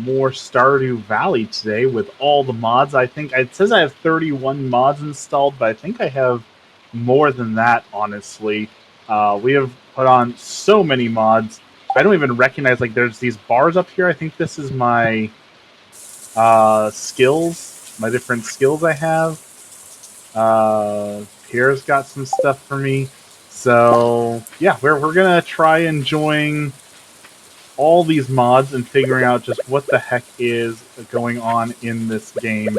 more Stardew Valley today with all the mods. I think it says I have 31 mods installed, but I think I have more than that, honestly. We have put on so many mods. I don't even recognize, like, there's these bars up here. I think this is my skills, my different skills I have. Pierre's got some stuff for me. So, yeah, we're going to try enjoying all these mods and figuring out just what the heck is going on in this game.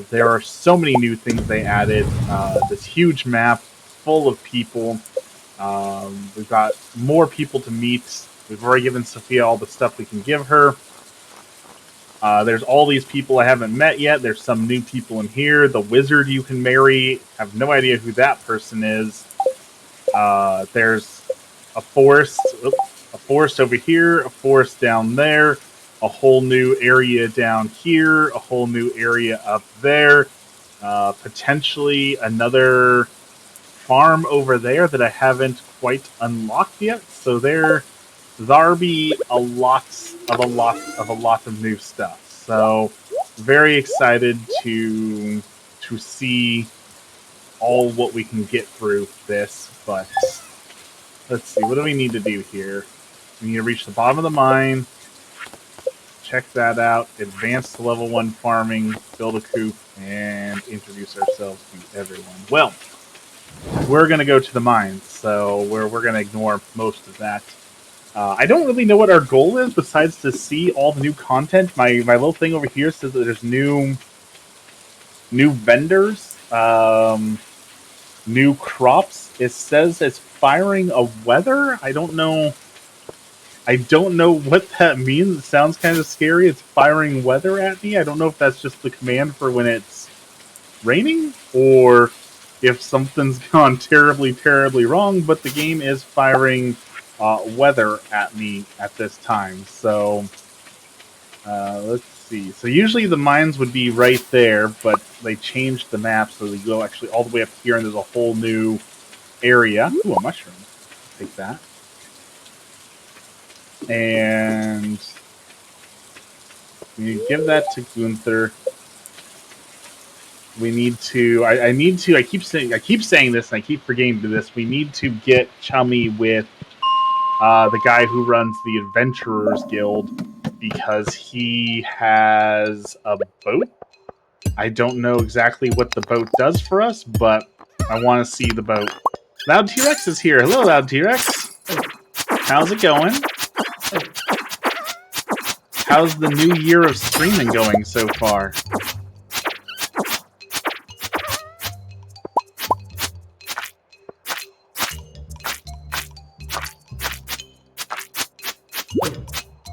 There are so many new things they added. This huge map full of people. We've got more people to meet. We've already given Sophia all the stuff we can give her. There's all these people I haven't met yet. There's some new people in here. The wizard you can marry. I have no idea who that person is. There's a forest. A forest over here, a forest down there, a whole new area down here, a whole new area up there, potentially another farm over there that I haven't quite unlocked yet. So there'll be a lot of new stuff. So very excited to see all what we can get through this. But let's see, what do we need to do here? We need to reach the bottom of the mine, check that out, advance to level 1 farming, build a coop, and introduce ourselves to everyone. Well, we're going to go to the mines, so we're going to ignore most of that. I don't really know what our goal is besides to see all the new content. My little thing over here says that there's new vendors, new crops. It says it's firing a weather. I don't know what that means. It sounds kind of scary. It's firing weather at me. I don't know if that's just the command for when it's raining or if something's gone terribly, terribly wrong, but the game is firing weather at me at this time. So, let's see. So usually the mines would be right there, but they changed the map so they go actually all the way up here and there's a whole new area. Ooh, a mushroom. Take that. And we give that to Gunther. We need to. I keep saying this, and I keep forgetting to do this. We need to get chummy with the guy who runs the Adventurers Guild because he has a boat. I don't know exactly what the boat does for us, but I want to see the boat. Loud T-Rex is here. Hello, Loud T-Rex. How's it going? How's the new year of streaming going so far?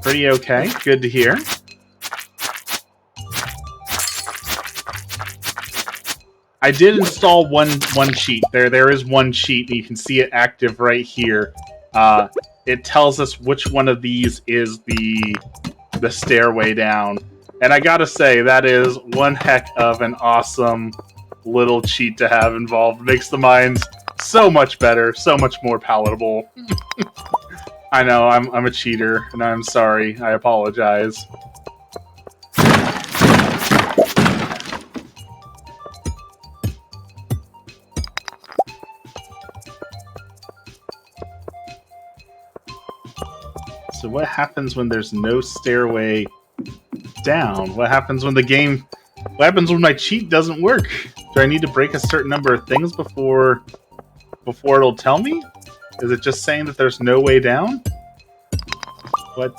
Pretty okay. Good to hear. I did install one cheat. There is one cheat, and you can see it active right here. It tells us which one of these is the stairway down. And I gotta say, that is one heck of an awesome little cheat to have involved. Makes the mines so much better, so much more palatable. I know, I'm a cheater, and I'm sorry. I apologize. So what happens when there's no stairway down? What happens when my cheat doesn't work? Do I need to break a certain number of things before it'll tell me? Is it just saying that there's no way down? What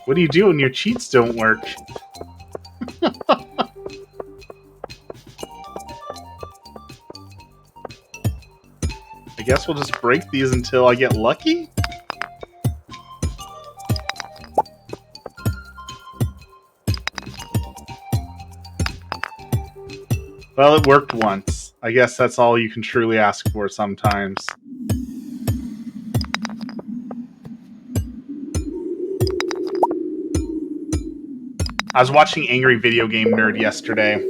do you do when your cheats don't work? I guess we'll just break these until I get lucky? Well, it worked once. I guess that's all you can truly ask for sometimes. I was watching Angry Video Game Nerd yesterday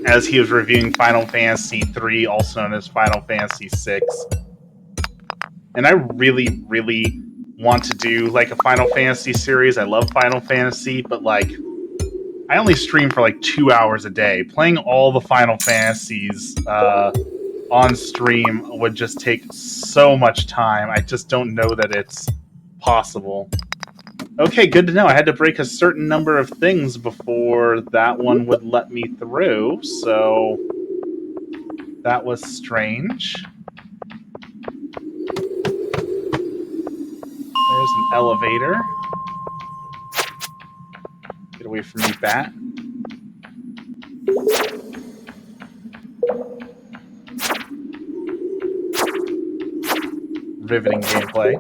as he was reviewing Final Fantasy III, also known as Final Fantasy VI. And I really, really want to do like a Final Fantasy series. I love Final Fantasy, but like I only stream for like 2 hours a day. Playing all the Final Fantasies on stream would just take so much time. I just don't know that it's possible. Okay, good to know. I had to break a certain number of things before that one would let me through, so that was strange. There's an elevator. Get away from me, bat. Riveting gameplay.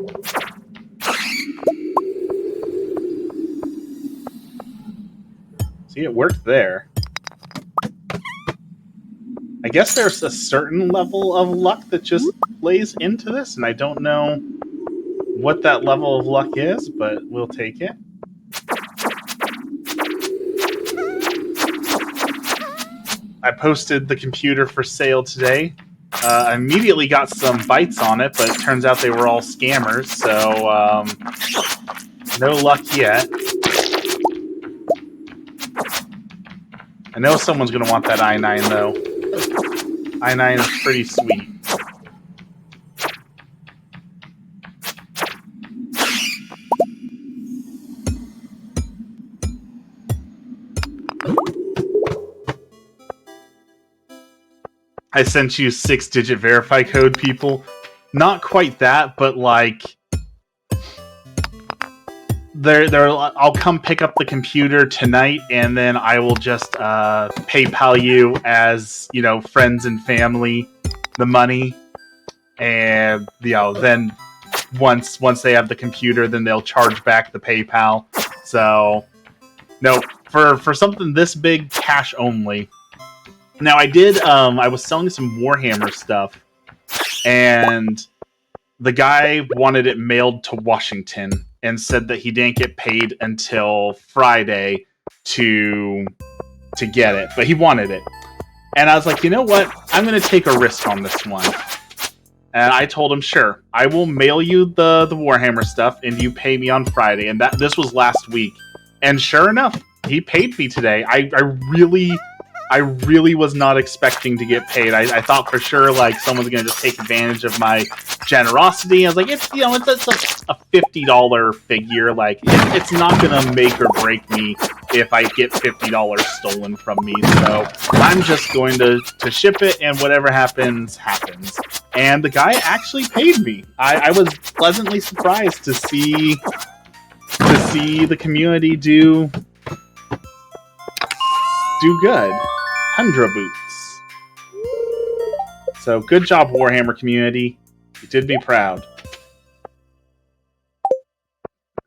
See, it worked there. I guess there's a certain level of luck that just plays into this, and I don't know what that level of luck is, but we'll take it. I posted the computer for sale today. I immediately got some bites on it, but it turns out they were all scammers, so no luck yet. I know someone's going to want that i9, though. i9 is pretty sweet. I sent you 6-digit verify code, people. Not quite that, but like I'll come pick up the computer tonight, and then I will just PayPal you as, you know, friends and family the money, and you know, then once they have the computer, then they'll charge back the PayPal. So no, for something this big, cash only. Now I did I was selling some Warhammer stuff, and the guy wanted it mailed to Washington and said that he didn't get paid until Friday to get it, but he wanted it. And I was like, you know what? I'm going to take a risk on this one. And I told him, sure, I will mail you the Warhammer stuff, and you pay me on Friday. And this was last week. And sure enough, he paid me today. I really was not expecting to get paid. I thought for sure like someone's gonna just take advantage of my generosity. I was like, it's a $50 figure. Like it's not gonna make or break me if I get $50 stolen from me. So I'm just going to ship it, and whatever happens, happens. And the guy actually paid me. I was pleasantly surprised to see the community do good. Tundra boots. So good job, Warhammer community. You did me proud.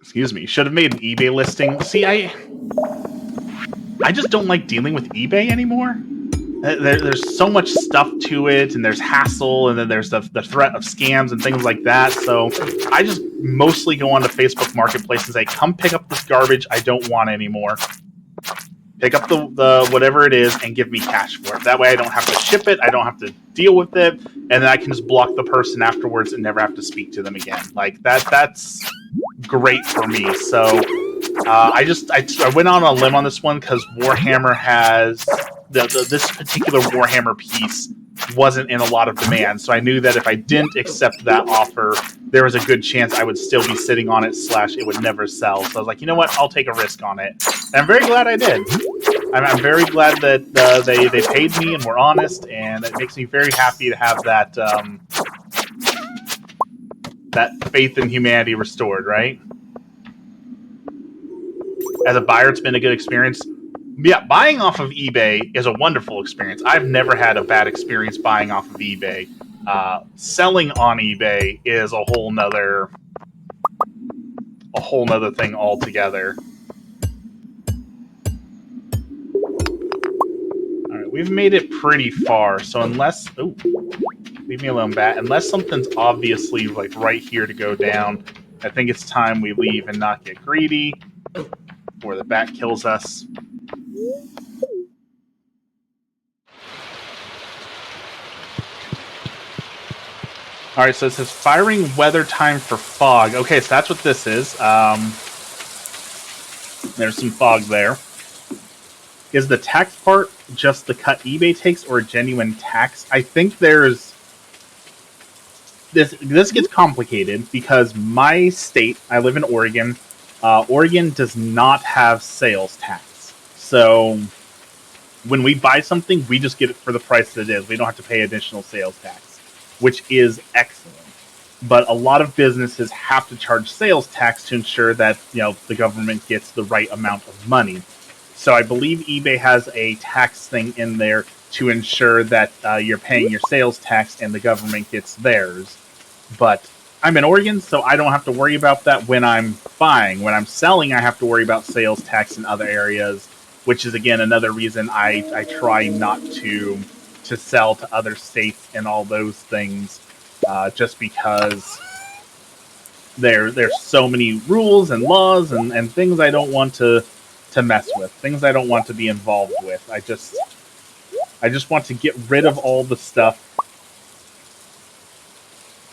Excuse me. Should have made an eBay listing. See, I just don't like dealing with eBay anymore. There's so much stuff to it, and there's hassle, and then there's the threat of scams and things like that. So I just mostly go onto Facebook Marketplace and say, come pick up this garbage I don't want anymore. Pick up the whatever it is and give me cash for it. That way I don't have to ship it, I don't have to deal with it, and then I can just block the person afterwards and never have to speak to them again. Like that's great for me. So I went out on a limb on this one because Warhammer has this particular Warhammer piece wasn't in a lot of demand, so I knew that if I didn't accept that offer, there was a good chance I would still be sitting on it / it would never sell. So I was like, you know what, I'll take a risk on it, and I'm very glad I did. I'm very glad that they paid me and were honest, and it makes me very happy to have that that faith in humanity restored, right? As a buyer, it's been a good experience. Yeah, buying off of eBay is a wonderful experience. I've never had a bad experience buying off of eBay. Selling on eBay is a whole nother thing altogether. All right, we've made it pretty far, so unless leave me alone, bat. Unless something's obviously like right here to go down, I think it's time we leave and not get greedy before the bat kills us. All right, so it says firing weather time for fog. Okay, so that's what this is. There's some fog there. Is the tax part just the cut eBay takes or a genuine tax? I think there's... This gets complicated because my state, I live in Oregon, Oregon does not have sales tax. So when we buy something, we just get it for the price that it is. We don't have to pay additional sales tax, which is excellent. But a lot of businesses have to charge sales tax to ensure that, you know, the government gets the right amount of money. So I believe eBay has a tax thing in there to ensure that you're paying your sales tax and the government gets theirs. But I'm in Oregon, so I don't have to worry about that when I'm buying. When I'm selling, I have to worry about sales tax in other areas, which is, again, another reason I try not to sell to other states and all those things, just because there's so many rules and laws and things I don't want to mess with, things I don't want to be involved with. I just want to get rid of all the stuff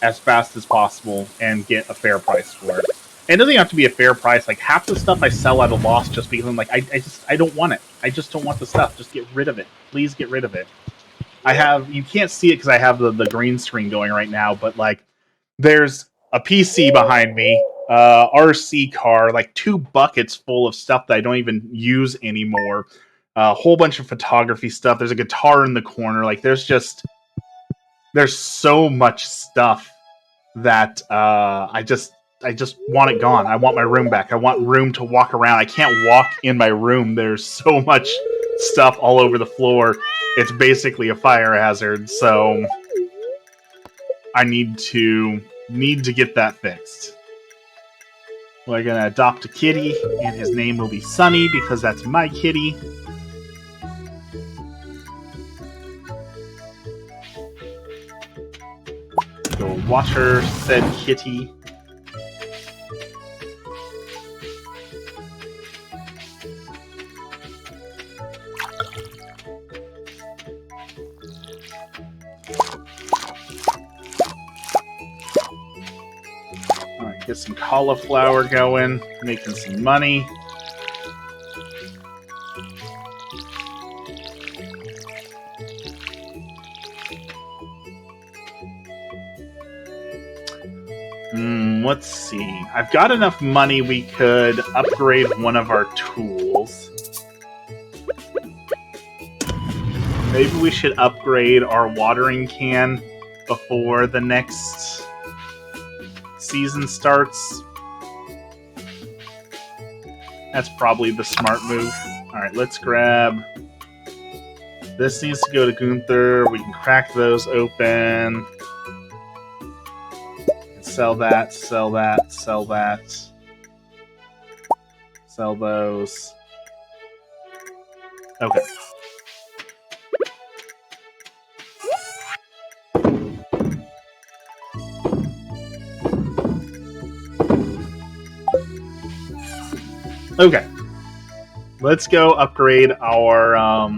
as fast as possible and get a fair price for it. And it doesn't have to be a fair price. Like, half the stuff I sell at a loss just because I'm like, I don't want it. I just don't want the stuff. Just get rid of it. Please get rid of it. You can't see it because I have the green screen going right now, but like, there's a PC behind me, RC car, like 2 buckets full of stuff that I don't even use anymore, a whole bunch of photography stuff. There's a guitar in the corner. Like, there's so much stuff that I just want it gone. I want my room back. I want room to walk around. I can't walk in my room. There's so much stuff all over the floor. It's basically a fire hazard. So I need to get that fixed. We're gonna adopt a kitty, and his name will be Sunny because that's my kitty. Go water said kitty. Alright, get some cauliflower going, making some money. Let's see. I've got enough money we could upgrade one of our tools. Maybe we should upgrade our watering can before the next season starts. That's probably the smart move. Alright, let's grab... This needs to go to Gunther. We can crack those open. Sell that, sell that, sell that. Sell those. Okay. Okay. Let's go upgrade our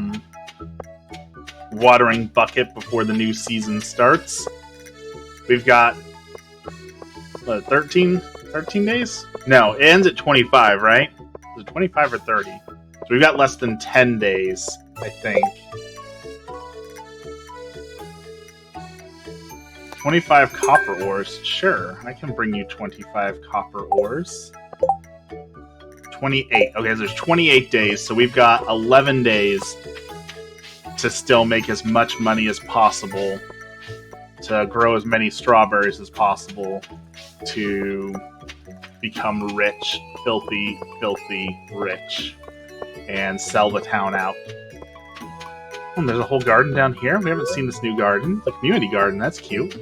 watering bucket before the new season starts. We've got 13 days? No, it ends at 25, right? Is it 25 or 30? So we've got less than 10 days, I think. 25 copper ores. Sure, I can bring you 25 copper ores. 28. Okay, so there's 28 days, so we've got 11 days to still make as much money as possible, to grow as many strawberries as possible, to become rich, filthy rich, and sell the town out. Oh, there's a whole garden down here. We haven't seen this new garden. The community garden, that's cute.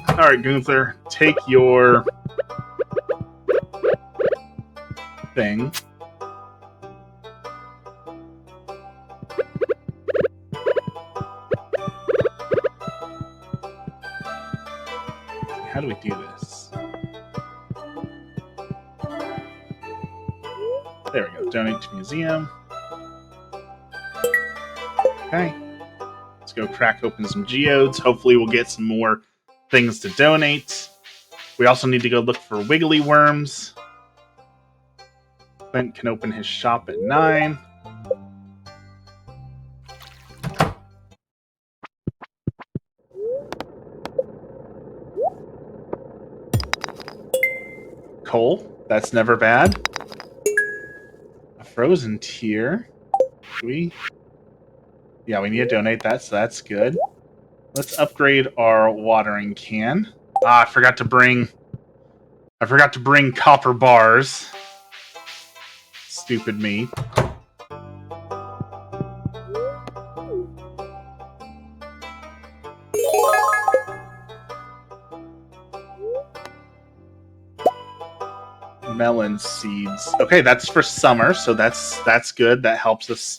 Alright, Gunther, take your thing. How do we do this? There we go. Donate to museum. Okay. Let's go crack open some geodes. Hopefully we'll get some more things to donate. We also need to go look for wiggly worms. Clint can open his shop at 9. Coal, that's never bad. A frozen tier. Yeah, we need to donate that, so that's good. Let's upgrade our watering can. I forgot to bring copper bars. Stupid me. Melon seeds. Okay, that's for summer, so that's good. That helps us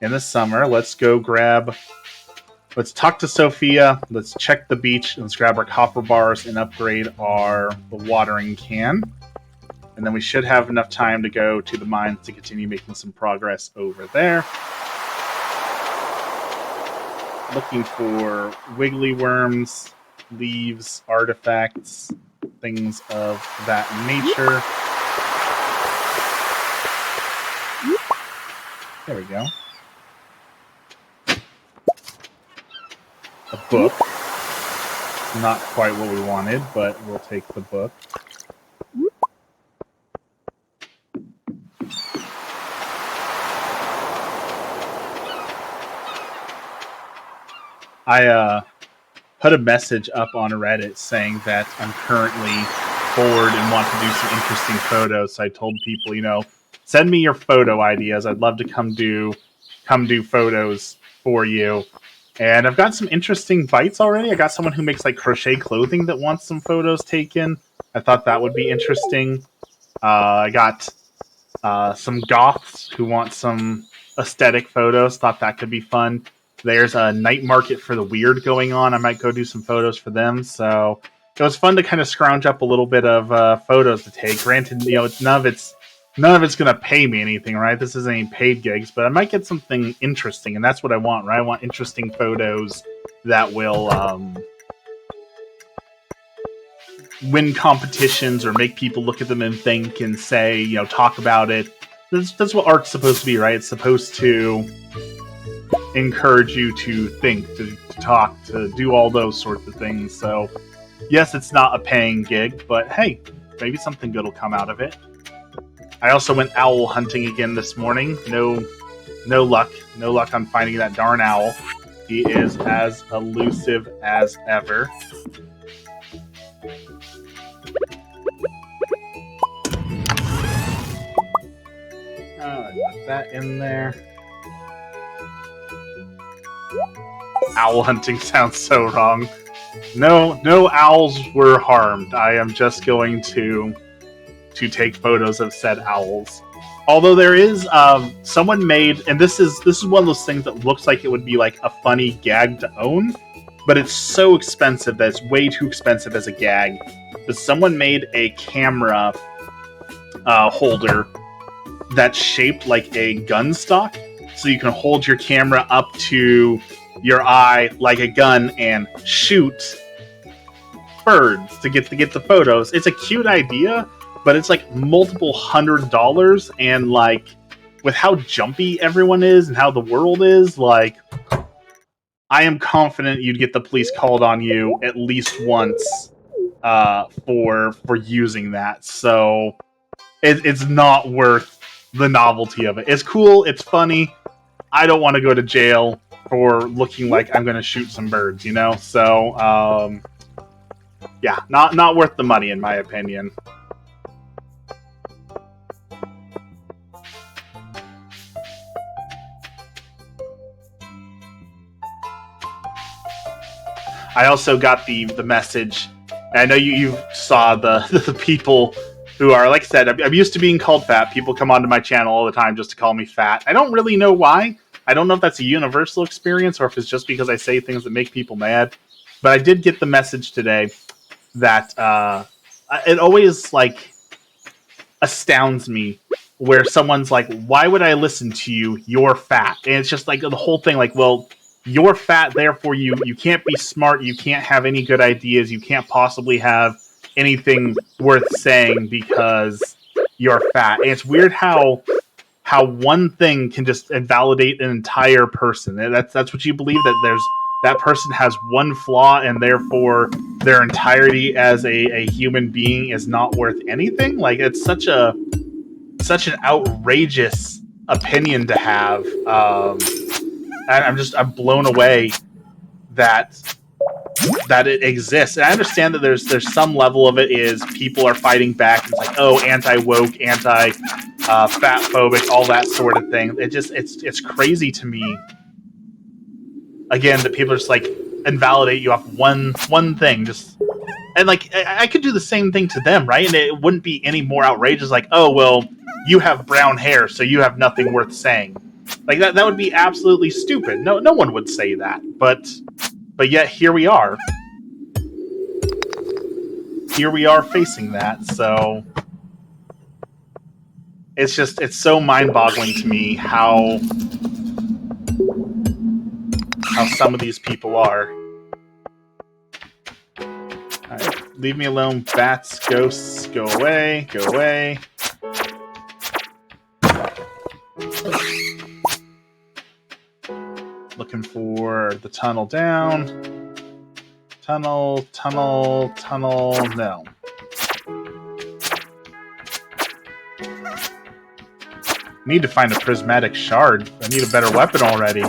in the summer. Let's go grab... Let's talk to Sophia. Let's check the beach. Let's grab our copper bars and upgrade the watering can. And then we should have enough time to go to the mines to continue making some progress over there. Looking for wiggly worms, leaves, artifacts, things of that nature. There we go. A book. Not quite what we wanted, but we'll take the book. I put a message up on Reddit saying that I'm currently bored and want to do some interesting photos. So I told people, you know, send me your photo ideas. I'd love to come do photos for you. And I've got some interesting bites already. I got someone who makes like crochet clothing that wants some photos taken. I thought that would be interesting. I got some goths who want some aesthetic photos. Thought that could be fun. There's a night market for the weird going on. I might go do some photos for them. So it was fun to kind of scrounge up a little bit of photos to take. Granted, you know, none of it's going to pay me anything, right? This isn't any paid gigs, but I might get something interesting, and that's what I want, right? I want interesting photos that will win competitions or make people look at them and think and say, you know, talk about it. That's what art's supposed to be, right? It's supposed to encourage you to think, to talk, to do all those sorts of things. So, yes, it's not a paying gig, but hey, maybe something good will come out of it. I also went owl hunting again this morning. No luck. No luck on finding that darn owl. He is as elusive as ever. I got that in there. Owl hunting sounds so wrong. No owls were harmed. I am just going to take photos of said owls. Although there is someone made, and this is one of those things that looks like it would be like a funny gag to own, but it's so expensive that it's way too expensive as a gag. But someone made a camera holder that's shaped like a gun stock, so you can hold your camera up to your eye like a gun and shoot birds to get the photos. It's a cute idea, but it's like multiple $100s, and like with how jumpy everyone is and how the world is, like I am confident you'd get the police called on you at least once for using that. So it's not worth the novelty of it. It's cool, it's funny. I don't want to go to jail for looking like I'm going to shoot some birds, you know? So, yeah, not worth the money, in my opinion. I also got the message. I know you saw the people who are, like I said, I'm used to being called fat. People come onto my channel all the time just to call me fat. I don't really know why. I don't know if that's a universal experience or if it's just because I say things that make people mad. But I did get the message today that it always like astounds me where someone's like, "Why would I listen to you? You're fat." And it's just like the whole thing, like, well, you're fat, therefore you can't be smart, you can't have any good ideas, you can't possibly have anything worth saying because you're fat. And it's weird how one thing can just invalidate an entire person. That's what you believe, that that person has one flaw and therefore their entirety as a human being is not worth anything. Like, it's such an outrageous opinion to have. I'm blown away that it exists. And I understand that there's some level of it is people are fighting back. It's like, oh, anti-woke, anti-fat phobic, all that sort of thing. It's crazy to me. Again, that people are just like invalidate you off one thing. And like, I could do the same thing to them, right? And it wouldn't be any more outrageous. Like, oh, well, you have brown hair, so you have nothing worth saying. Like, that would be absolutely stupid. No one would say that. But yet here we are. Here we are facing that. So it's so mind-boggling to me how some of these people are. Alright, leave me alone, bats, ghosts, go away, go away. Looking for the tunnel down. Tunnel, no. Need to find a prismatic shard. I need a better weapon already.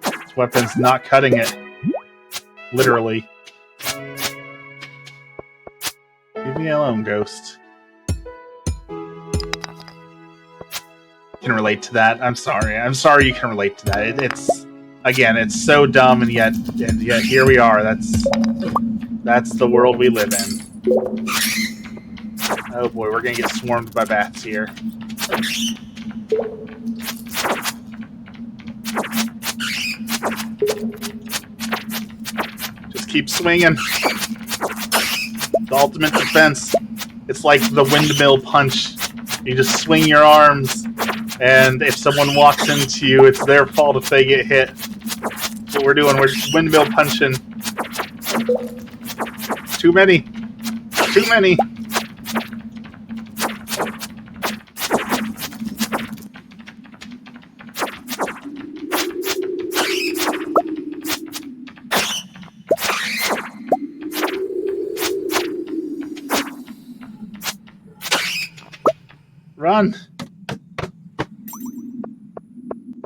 This weapon's not cutting it. Literally. Leave me alone, ghost. Can relate to that. I'm sorry you can relate to that. It's so dumb, and yet here we are. That's the world we live in. Oh boy, we're gonna get swarmed by bats here. Just keep swinging. The ultimate defense. It's like the windmill punch. You just swing your arms, and if someone walks into you, it's their fault if they get hit. That's what we're doing. We're windmill punching. Too many. Too many. Run.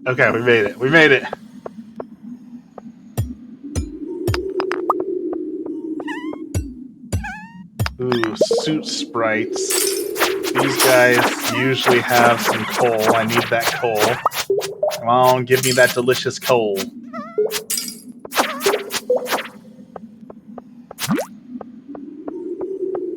Okay, we made it. We made it. Ooh, suit sprites. These guys usually have some coal. I need that coal. Come on, give me that delicious coal.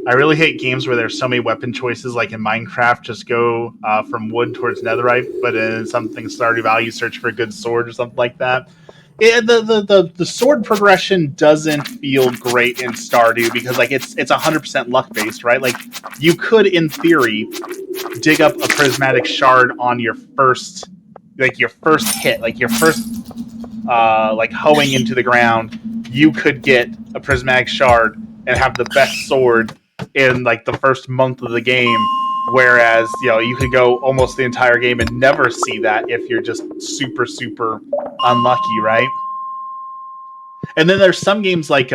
I really hate games where there's so many weapon choices, like in Minecraft, just go from wood towards netherite, but in something Stardew Valley, search for a good sword or something like that. Yeah, the sword progression doesn't feel great in Stardew because like it's 100% luck based, right? Like you could, in theory, dig up a prismatic shard on your first hit, like your first like hoeing into the ground. You could get a prismatic shard and have the best sword in like the first month of the game, whereas you could go almost the entire game and never see that if you're just super unlucky, right? And then there's some games like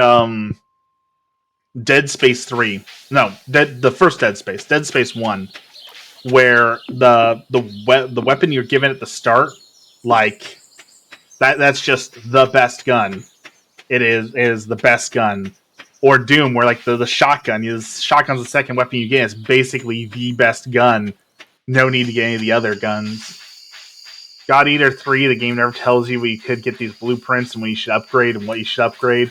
Dead Space 3. No, the first Dead Space 1, where the weapon you're given at the start, like that's just the best gun. It is the best gun. Or Doom, where like the shotgun's the second weapon you get. It's basically the best gun. No need to get any of the other guns. God Eater 3, the game never tells you where you could get these blueprints and when you should upgrade and what you should upgrade.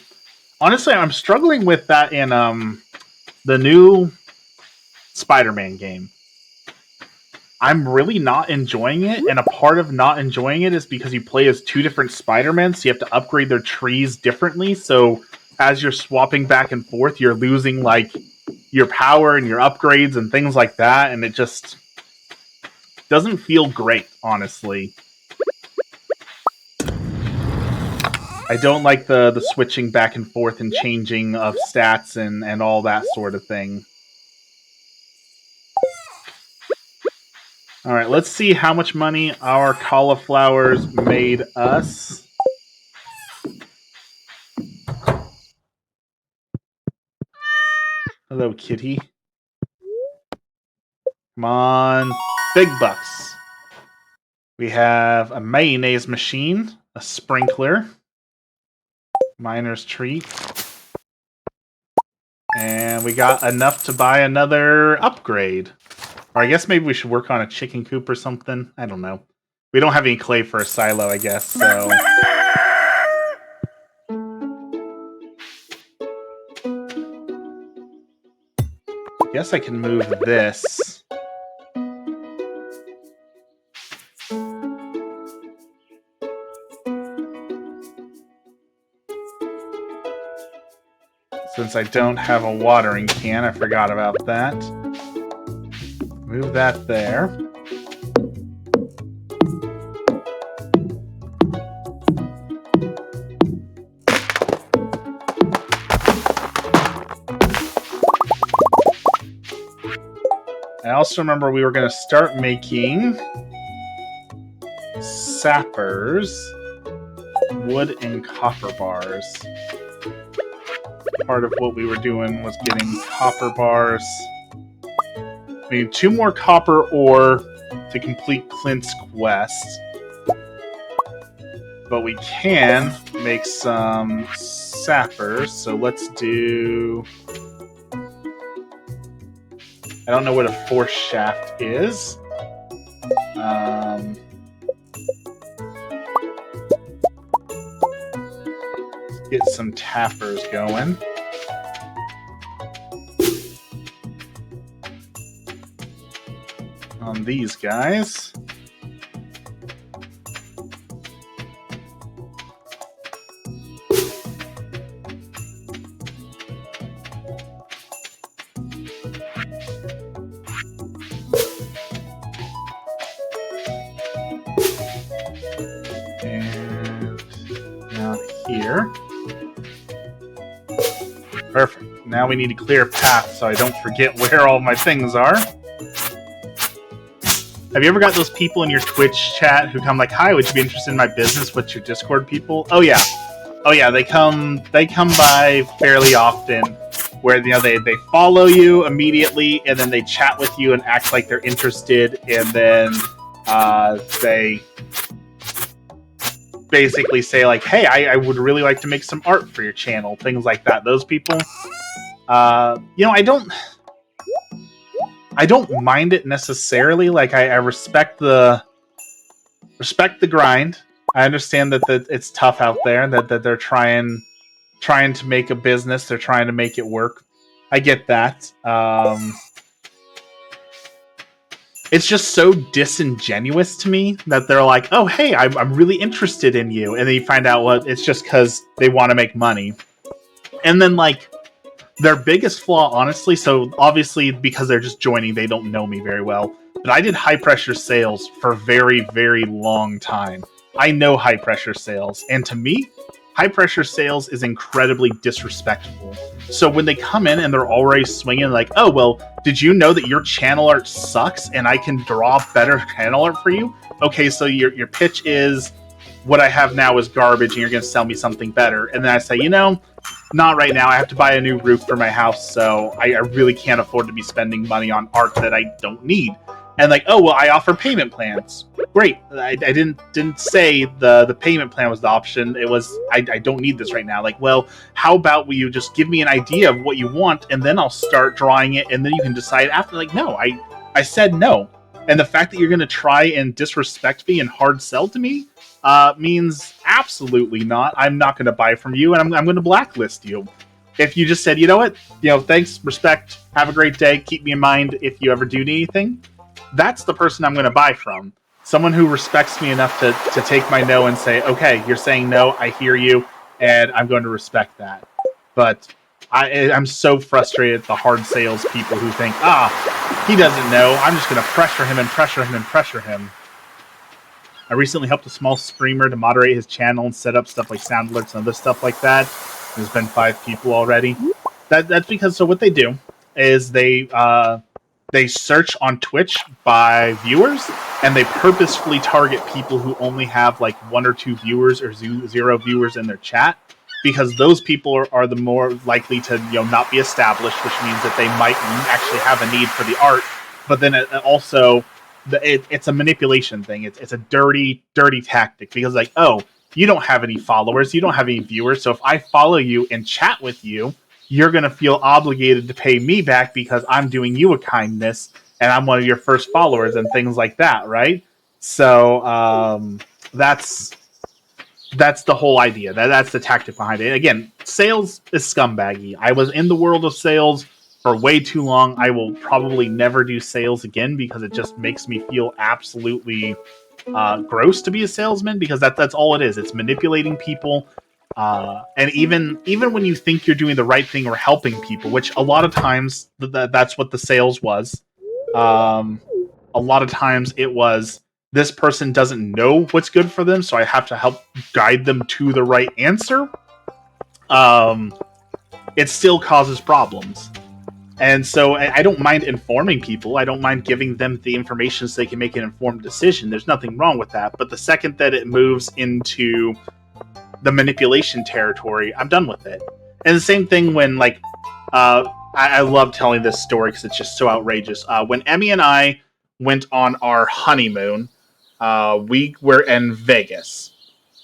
Honestly, I'm struggling with that in the new Spider-Man game. I'm really not enjoying it, and a part of not enjoying it is because you play as two different Spider-Men, so you have to upgrade their trees differently, so as you're swapping back and forth, you're losing like your power and your upgrades and things like that, and it just doesn't feel great, honestly. I don't like the switching back and forth and changing of stats and all that sort of thing. All right, let's see how much money our cauliflowers made us. Hello, kitty. Come on, big bucks. We have a mayonnaise machine, a sprinkler, miner's treat, and we got enough to buy another upgrade. Or I guess maybe we should work on a chicken coop or something. I don't know. We don't have any clay for a silo, I guess, so... I guess I can move this. Since I don't have a watering can, I forgot about that. Move that there. I also remember we were going to start making sappers, wood and copper bars. Part of what we were doing was getting copper bars. We need 2 more copper ore to complete Clint's quest. But we can make some sappers, so let's do... I don't know what a force shaft is. Let's get some tappers going. On these guys. Here. Perfect. Now we need a clear path so I don't forget where all my things are. Have you ever got those people in your Twitch chat who come like, "Hi, would you be interested in my business?" What's your Discord people? Oh yeah. Oh yeah, they come by fairly often where they follow you immediately and then they chat with you and act like they're interested and then they basically say like, "Hey, I would really like to make some art for your channel," things like that. Those people, you know, I don't mind it necessarily. Like, I respect the grind. I understand that it's tough out there. That they're trying to make a business. They're trying to make it work. I get that. It's just so disingenuous to me that they're like, "Oh, hey, I'm really interested in you," and then you find out, well, it's just because they want to make money. And then, like, their biggest flaw, honestly, so obviously because they're just joining, they don't know me very well, but I did high-pressure sales for a very, very long time. I know high-pressure sales, and to me, high-pressure sales is incredibly disrespectful. So when they come in and they're already swinging like, "Oh, well, did you know that your channel art sucks and I can draw better channel art for you? Okay, so your pitch is what I have now is garbage and you're going to sell me something better." And then I say, "You know, not right now. I have to buy a new roof for my house, so I really can't afford to be spending money on art that I don't need." And like, "Oh, well, I offer payment plans." Great. I didn't say the payment plan was the option. It was, I don't need this right now. Like, well, how about will you just give me an idea of what you want, and then I'll start drawing it, and then you can decide after. Like, no, I said no. And the fact that you're going to try and disrespect me and hard sell to me means absolutely not. I'm not going to buy from you, and I'm going to blacklist you. If you just said, "You know what, thanks, respect, have a great day, keep me in mind if you ever do need anything," that's the person I'm going to buy from. Someone who respects me enough to take my no and say, "Okay, you're saying no, I hear you, and I'm going to respect that." But I'm so frustrated at the hard sales people who think, He doesn't know. I'm just going to pressure him and pressure him and pressure him. I recently helped a small streamer to moderate his channel and set up stuff like sound alerts and other stuff like that. There's been 5 people already. That's because, so what they do is they search on Twitch by viewers, and they purposefully target people who only have like 1 or 2 viewers or 0 viewers in their chat, because those people are the more likely to not be established, which means that they might actually have a need for the art. But then it also, it's a manipulation thing. It's a dirty tactic, because like, oh, you don't have any followers, you don't have any viewers, so if I follow you and chat with you, you're going to feel obligated to pay me back because I'm doing you a kindness and I'm one of your first followers and things like that, right? So that's the whole idea. That's the tactic behind it. Again, sales is scumbaggy. I was in the world of sales for way too long. I will probably never do sales again because it just makes me feel absolutely gross to be a salesman, because that's all it is. It's manipulating people. And even when you think you're doing the right thing or helping people, which a lot of times that's what the sales was. A lot of times it was, this person doesn't know what's good for them, so I have to help guide them to the right answer. It still causes problems. And so I don't mind informing people. I don't mind giving them the information so they can make an informed decision. There's nothing wrong with that. But the second that it moves into the manipulation territory, I'm done with it. And the same thing when, like, I love telling this story because it's just so outrageous. When Emmy and I went on our honeymoon, we were in Vegas.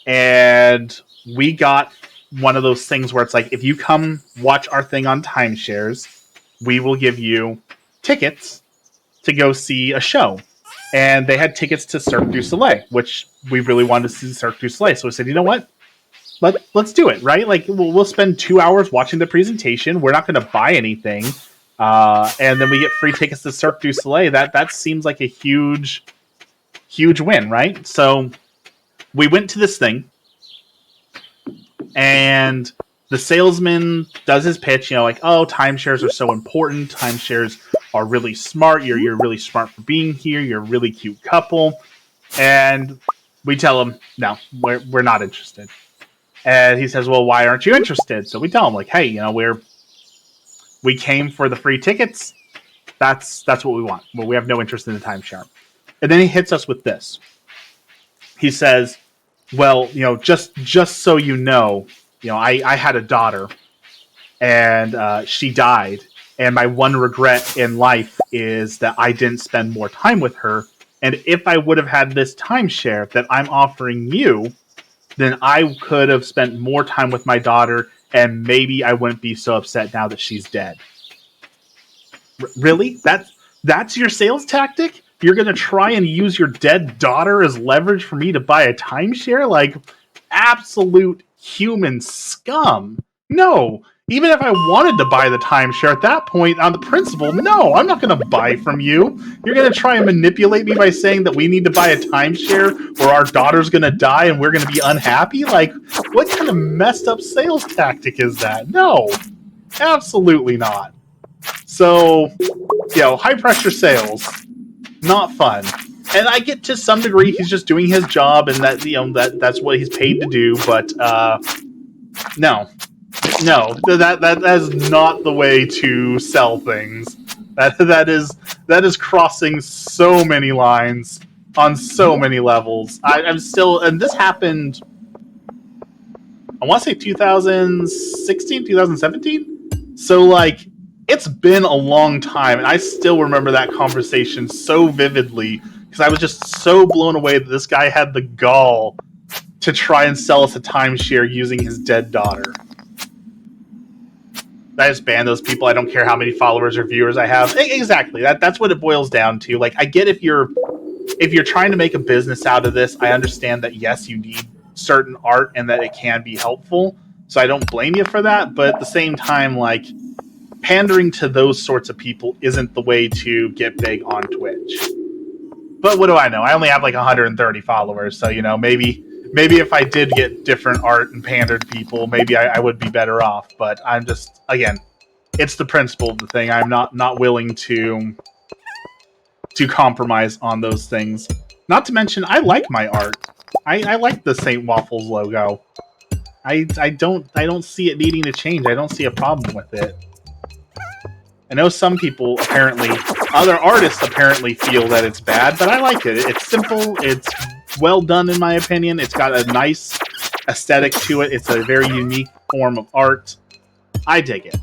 And we got one of those things where it's like, if you come watch our thing on timeshares, we will give you tickets to go see a show. And they had tickets to Cirque du Soleil, which we really wanted to see Cirque du Soleil. So we said, you know what? Let's do it, right? Like, we'll spend 2 hours watching the presentation. We're not going to buy anything. And then we get free tickets to Cirque du Soleil. That seems like a huge win, right? So we went to this thing, and the salesman does his pitch, like, oh, timeshares are so important. Timeshares are really smart. You're really smart for being here. You're a really cute couple. And we tell him, no, we're not interested. And he says, well, why aren't you interested? So we tell him, like, hey, we came for the free tickets. That's what we want. Well, we have no interest in the timeshare. And then he hits us with this. He says, well, just so you know, I had a daughter, and she died, and my one regret in life is that I didn't spend more time with her, and if I would have had this timeshare that I'm offering you, then I could have spent more time with my daughter, and maybe I wouldn't be so upset now that she's dead. Really? That's your sales tactic? You're going to try and use your dead daughter as leverage for me to buy a timeshare? Like, absolute human scum. No. Even if I wanted to buy the timeshare at that point, on the principle, no, I'm not going to buy from you. You're going to try and manipulate me by saying that we need to buy a timeshare or our daughter's going to die and we're going to be unhappy? Like, what kind of messed up sales tactic is that? No, absolutely not. So, high pressure sales, not fun. And I get, to some degree, he's just doing his job, and that that's what he's paid to do. But no, that is not the way to sell things. That is crossing so many lines on so many levels. I'm still, and this happened, I want to say 2016, 2017. So like, it's been a long time, and I still remember that conversation so vividly. Because I was just so blown away that this guy had the gall to try and sell us a timeshare using his dead daughter. I just ban those people. I don't care how many followers or viewers I have. Exactly. That's what it boils down to. Like, I get if you're trying to make a business out of this, I understand that, yes, you need certain art and that it can be helpful. So I don't blame you for that. But at the same time, like, pandering to those sorts of people isn't the way to get big on Twitch. But what do I know? I only have like 130 followers, so maybe if I did get different art and pandered people, maybe I would be better off. But I'm just, again, it's the principle of the thing. I'm not willing to to compromise on those things. Not to mention, I like my art. I like the St. Waffles logo. I don't see it needing to change. I don't see a problem with it. I know some people apparently, other artists apparently feel that it's bad, but I like it. It's simple. It's well done in my opinion. It's got a nice aesthetic to it. It's a very unique form of art. I dig it.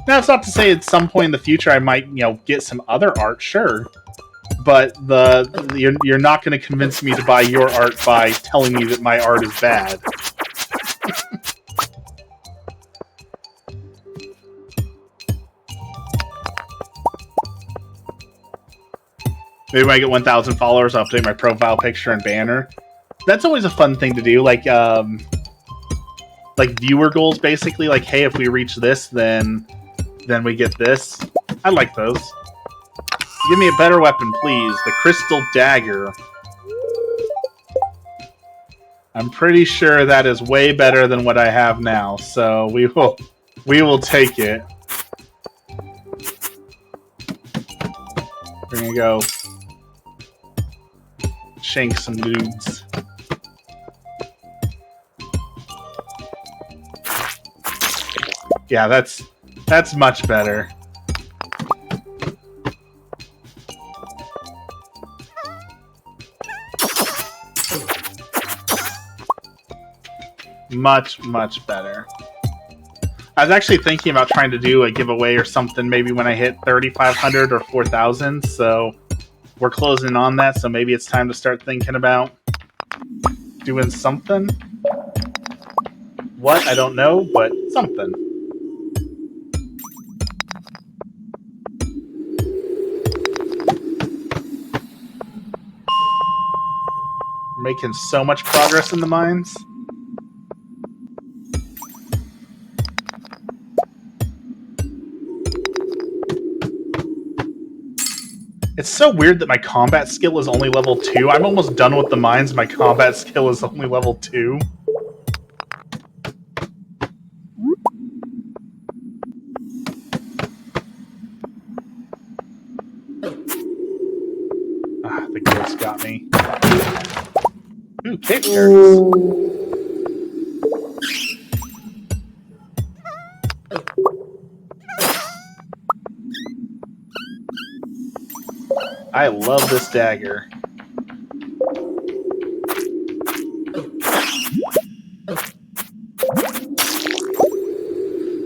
Now, it's not to say at some point in the future I might, get some other art, sure. But you're not going to convince me to buy your art by telling me that my art is bad. Maybe when I get 1,000 followers, I'll update my profile picture and banner. That's always a fun thing to do. Like viewer goals, basically. Like, hey, if we reach this, then we get this. I like those. Give me a better weapon, please. The Crystal Dagger. I'm pretty sure that is way better than what I have now, so we will take it. We're gonna go shank some dudes. Yeah, that's much better. Much better. I was actually thinking about trying to do a giveaway or something maybe when I hit 3,500 or 4,000, so we're closing on that, so maybe it's time to start thinking about doing something. What? I don't know, but something. We're making so much progress in the mines. It's so weird that my combat skill is only level 2. I'm almost done with the mines. My combat skill is only level 2. Ah, the ghost got me. Ooh, cave carrots. I love this dagger.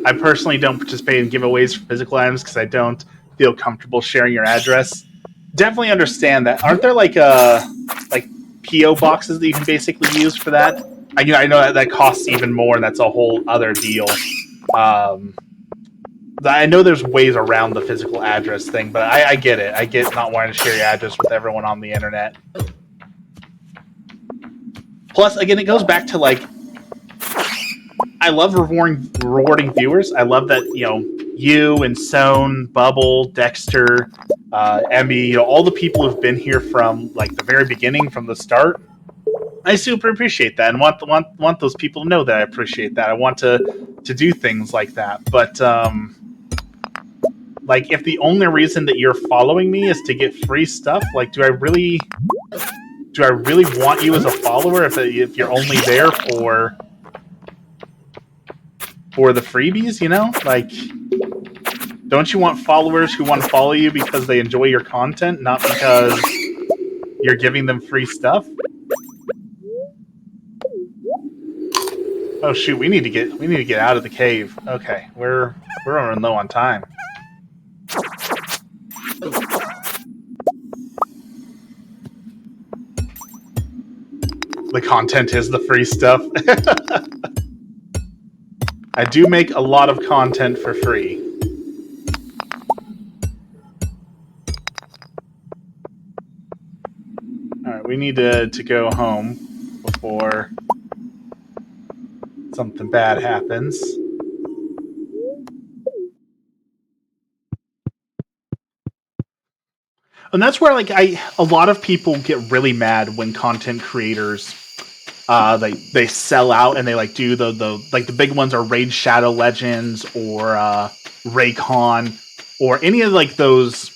I personally don't participate in giveaways for physical items because I don't feel comfortable sharing your address. Definitely understand that. Aren't there like PO boxes that you can basically use for that? I know that costs even more, and that's a whole other deal. I know there's ways around the physical address thing, but I get it. I get not wanting to share your address with everyone on the internet. Plus, again, it goes back to, like, I love rewarding viewers. I love that, you and Sown, Bubble, Dexter, Emmy, all the people who've been here from, like, the very beginning, from the start. I super appreciate that, and want those people to know that I appreciate that. I want to do things like that, but like, if the only reason that you're following me is to get free stuff, like, do I really want you as a follower if you're only there for the freebies? Like, don't you want followers who want to follow you because they enjoy your content, not because you're giving them free stuff? Oh shoot, we need to get out of the cave. Okay, we're running low on time. The content is the free stuff. I do make a lot of content for free. Alright, we need to go home before something bad happens. And that's where, like, a lot of people get really mad when content creators they sell out and they like do the big ones are Raid Shadow Legends or Raycon or any of like those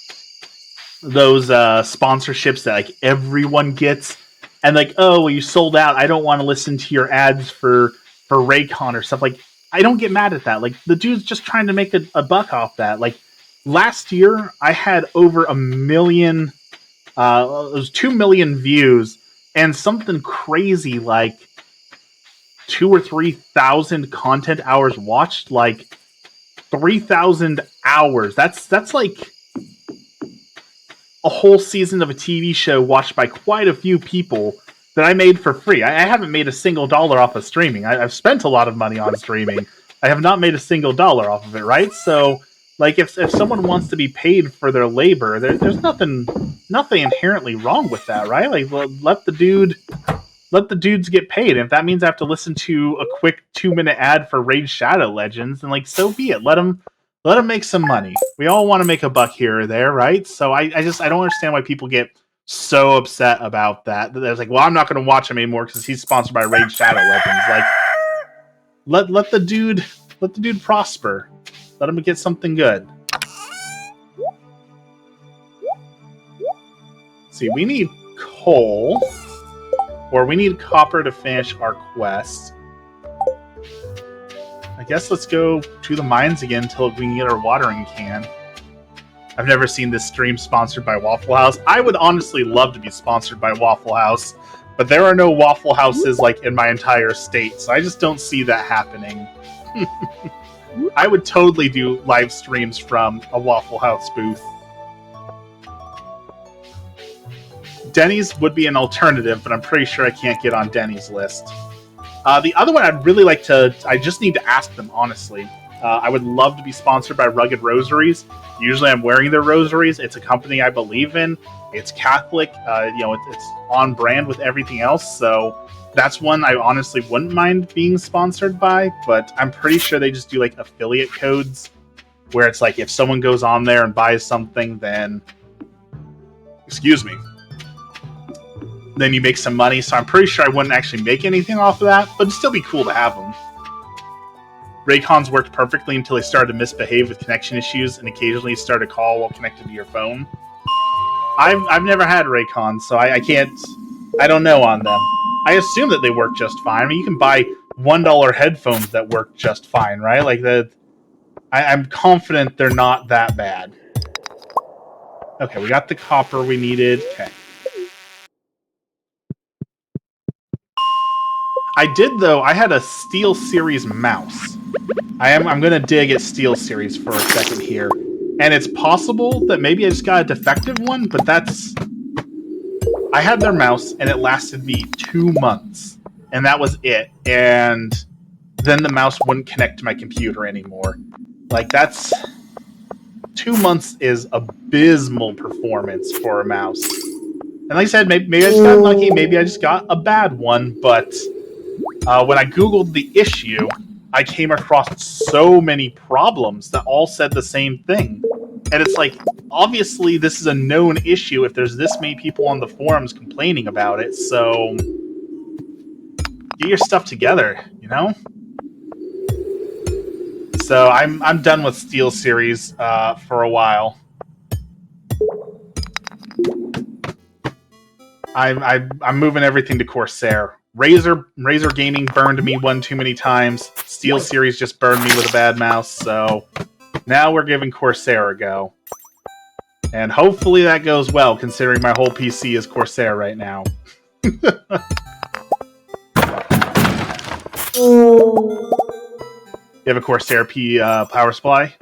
those sponsorships that like everyone gets, and like, oh, well, you sold out. I don't want to listen to your ads for Raycon or stuff. Like, I don't get mad at that. Like, the dude's just trying to make a buck off that. Like, last year I had over 1 million. It was 2 million views and something crazy like 2 or 3 thousand content hours watched. Like 3,000 hours. That's like a whole season of a TV show watched by quite a few people that I made for free. I haven't made a single dollar off of streaming. I've spent a lot of money on streaming. I have not made a single dollar off of it, right? So, like, if someone wants to be paid for their labor, there's nothing inherently wrong with that, right? Like, let the dudes get paid. And if that means I have to listen to a quick 2-minute ad for Raid Shadow Legends, then like so be it. Let them make some money. We all want to make a buck here or there, right? So I don't understand why people get so upset about that. They're like, well, I'm not going to watch him anymore because he's sponsored by Raid Shadow Legends. Like, let the dude prosper. Let him get something good. See, we need coal, or we need copper to finish our quest. I guess let's go to the mines again until we can get our watering can. I've never seen this stream sponsored by Waffle House. I would honestly love to be sponsored by Waffle House, but there are no Waffle Houses like in my entire state, so I just don't see that happening. I would totally do live streams from a Waffle House booth. Denny's would be an alternative, but I'm pretty sure I can't get on Denny's list. The other one I'd really like to... I just need to ask them, honestly. I would love to be sponsored by Rugged Rosaries. Usually I'm wearing their rosaries. It's a company I believe in. It's Catholic. It's on brand with everything else. So that's one I honestly wouldn't mind being sponsored by. But I'm pretty sure they just do like affiliate codes where it's like if someone goes on there and buys something, then... Excuse me. Then you make some money. So I'm pretty sure I wouldn't actually make anything off of that. But it'd still be cool to have them. Raycons worked perfectly until they started to misbehave with connection issues and occasionally start a call while connected to your phone. I've never had Raycons, so I don't know on them. I assume that they work just fine. I mean, you can buy $1 headphones that work just fine, right? Like I'm confident they're not that bad. Okay, we got the copper we needed. Okay. I did, though. I had a SteelSeries mouse. I'm going to dig at SteelSeries for a second here. And it's possible that maybe I just got a defective one, but that's... I had their mouse, and it lasted me 2 months. And that was it. And then the mouse wouldn't connect to my computer anymore. Like, that's... 2 months is abysmal performance for a mouse. And like I said, maybe I just got lucky, maybe I just got a bad one, but... when I Googled the issue, I came across so many problems that all said the same thing. And it's like, obviously this is a known issue if there's this many people on the forums complaining about it, so... Get your stuff together, you know? So I'm done with SteelSeries for a while. I'm moving everything to Corsair. Razer Gaming burned me one too many times. SteelSeries just burned me with a bad mouse, so now we're giving Corsair a go. And hopefully that goes well, considering my whole PC is Corsair right now. You have a Corsair power supply?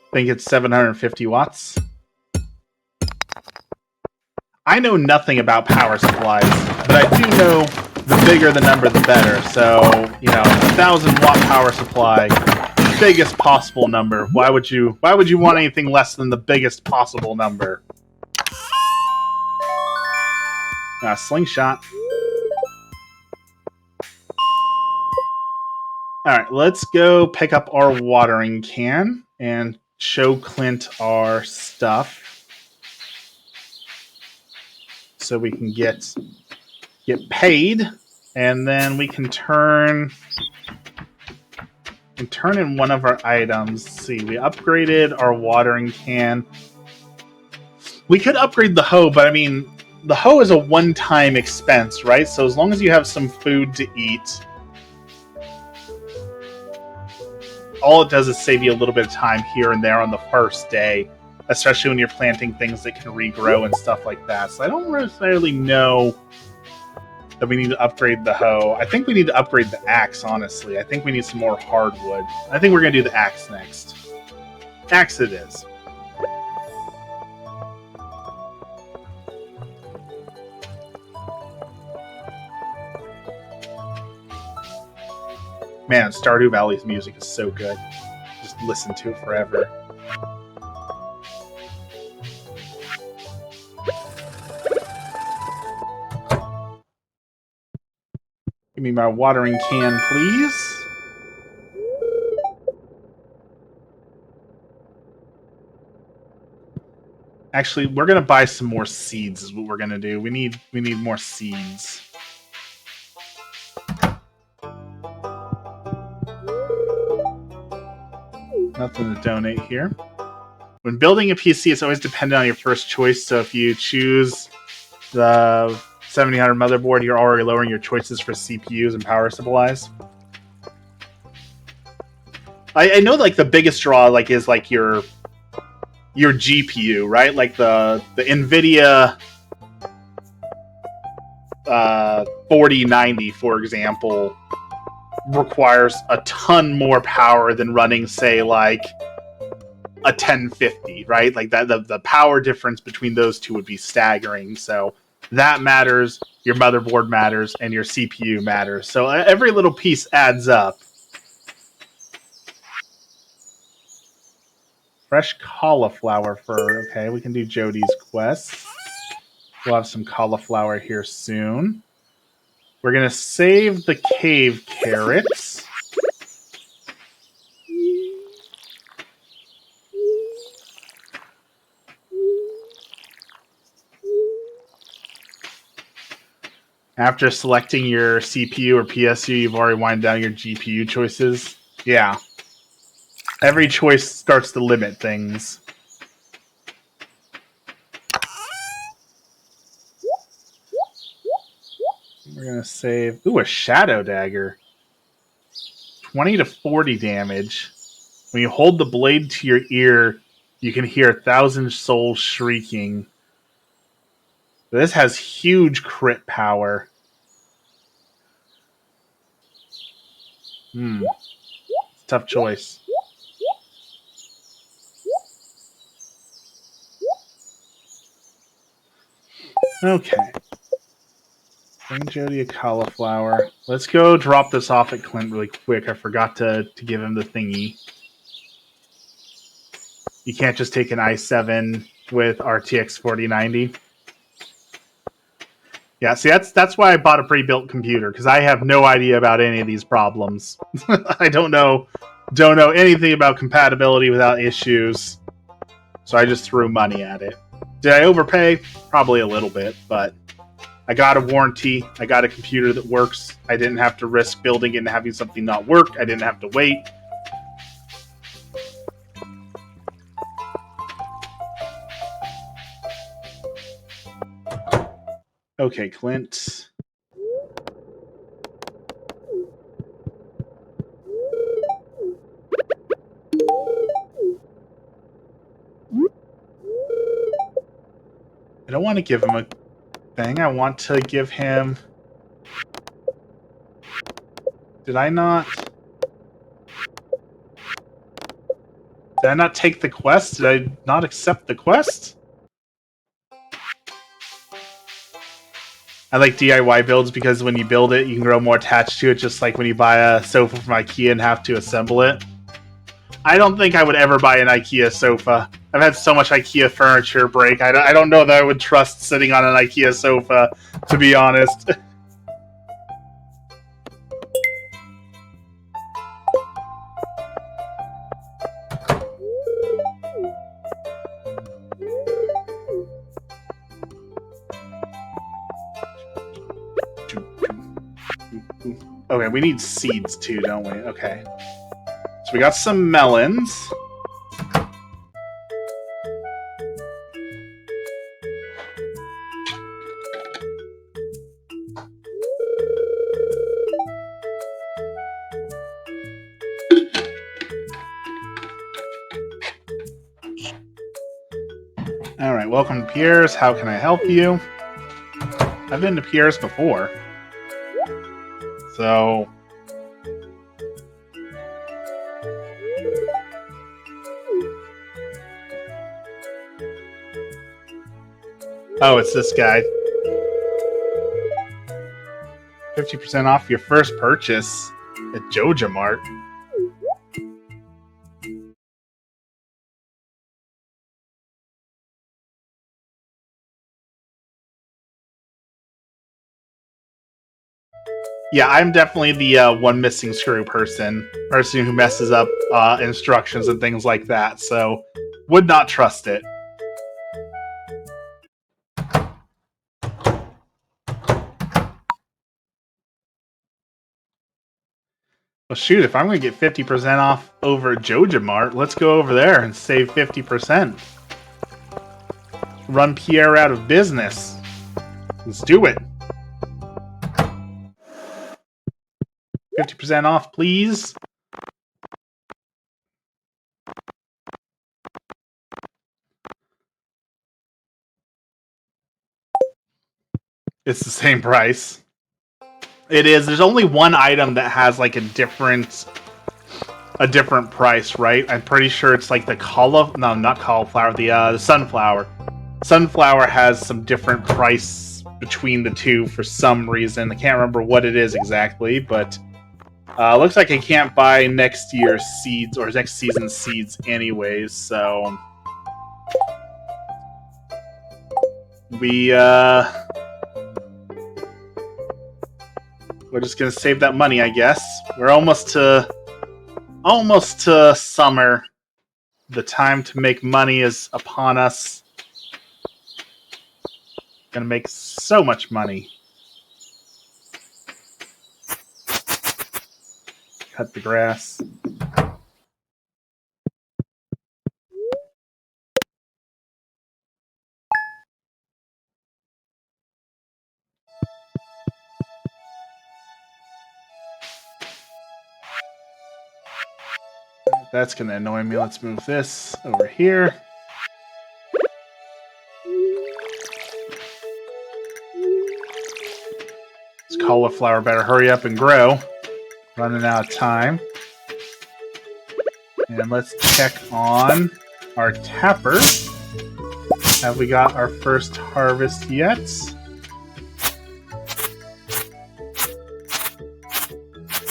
I think it's 750 watts. I know nothing about power supplies, but I do know the bigger the number, the better. So, 1,000-watt power supply, biggest possible number. Why would you want anything less than the biggest possible number? Slingshot. Alright, let's go pick up our watering can and show Clint our stuff so we can get paid. And then we can turn in one of our items. Let's see, we upgraded our watering can. We could upgrade the hoe, but I mean, the hoe is a one-time expense, right? So as long as you have some food to eat, all it does is save you a little bit of time here and there on the first day, especially when you're planting things that can regrow and stuff like that. So I don't necessarily know that we need to upgrade the hoe. I think we need to upgrade the axe, honestly. I think we need some more hardwood. I think we're going to do the axe next. Axe it is. Man, Stardew Valley's music is so good. Just listen to it forever. Give me my watering can, please. Actually, we're gonna buy some more seeds. Is what we're gonna do. We need more seeds. Nothing to donate here. When building a PC, it's always dependent on your first choice. So if you choose the 7000 motherboard, you're already lowering your choices for CPUs and power supplies. I know, like, the biggest draw, like, is like your GPU, right? Like the NVIDIA 4090, for example, requires a ton more power than running, say, like a 1050, right? Like that, the power difference between those two would be staggering. So that matters, your motherboard matters, and your CPU matters. So every little piece adds up. Fresh cauliflower fur. Okay, we can do Jody's quest. We'll have some cauliflower here soon. We're going to save the cave carrots. After selecting your CPU or PSU, you've already wound down your GPU choices. Yeah. Every choice starts to limit things. We're going to save... Ooh, a shadow dagger. 20 to 40 damage. When you hold the blade to your ear, you can hear 1,000 souls shrieking. This has huge crit power. Tough choice. Okay. Bring Jody a cauliflower. Let's go drop this off at Clint really quick. I forgot to give him the thingy. You can't just take an i7 with RTX 4090. Yeah, see, that's why I bought a pre-built computer, because I have no idea about any of these problems. I don't know anything about compatibility without issues, so I just threw money at it. Did I overpay? Probably a little bit, but I got a warranty. I got a computer that works. I didn't have to risk building it and having something not work. I didn't have to wait. Okay, Clint. I don't want to give him a thing. I want to give him... Did I not take the quest? Did I not accept the quest? I like DIY builds because when you build it, you can grow more attached to it, just like when you buy a sofa from IKEA and have to assemble it. I don't think I would ever buy an IKEA sofa. I've had so much IKEA furniture break. I don't know that I would trust sitting on an IKEA sofa, to be honest. Okay, we need seeds too, don't we? Okay. So we got some melons. Alright, welcome to Pierre's. How can I help you? I've been to Pierre's before. So... Oh, it's this guy. 50% off your first purchase at Joja Mart. Yeah, I'm definitely the one missing screw person who messes up instructions and things like that, so would not trust it. Well, shoot, if I'm going to get 50% off over at Joja Mart, let's go over there and save 50%. Run Pierre out of business. Let's do it. 50% off, please. It's the same price. It is. There's only one item that has like a different price, right? I'm pretty sure it's like the not cauliflower, the sunflower. Sunflower has some different price between the two for some reason. I can't remember what it is exactly, but looks like I can't buy next year's seeds or next season's seeds anyways, so we're just gonna save that money, I guess. We're almost to summer. The time to make money is upon us. Gonna make so much money. Cut the grass. That's gonna annoy me. Let's move this over here. This cauliflower better hurry up and grow. Running out of time. And let's check on our tapper. Have we got our first harvest yet?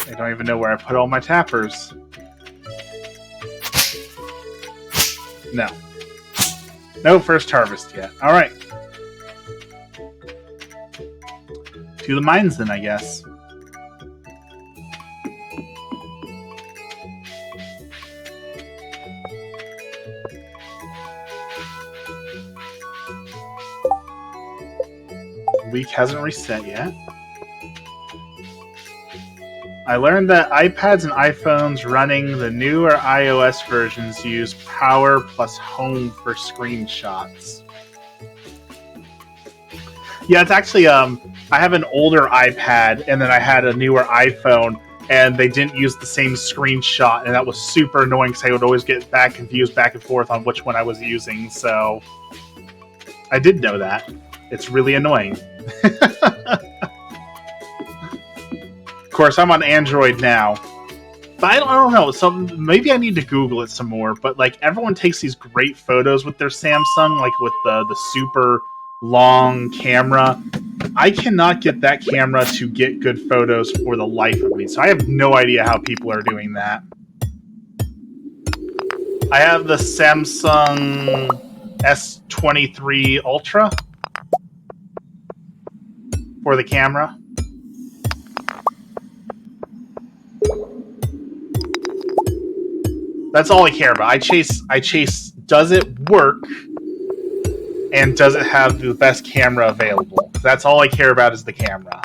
I don't even know where I put all my tappers. No. No first harvest yet. Alright. To the mines then, I guess. Week hasn't reset yet. I learned that iPads and iPhones running the newer iOS versions use Power plus Home for screenshots. Yeah, it's actually, I have an older iPad, and then I had a newer iPhone, and they didn't use the same screenshot, and that was super annoying because I would always get confused back and forth on which one I was using, so I did know that. It's really annoying. Of course, I'm on Android now. But I don't know. So maybe I need to Google it some more. But like everyone takes these great photos with their Samsung, like with the super long camera. I cannot get that camera to get good photos for the life of me. So I have no idea how people are doing that. I have the Samsung S23 Ultra for the camera. That's all I care about. I chase does it work and does it have the best camera available? That's all I care about is the camera.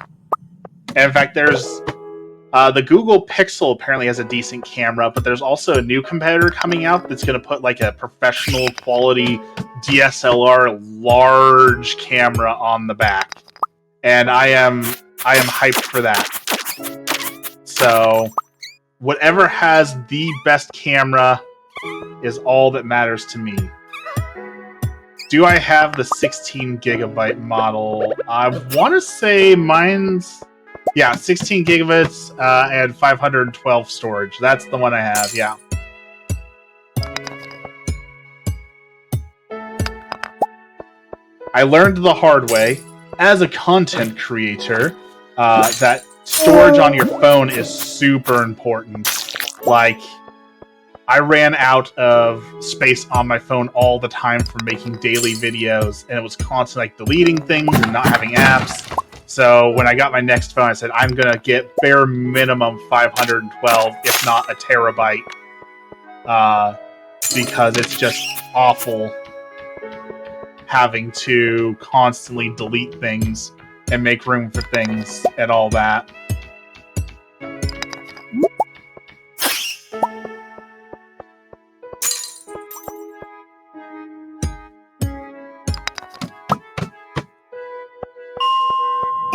And in fact, there's the Google Pixel apparently has a decent camera, but there's also a new competitor coming out that's going to put like a professional quality DSLR large camera on the back, and I am hyped for that. So whatever has the best camera is all that matters to me. Do I have the 16 gigabyte model? I want to say mine's... Yeah, 16 gigabytes and 512 storage. That's the one I have, yeah. I learned the hard way, as a content creator, that storage on your phone is super important. Like, I ran out of space on my phone all the time for making daily videos, and it was constantly like deleting things and not having apps. So when I got my next phone, I said, I'm going to get bare minimum 512, if not a terabyte, because it's just awful having to constantly delete things and make room for things and all that.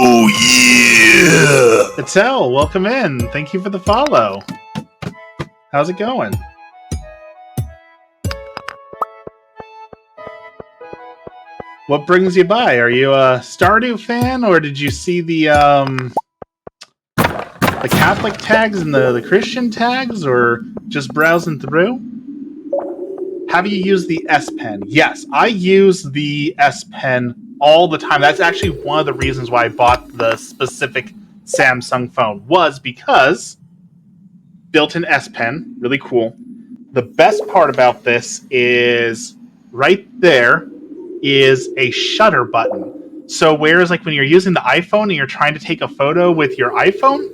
Oh yeah! Itzel, welcome in. Thank you for the follow. How's it going? What brings you by? Are you a Stardew fan, or did you see the Catholic tags and the Christian tags, or just browsing through? Have you used the S Pen? Yes, I use the S Pen all the time. That's actually one of the reasons why I bought the specific Samsung phone, was because built-in S Pen, really cool. The best part about this is right there is a shutter button. So whereas like when you're using the iPhone and you're trying to take a photo with your iPhone,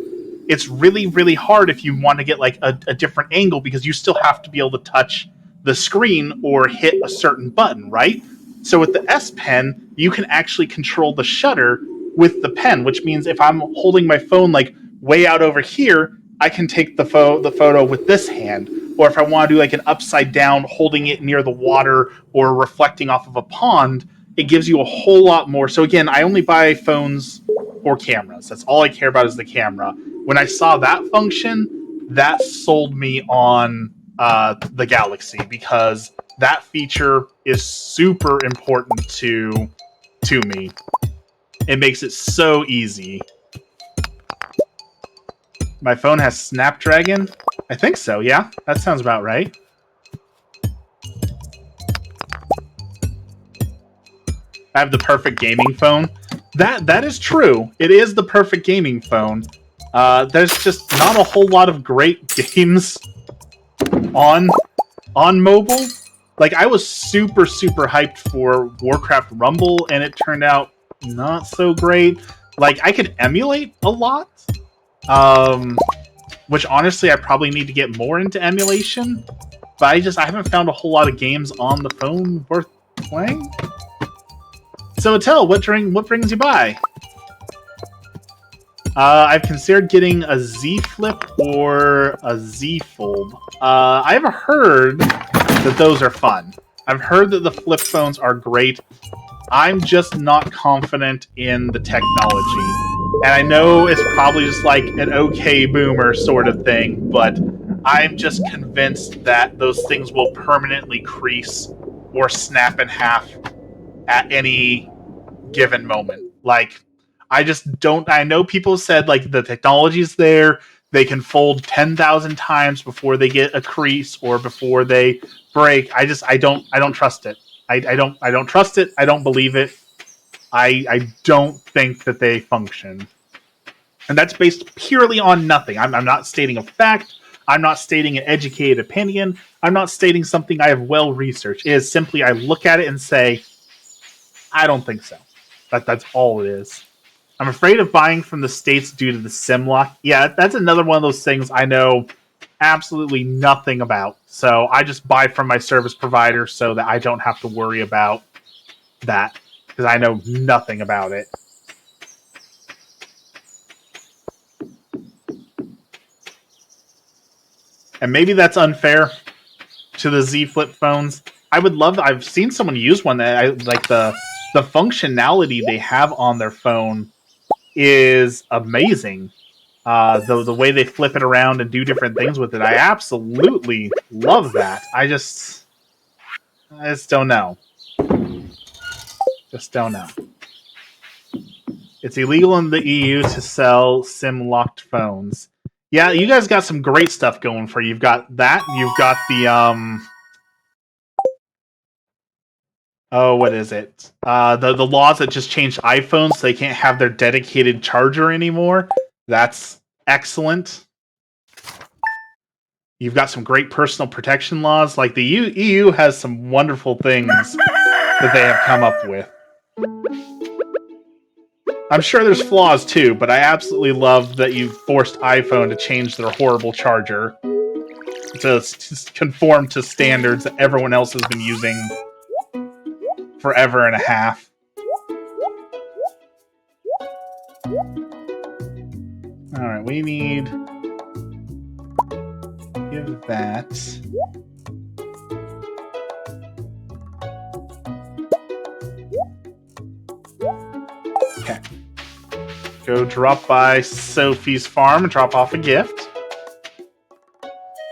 it's really, really hard if you want to get like a different angle, because you still have to be able to touch the screen or hit a certain button, right? So with the S Pen, you can actually control the shutter with the pen, which means if I'm holding my phone like way out over here, I can take the photo with this hand. Or if I want to do like an upside down, holding it near the water or reflecting off of a pond, it gives you a whole lot more. So again, I only buy phones or cameras. That's all I care about is the camera. When I saw that function, that sold me on the Galaxy, because that feature is super important to me. It makes it so easy. My phone has Snapdragon? I think so, yeah. That sounds about right. I have the perfect gaming phone. That is true. It is the perfect gaming phone. There's just not a whole lot of great games on mobile. Like, I was super, super hyped for Warcraft Rumble, and it turned out not so great. Like, I could emulate a lot, which honestly I probably need to get more into emulation, but I haven't found a whole lot of games on the phone worth playing. So Attell, what brings you by? I've considered getting a Z Flip or a Z Fold. I've heard that those are fun. I've heard that the flip phones are great. I'm just not confident in the technology. And I know it's probably just like an okay boomer sort of thing, but I'm just convinced that those things will permanently crease or snap in half at any given moment. Like, I just don't... I know people said, like, the technology's there, they can fold 10,000 times before they get a crease or before they break. I don't trust it. I don't trust it. I don't believe it. I don't think that they function. And that's based purely on nothing. I'm not stating a fact. I'm not stating an educated opinion. I'm not stating something I have well researched. It is simply I look at it and say, I don't think so. That's all it is. I'm afraid of buying from the States due to the SIM lock. Yeah, that's another one of those things I know absolutely nothing about. So I just buy from my service provider so that I don't have to worry about that, because I know nothing about it. And maybe that's unfair to the Z Flip phones. I've seen someone use one that I like the functionality they have on their phone is amazing. The way they flip it around and do different things with it, I absolutely love that. I just don't know. Just don't know. It's illegal in the EU to sell SIM-locked phones. Yeah, you guys got some great stuff going for you. You've got that. You've got the oh, what is it? The laws that just changed iPhones so they can't have their dedicated charger anymore. That's excellent. You've got some great personal protection laws. Like the EU has some wonderful things that they have come up with. I'm sure there's flaws too, but I absolutely love that you forced iPhone to change their horrible charger to conform to standards that everyone else has been using forever and a half. Alright, we need... give that... Okay. Go drop by Sophie's farm and drop off a gift.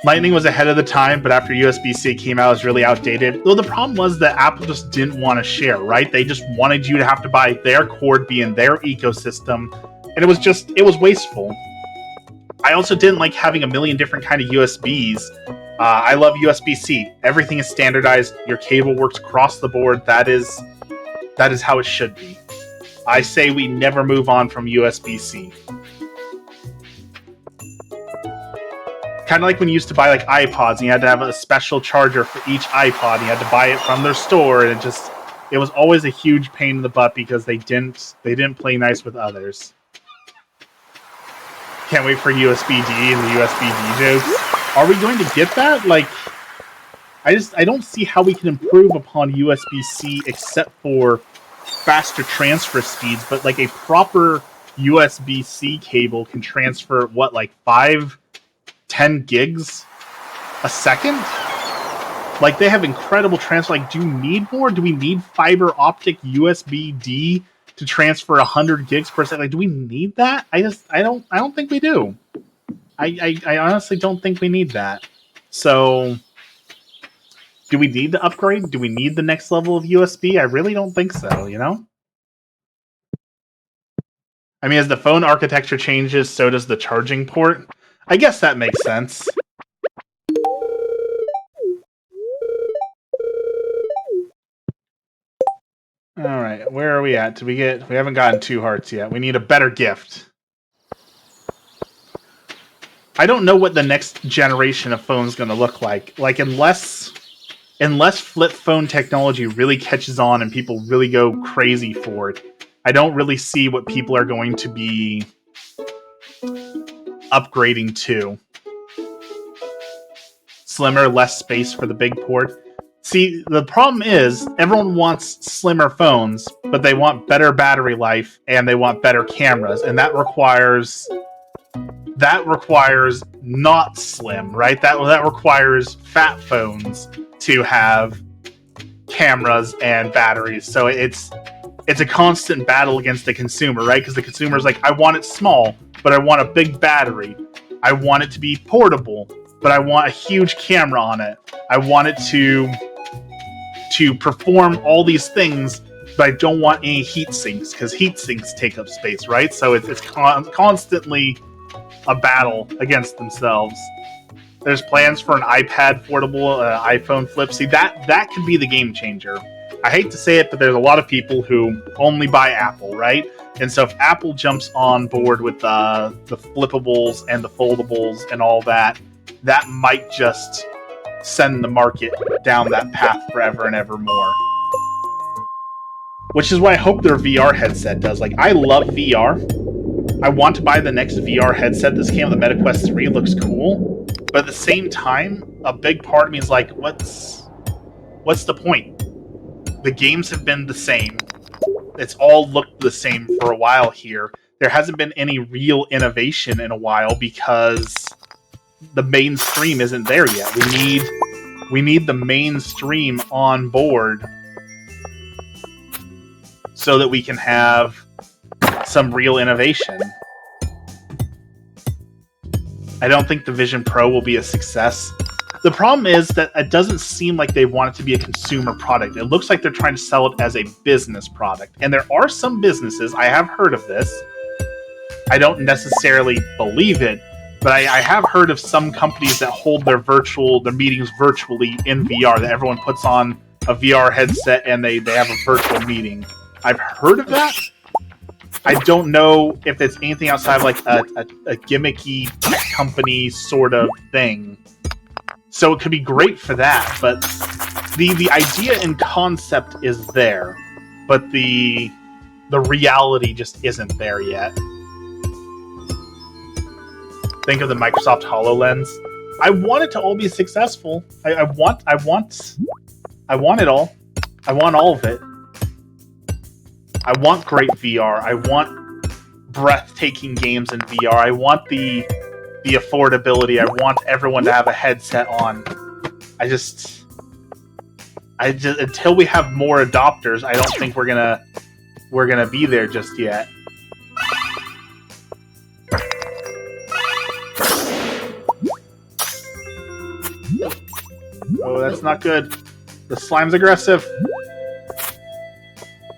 Lightning was ahead of the time, but after USB-C came out, it was really outdated. Well, the problem was that Apple just didn't want to share, right? They just wanted you to have to buy their cord, be in their ecosystem, and it was wasteful. I also didn't like having a million different kind of USBs. I love USB-C. Everything is standardized. Your cable works across the board. That is how it should be. I say we never move on from USB-C. Kind of like when you used to buy like iPods and you had to have a special charger for each iPod. And you had to buy it from their store, and it was always a huge pain in the butt because they didn't play nice with others. Can't wait for USB-D and the USB-D jokes. Are we going to get that? Like, I don't see how we can improve upon USB-C except for faster transfer speeds, but like a proper USB-C cable can transfer what, like 5-10 gigs a second? Like, they have incredible transfer. Like, do you need more? Do we need fiber optic USB-D to transfer 100 gigs per second? Like, do we need that? I don't think we do. I honestly don't think we need that. So, do we need to upgrade? Do we need the next level of USB? I really don't think so, you know? I mean, as the phone architecture changes, so does the charging port. I guess that makes sense. Alright, where are we at? We haven't gotten 2 hearts yet. We need a better gift. I don't know what the next generation of phone is going to look like. Like, unless flip phone technology really catches on and people really go crazy for it, I don't really see what people are going to be upgrading to. Slimmer, less space for the big port. See, the problem is everyone wants slimmer phones, but they want better battery life and they want better cameras, and that requires not slim, right? That requires fat phones to have cameras and batteries. So it's a constant battle against the consumer, right? Because the consumer's like, I want it small, but I want a big battery. I want it to be portable, but I want a huge camera on it. I want it to perform all these things, but I don't want any heat sinks, because heat sinks take up space, right? So it's constantly a battle against themselves. There's plans for an iPad portable, iPhone flip. See, that could be the game changer. I hate to say it, but there's a lot of people who only buy Apple, right? And so if Apple jumps on board with the flippables and the foldables and all that, that might just send the market down that path forever and ever more. Which is what I hope their VR headset does. Like, I love VR. I want to buy the next VR headset. This came with the MetaQuest 3. It looks cool. But at the same time, a big part of me is like, what's the point? The games have been the same. It's all looked the same for a while here. There hasn't been any real innovation in a while because the mainstream isn't there yet. We need the mainstream on board so that we can have some real innovation. I don't think the Vision Pro will be a success. The problem is that it doesn't seem like they want it to be a consumer product. It looks like they're trying to sell it as a business product. And there are some businesses, I have heard of this. I don't necessarily believe it, but I have heard of some companies that hold their meetings virtually in VR, that everyone puts on a VR headset and they have a virtual meeting. I've heard of that. I don't know if it's anything outside of like a gimmicky tech company sort of thing. So it could be great for that, but the idea and concept is there, but the reality just isn't there yet. Think of the Microsoft HoloLens. I want it to all be successful. I want it all. I want all of it. I want great VR. I want breathtaking games in VR. I want the affordability. I want everyone to have a headset on. I just until we have more adopters, I don't think we're gonna be there just yet. Oh, that's not good. The slime's aggressive.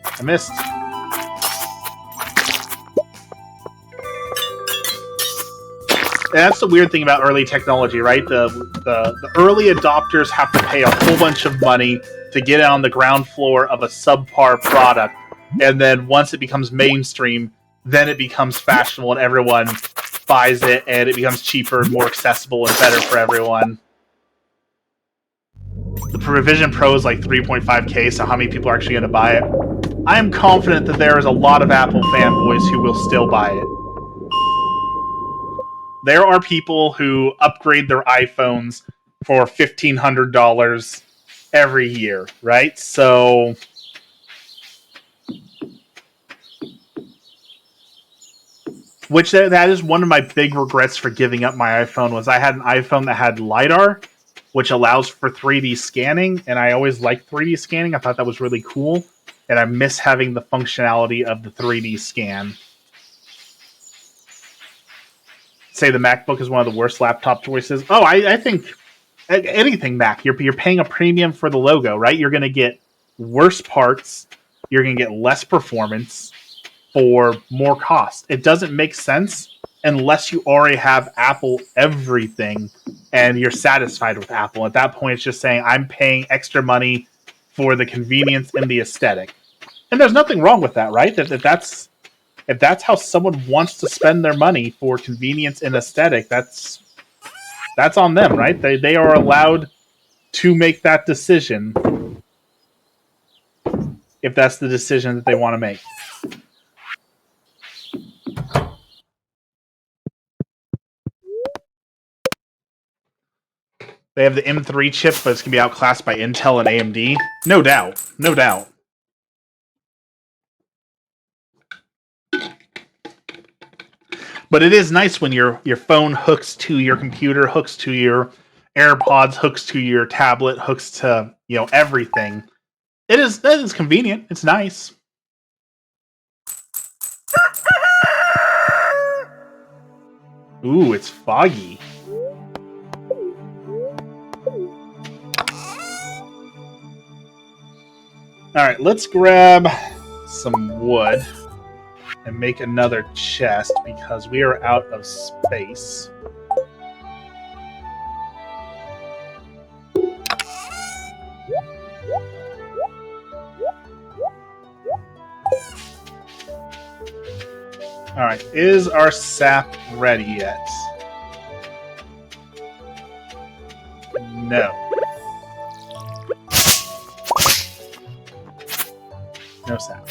I missed. That's the weird thing about early technology, right? The early adopters have to pay a whole bunch of money to get on the ground floor of a subpar product, and then once it becomes mainstream, then it becomes fashionable and everyone buys it, and it becomes cheaper, more accessible, and better for everyone. The Vision Pro is like 3.5K, so how many people are actually going to buy it? I am confident that there is a lot of Apple fanboys who will still buy it. There are people who upgrade their iPhones for $1,500 every year, right? So which that is one of my big regrets for giving up my iPhone, was I had an iPhone that had LiDAR, which allows for 3D scanning, and I always liked 3D scanning. I thought that was really cool, and I miss having the functionality of the 3D scan. Say the MacBook is one of the worst laptop choices. Oh, I think anything Mac. You're paying a premium for the logo, right? You're going to get worse parts. You're going to get less performance for more cost. It doesn't make sense unless you already have Apple everything and you're satisfied with Apple. At that point, it's just saying, I'm paying extra money for the convenience and the aesthetic. And there's nothing wrong with that, right? If that's how someone wants to spend their money, for convenience and aesthetic, that's on them, right? They are allowed to make that decision if that's the decision that they want to make. They have the M3 chip, but it's going to be outclassed by Intel and AMD. No doubt. No doubt. But it is nice when your phone hooks to your computer, hooks to your AirPods, hooks to your tablet, hooks to, everything. That is convenient. It's nice. Ooh, it's foggy. Alright, let's grab some wood and make another chest because we are out of space. Alright, is our sap ready yet? No. No sap.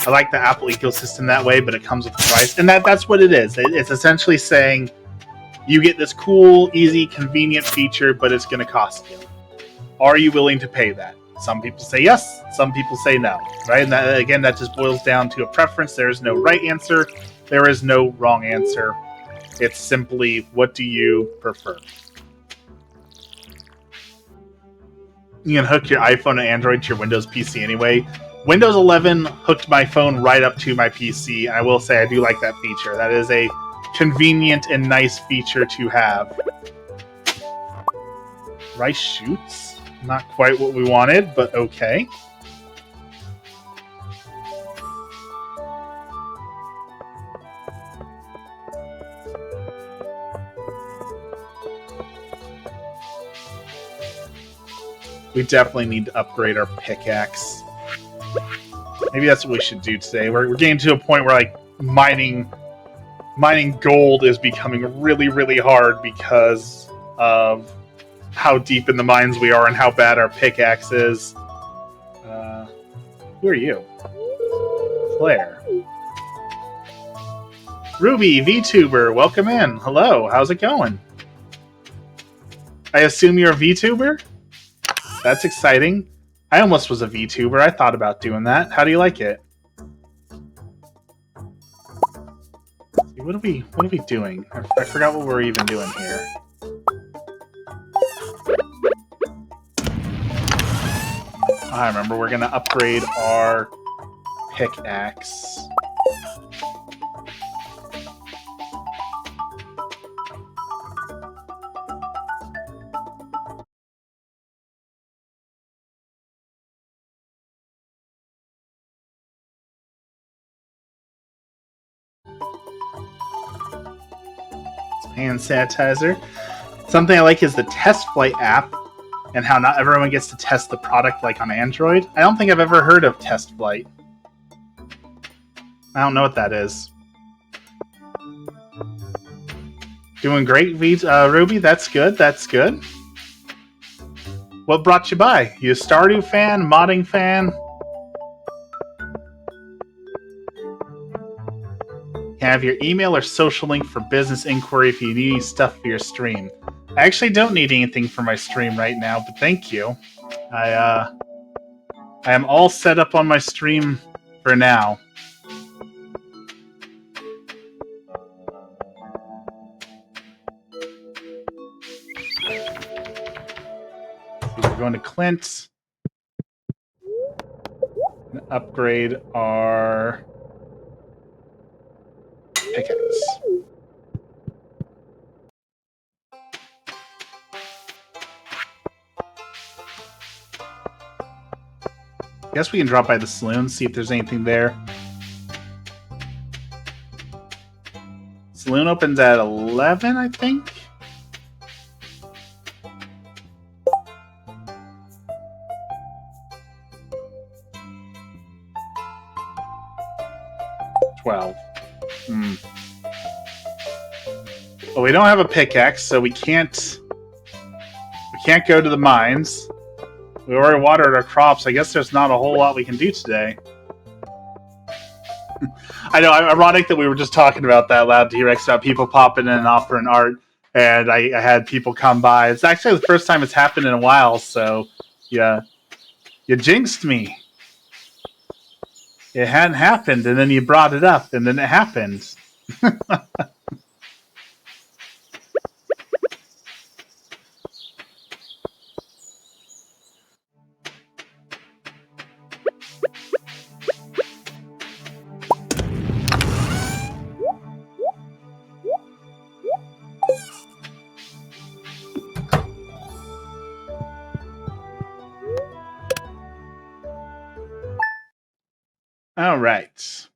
I like the Apple ecosystem that way, but it comes with a price. And that's what it is. It's essentially saying you get this cool, easy, convenient feature, but it's going to cost you. Are you willing to pay that? Some people say yes, some people say no, right? And that just boils down to a preference. There is no right answer. There is no wrong answer. It's simply, what do you prefer? You can hook your iPhone and Android to your Windows PC anyway. Windows 11 hooked my phone right up to my PC, and I will say I do like that feature. That is a convenient and nice feature to have. Rice shoots? Not quite what we wanted, but okay. We definitely need to upgrade our pickaxe. Maybe that's what we should do today. We're getting to a point where like mining gold is becoming really, really hard because of how deep in the mines we are and how bad our pickaxe is. Who are you? Claire. Ruby, VTuber, welcome in. Hello, how's it going? I assume you're a VTuber? That's exciting. I almost was a VTuber. I thought about doing that. How do you like it? What are we doing? I forgot what we're even doing here. I remember we're gonna upgrade our pickaxe. Hand sanitizer. Something I like is the Test Flight app and how not everyone gets to test the product like on Android. I don't think I've ever heard of Test Flight. I don't know what that is. Doing great, Ruby. That's good. That's good. What brought you by? You a Stardew fan? Modding fan? Have your email or social link for business inquiry if you need any stuff for your stream. I actually don't need anything for my stream right now, but thank you. I am all set up on my stream for now. We're going to Clint. And upgrade our pickaxe. Guess we can drop by the saloon, see if there's anything there. Saloon opens at 11, I think? Well, we don't have a pickaxe, so we can't go to the mines. We already watered our crops. I guess there's not a whole lot we can do today. I know, ironic that we were just talking about that Loud T-Rex, about people popping in and offering art, and I had people come by. It's actually the first time it's happened in a while, so yeah, you jinxed me. It hadn't happened, and then you brought it up, and then it happened. All right.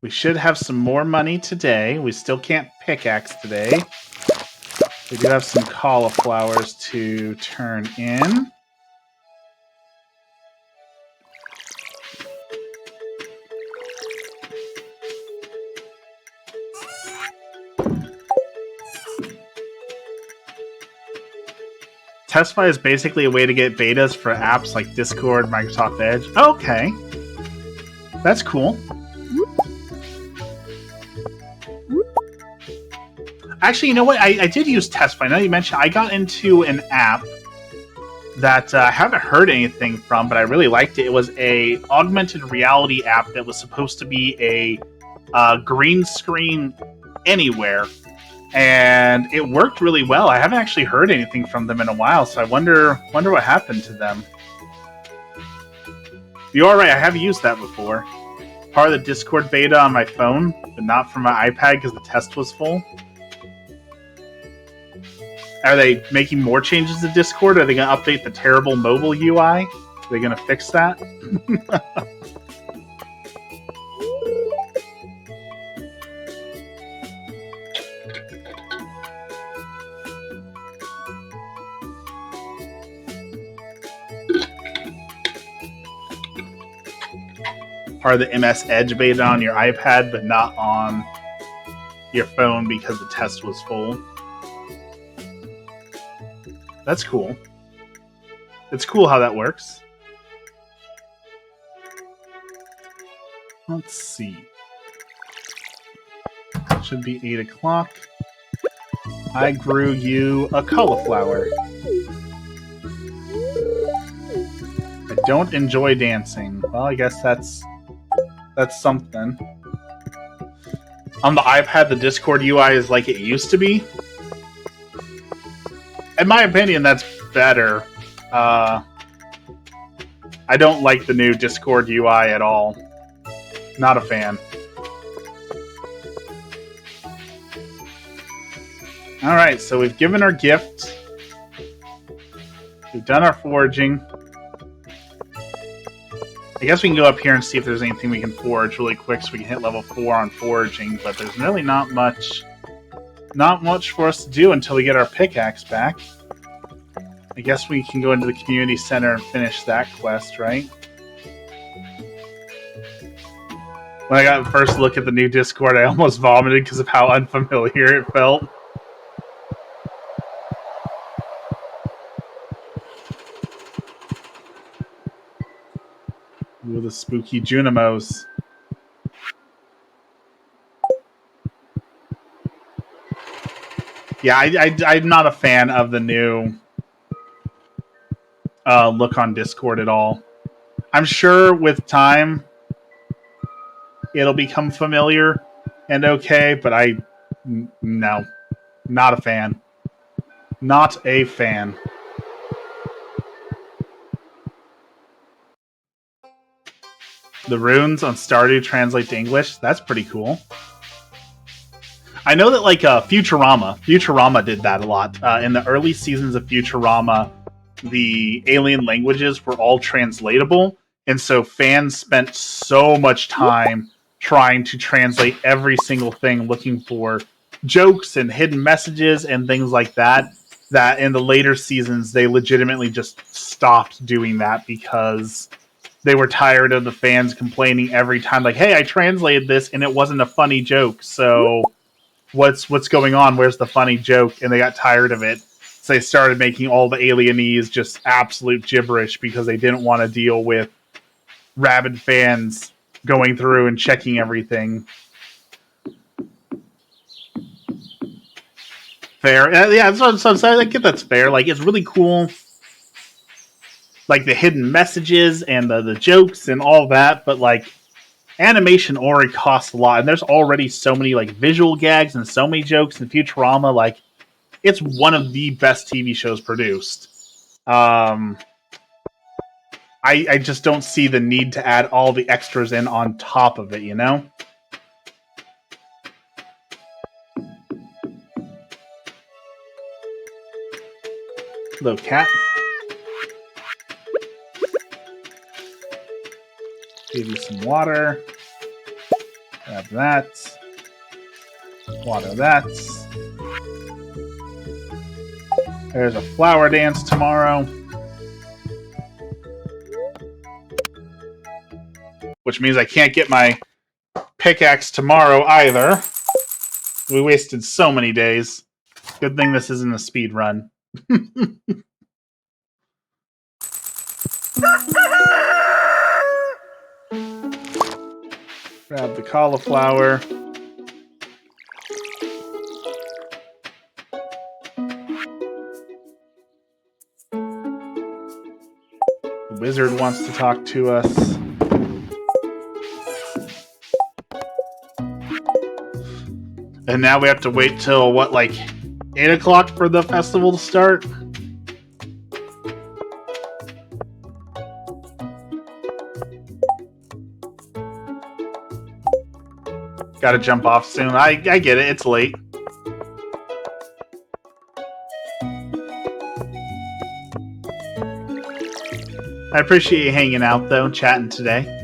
We should have some more money today. We still can't pickaxe today. We do have some cauliflowers to turn in. TestFi is basically a way to get betas for apps like Discord, Microsoft Edge. Okay. That's cool. Actually, you know what? I did use TestFi. Now you mentioned, I got into an app that I haven't heard anything from, but I really liked it. It was a augmented reality app that was supposed to be a green screen anywhere, and it worked really well. I haven't actually heard anything from them in a while, so I wonder what happened to them. You are right, I have used that before. Part of the Discord beta on my phone, but not for my iPad because the test was full. Are they making more changes to Discord? Are they going to update the terrible mobile UI? Are they going to fix that? Part of the MS Edge beta on your iPad, but not on your phone because the test was full. That's cool. It's cool how that works. Let's see. It should be 8 o'clock. I grew you a cauliflower. I don't enjoy dancing. Well, I guess that's something. On the iPad, the Discord UI is like it used to be. In my opinion, that's better. I don't like the new Discord UI at all. Not a fan. Alright, so we've given our gift. We've done our foraging. I guess we can go up here and see if there's anything we can forage really quick so we can hit level 4 on foraging, but there's really not much for us to do until we get our pickaxe back. I guess we can go into the community center and finish that quest, right? When I got first look at the new Discord, I almost vomited because of how unfamiliar it felt. Ooh, the spooky Junimos. Yeah, I'm not a fan of the new look on Discord at all. I'm sure with time it'll become familiar and okay, but no, not a fan. Not a fan. The runes on Stardew translate to English. That's pretty cool. I know that like Futurama did that a lot. In the early seasons of Futurama, the alien languages were all translatable, and so fans spent so much time trying to translate every single thing, looking for jokes and hidden messages and things like that, that in the later seasons they legitimately just stopped doing that because they were tired of the fans complaining every time, like, hey, I translated this and it wasn't a funny joke, so what's going on? Where's the funny joke? And they got tired of it. So they started making all the alienese just absolute gibberish because they didn't want to deal with rabid fans going through and checking everything. Fair. Yeah, so I get that's fair. Like, it's really cool. Like, the hidden messages and the jokes and all that, but, like, animation already costs a lot, and there's already so many, like, visual gags and so many jokes in Futurama. Like, it's one of the best TV shows produced. I just don't see the need to add all the extras in on top of it, you know? Hello, cat. Give you some water. Grab that. Water that. There's a flower dance tomorrow. Which means I can't get my pickaxe tomorrow either. We wasted so many days. Good thing this isn't a speed run. Grab the cauliflower. The wizard wants to talk to us. And now we have to wait till, what, like 8 o'clock for the festival to start? Gotta jump off soon. I get it. It's late. I appreciate you hanging out, though, chatting today.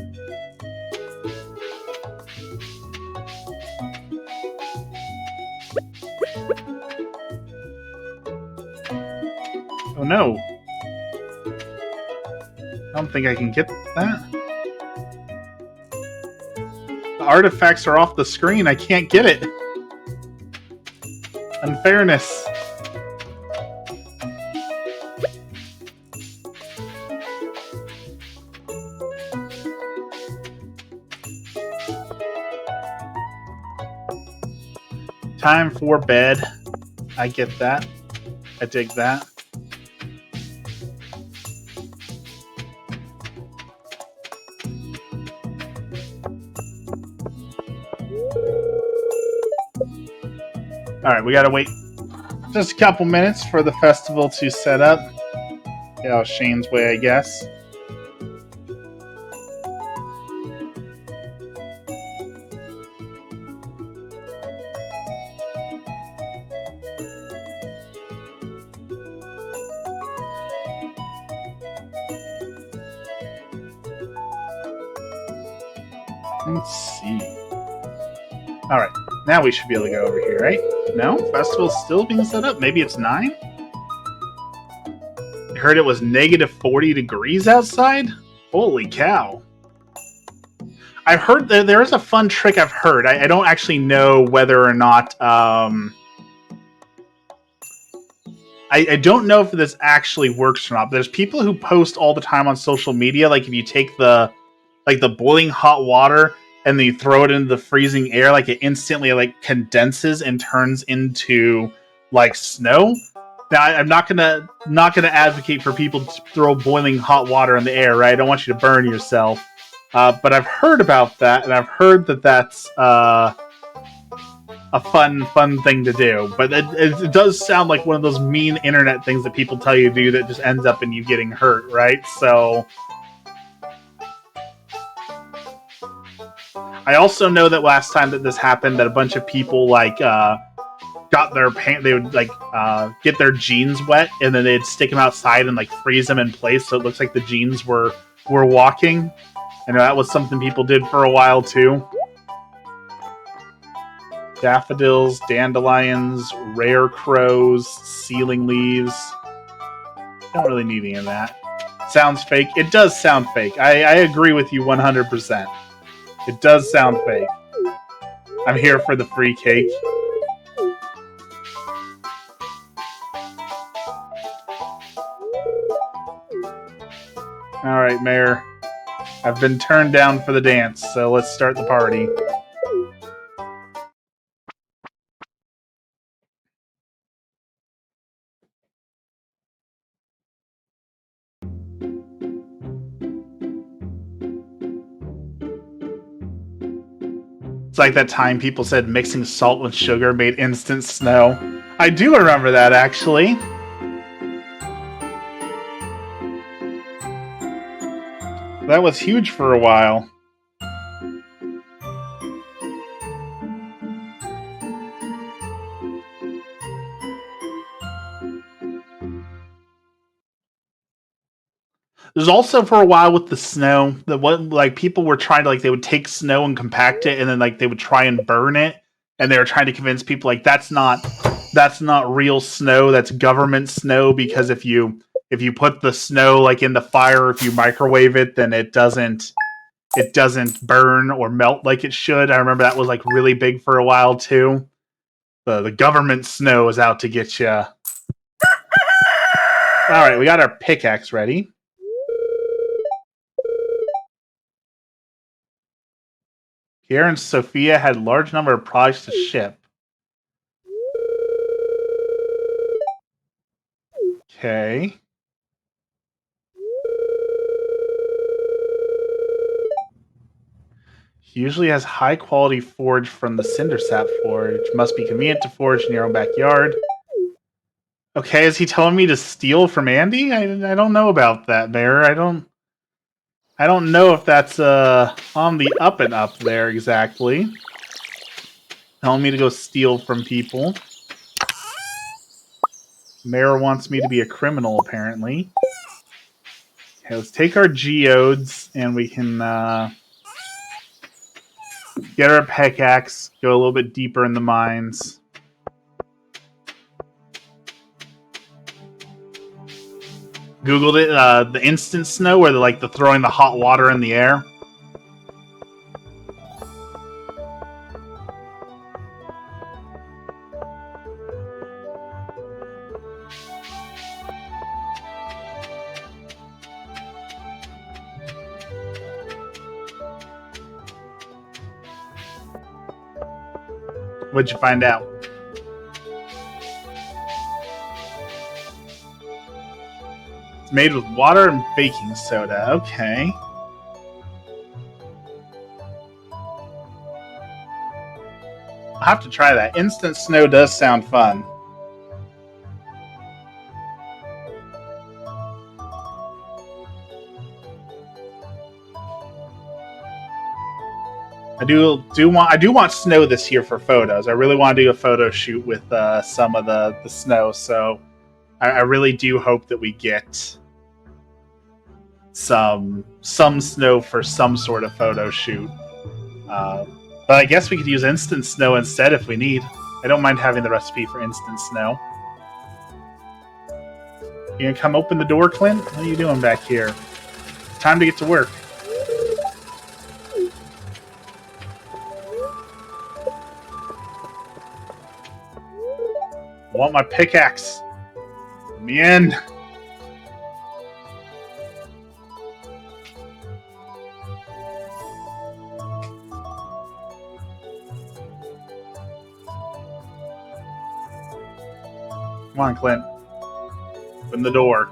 Oh, no. I don't think I can get that. The artifacts are off the screen. I can't get it. Unfairness. Time for bed. I get that. I dig that. Alright, we gotta wait just a couple minutes for the festival to set up. Get out Shane's way, I guess. Let's see. Alright, now we should be able to go over here, right? No? Festival's still being set up? Maybe it's 9? I heard it was negative 40 degrees outside? Holy cow. I've heard that there is a fun trick I've heard. I don't actually know whether or not... I don't know if this actually works or not, but there's people who post all the time on social media, like if you take the boiling hot water and then you throw it into the freezing air, like it instantly like condenses and turns into like snow. Now I'm not gonna advocate for people to throw boiling hot water in the air, right? I don't want you to burn yourself. But I've heard about that, and I've heard that that's a fun thing to do. But it does sound like one of those mean internet things that people tell you to do that just ends up in you getting hurt, right? So I also know that last time that this happened, that a bunch of people like got their they would like get their jeans wet, and then they'd stick them outside and like freeze them in place, so it looks like the jeans were walking. I know that was something people did for a while too. Daffodils, dandelions, rare crows, ceiling leaves. Don't really need any of that. Sounds fake. It does sound fake. I agree with you 100%. It does sound fake. I'm here for the free cake. Alright, Mayor. I've been turned down for the dance, so let's start the party. It's like that time people said mixing salt with sugar made instant snow. I do remember that, actually. That was huge for a while. There's also for a while with the snow that what like people were trying to like they would take snow and compact it, and then like they would try and burn it, and they were trying to convince people like that's not real snow, that's government snow, because if you put the snow like in the fire, if you microwave it, then it doesn't burn or melt like it should. I remember that was like really big for a while too. The government snow is out to get you. All right, we got our pickaxe ready. Pierre and Sophia had a large number of products to ship. Okay. He usually has high quality forge from the Cindersap forge. Must be convenient to forge in your own backyard. Okay, is he telling me to steal from Andy? I don't know about that, Bear. I don't know if that's on the up and up there exactly. Telling me to go steal from people. Mayor wants me to be a criminal, apparently. Okay, let's take our geodes and we can get our pickaxe, go a little bit deeper in the mines. Googled it, the instant snow, where they're the throwing the hot water in the air. What'd you find out? It's made with water and baking soda. Okay. I'll have to try that. Instant snow does sound fun. I do want snow this year for photos. I really want to do a photo shoot with some of the snow, so I really do hope that we get some snow for some sort of photo shoot. But I guess we could use instant snow instead if we need. I don't mind having the recipe for instant snow. You gonna come open the door, Clint? What are you doing back here? Time to get to work. I want my pickaxe. Let me in. Come on, Clint. Open the door.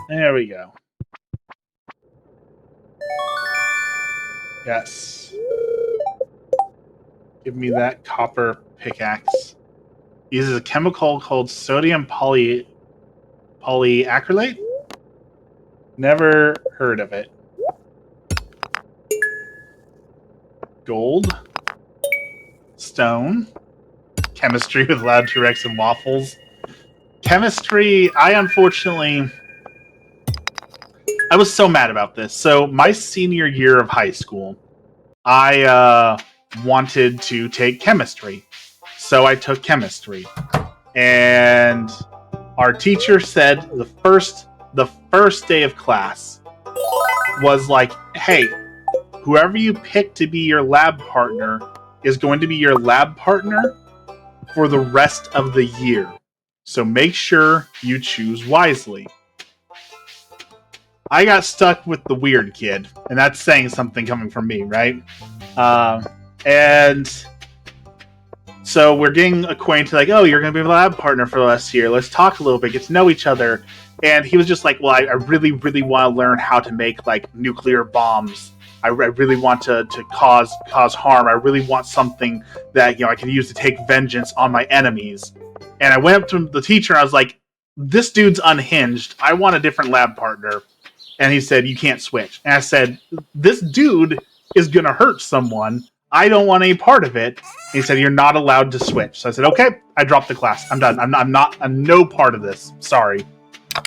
There we go. Yes. Give me that copper pickaxe. Uses a chemical called sodium polyacrylate? Never heard of it. Gold. Stone. Chemistry with loud T-Rex and waffles. Chemistry, I was so mad about this. So my senior year of high school, I wanted to take chemistry. So I took chemistry. And our teacher said the first day of class was like, hey, whoever you pick to be your lab partner is going to be your lab partner for the rest of the year. So make sure you choose wisely. I got stuck with the weird kid, and that's saying something coming from me, right? And so we're getting acquainted, like, oh, you're going to be my lab partner for the last year. Let's talk a little bit, get to know each other. And he was just like, well, I really, really want to learn how to make, nuclear bombs. I really want to cause harm. I really want something that, I can use to take vengeance on my enemies. And I went up to the teacher, and I was like, this dude's unhinged. I want a different lab partner. And he said, you can't switch. And I said, this dude is going to hurt someone. I don't want any part of it. And he said, you're not allowed to switch. So I said, okay, I dropped the class. I'm done. I'm no part of this. Sorry.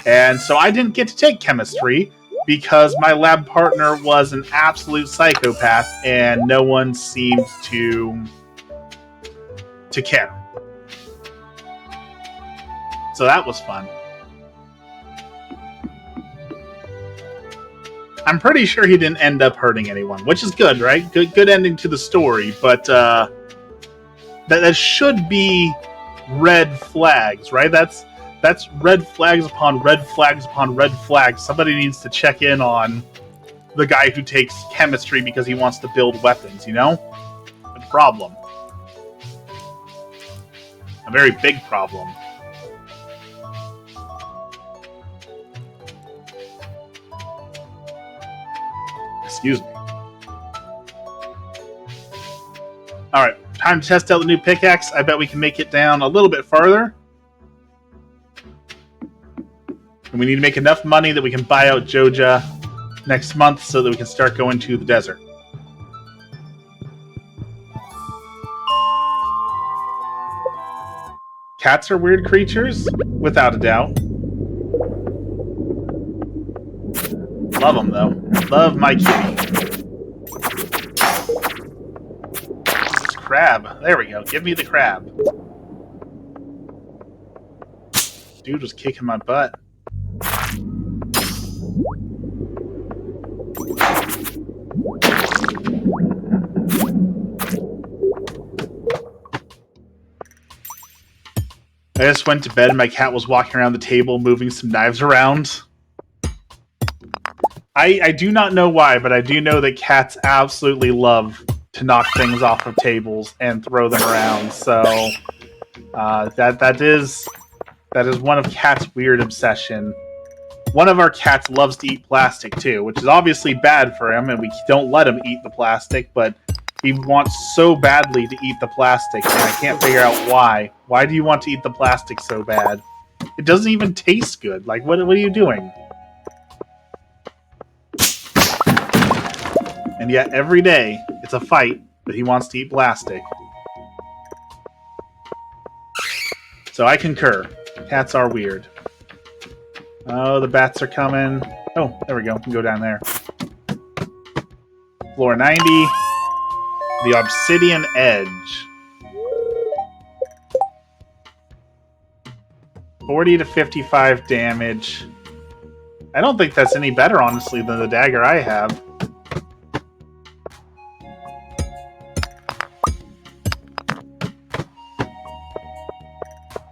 And so I didn't get to take chemistry because my lab partner was an absolute psychopath and no one seemed to care. So that was fun. I'm pretty sure he didn't end up hurting anyone, which is good, right? Good ending to the story, but that should be red flags, right? That's red flags upon red flags upon red flags. Somebody needs to check in on the guy who takes chemistry because he wants to build weapons, A problem. A very big problem. Excuse me. Alright, time to test out the new pickaxe. I bet we can make it down a little bit farther. And we need to make enough money that we can buy out Joja next month so that we can start going to the desert. Cats are weird creatures, without a doubt. Love them, though. Love my kitty. Crab. There we go. Give me the crab. Dude was kicking my butt. I just went to bed and my cat was walking around the table moving some knives around. I do not know why, but I do know that cats absolutely love to knock things off of tables and throw them around. So that is one of Cat's weird obsession. One of our cats loves to eat plastic too, which is obviously bad for him, and we don't let him eat the plastic, but he wants so badly to eat the plastic, and I can't figure out why. Why do you want to eat the plastic so bad? It doesn't even taste good. Like, what are you doing? And yet, every day, it's a fight that he wants to eat plastic. So I concur. Cats are weird. Oh, the bats are coming. Oh, there we go. We can go down there. Floor 90. The Obsidian Edge. 40 to 55 damage. I don't think that's any better, honestly, than the dagger I have.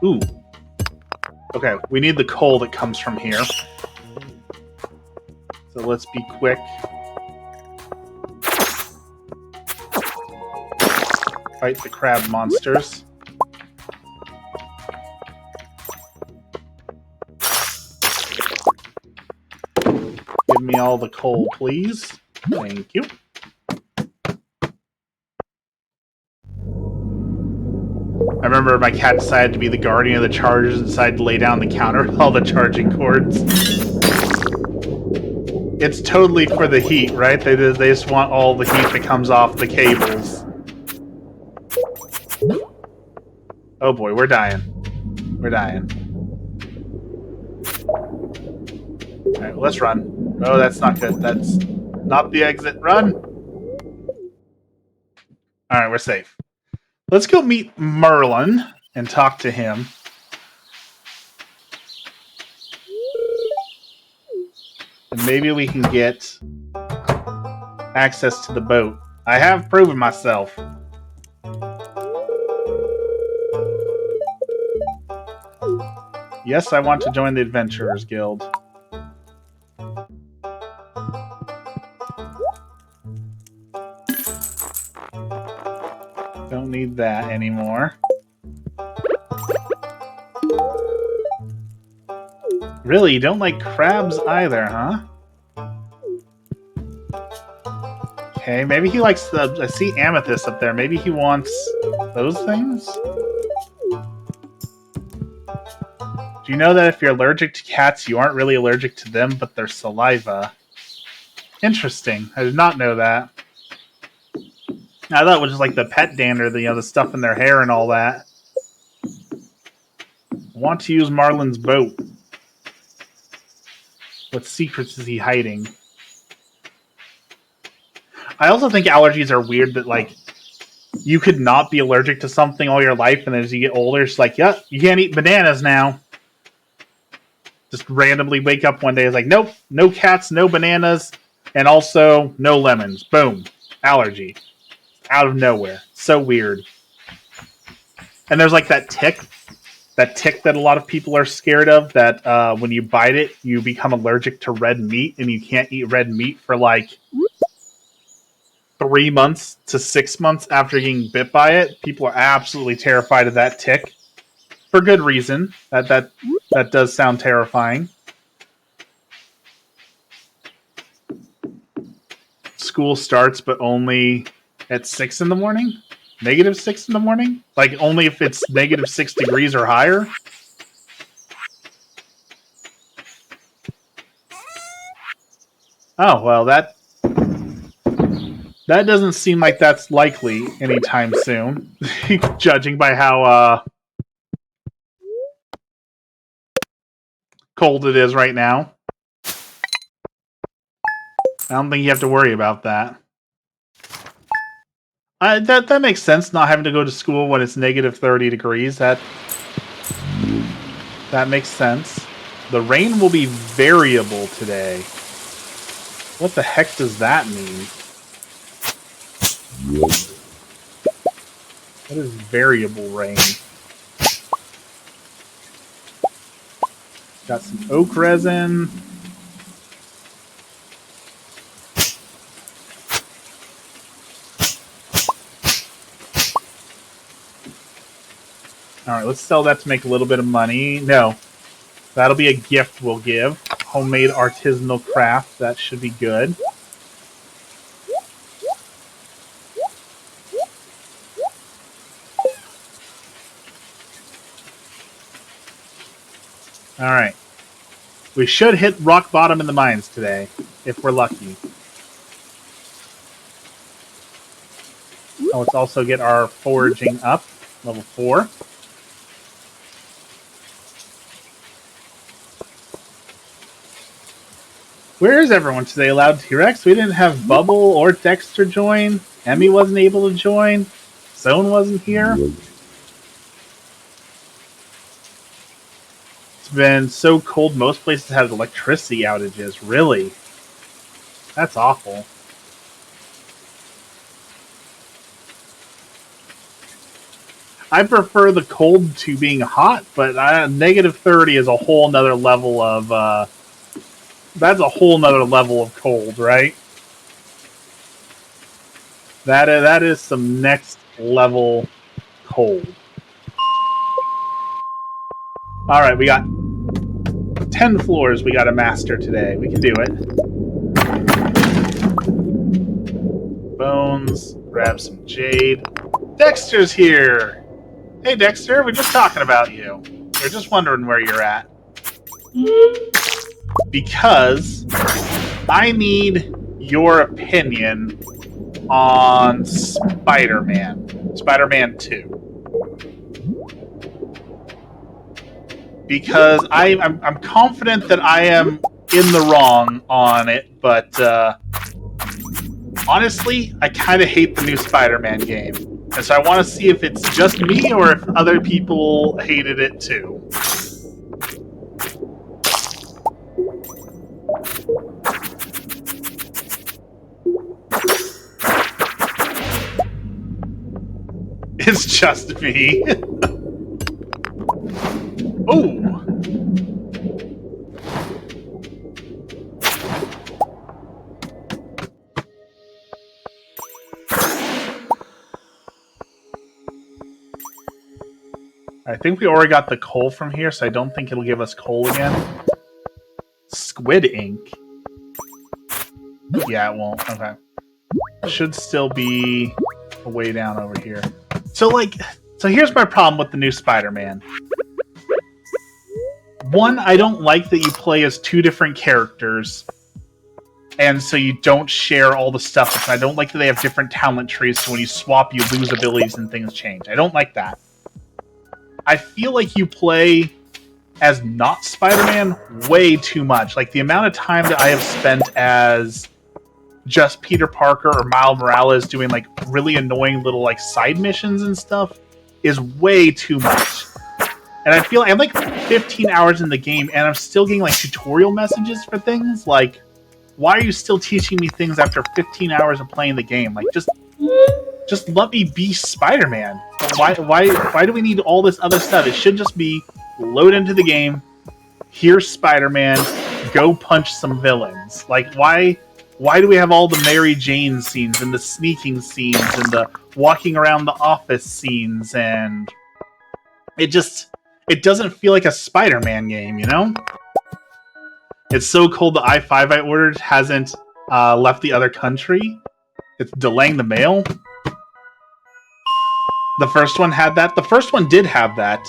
Ooh. Okay, we need the coal that comes from here. So let's be quick. Fight the crab monsters. Give me all the coal, please. Thank you. I remember my cat decided to be the guardian of the chargers and decided to lay down the counter with all the charging cords. It's totally for the heat, right? They just want all the heat that comes off the cables. Oh boy, we're dying. We're dying. Alright, let's run. Oh, that's not good. That's not the exit. Run! Alright, we're safe. Let's go meet Merlin and talk to him. And maybe we can get access to the boat. I have proven myself. Yes, I want to join the Adventurers Guild. Don't need that anymore. Really, you don't like crabs either, huh? Okay, maybe he likes the... I see amethyst up there. Maybe he wants those things? Do you know that if you're allergic to cats, you aren't really allergic to them, but their saliva? Interesting. I did not know that. I thought it was just like the pet dander, the stuff in their hair and all that. I want to use Marlin's boat. What secrets is he hiding? I also think allergies are weird that, like, you could not be allergic to something all your life, and then as you get older, it's like, yeah, you can't eat bananas now. Just randomly wake up one day, it's like, nope, no cats, no bananas, and also no lemons. Boom. Allergy. Out of nowhere. So weird. And there's like that tick that a lot of people are scared of, that when you bite it, you become allergic to red meat, and you can't eat red meat for like 3 months to 6 months after getting bit by it. People are absolutely terrified of that tick. For good reason. That does sound terrifying. school starts, but only at 6 in the morning? -6 in the morning? Like, only if it's -6 degrees or higher? Oh, well, that doesn't seem like that's likely anytime soon, judging by how cold it is right now. I don't think you have to worry about that. That makes sense, not having to go to school when it's -30 degrees. That makes sense. The rain will be variable today. What the heck does that mean? What is variable rain? Got some oak resin. Alright, let's sell that to make a little bit of money. No. That'll be a gift we'll give. Homemade artisanal craft. That should be good. Alright. We should hit rock bottom in the mines today, if we're lucky. Oh, let's also get our foraging up. Level 4. Where is everyone today? Loud T-Rex? We didn't have Bubble or Dexter join. Emmy wasn't able to join. Zone wasn't here. It's been so cold, most places had electricity outages. Really? That's awful. I prefer the cold to being hot, but -30 is a whole nother level of... that's a whole nother level of cold, right? That is some next level cold. Alright, we got 10 floors we got to master today. We can do it. Bones. Grab some jade. Dexter's here! Hey, Dexter, we're just talking about you. We're just wondering where you're at. Because I need your opinion on Spider-Man. Spider-Man 2. Because I'm confident that I am in the wrong on it, but honestly, I kind of hate the new Spider-Man game. And so I want to see if it's just me or if other people hated it too. It's just me. Oh! I think we already got the coal from here, so I don't think it'll give us coal again. Squid ink? Yeah, it won't. Okay. Should still be a way down over here. So here's my problem with the new Spider-Man. One, I don't like that you play as 2 different characters, and so you don't share all the stuff. I don't like that they have different talent trees, so when you swap, you lose abilities and things change. I don't like that. I feel like you play as not Spider-Man way too much. Like, the amount of time that I have spent as just Peter Parker or Miles Morales doing, like, really annoying little, like, side missions and stuff is way too much. And I feel like I'm, like, 15 hours in the game, and I'm still getting, like, tutorial messages for things. Like, why are you still teaching me things after 15 hours of playing the game? Like, just let me be Spider-Man. Why do we need all this other stuff? It should just be load into the game, here's Spider-Man, go punch some villains. Like, why do we have all the Mary Jane scenes and the sneaking scenes and the walking around the office scenes? And it doesn't feel like a Spider-Man game, you know? It's so cold the i5 I ordered hasn't left the other country. It's delaying the mail. The first one had that. The first one did have that.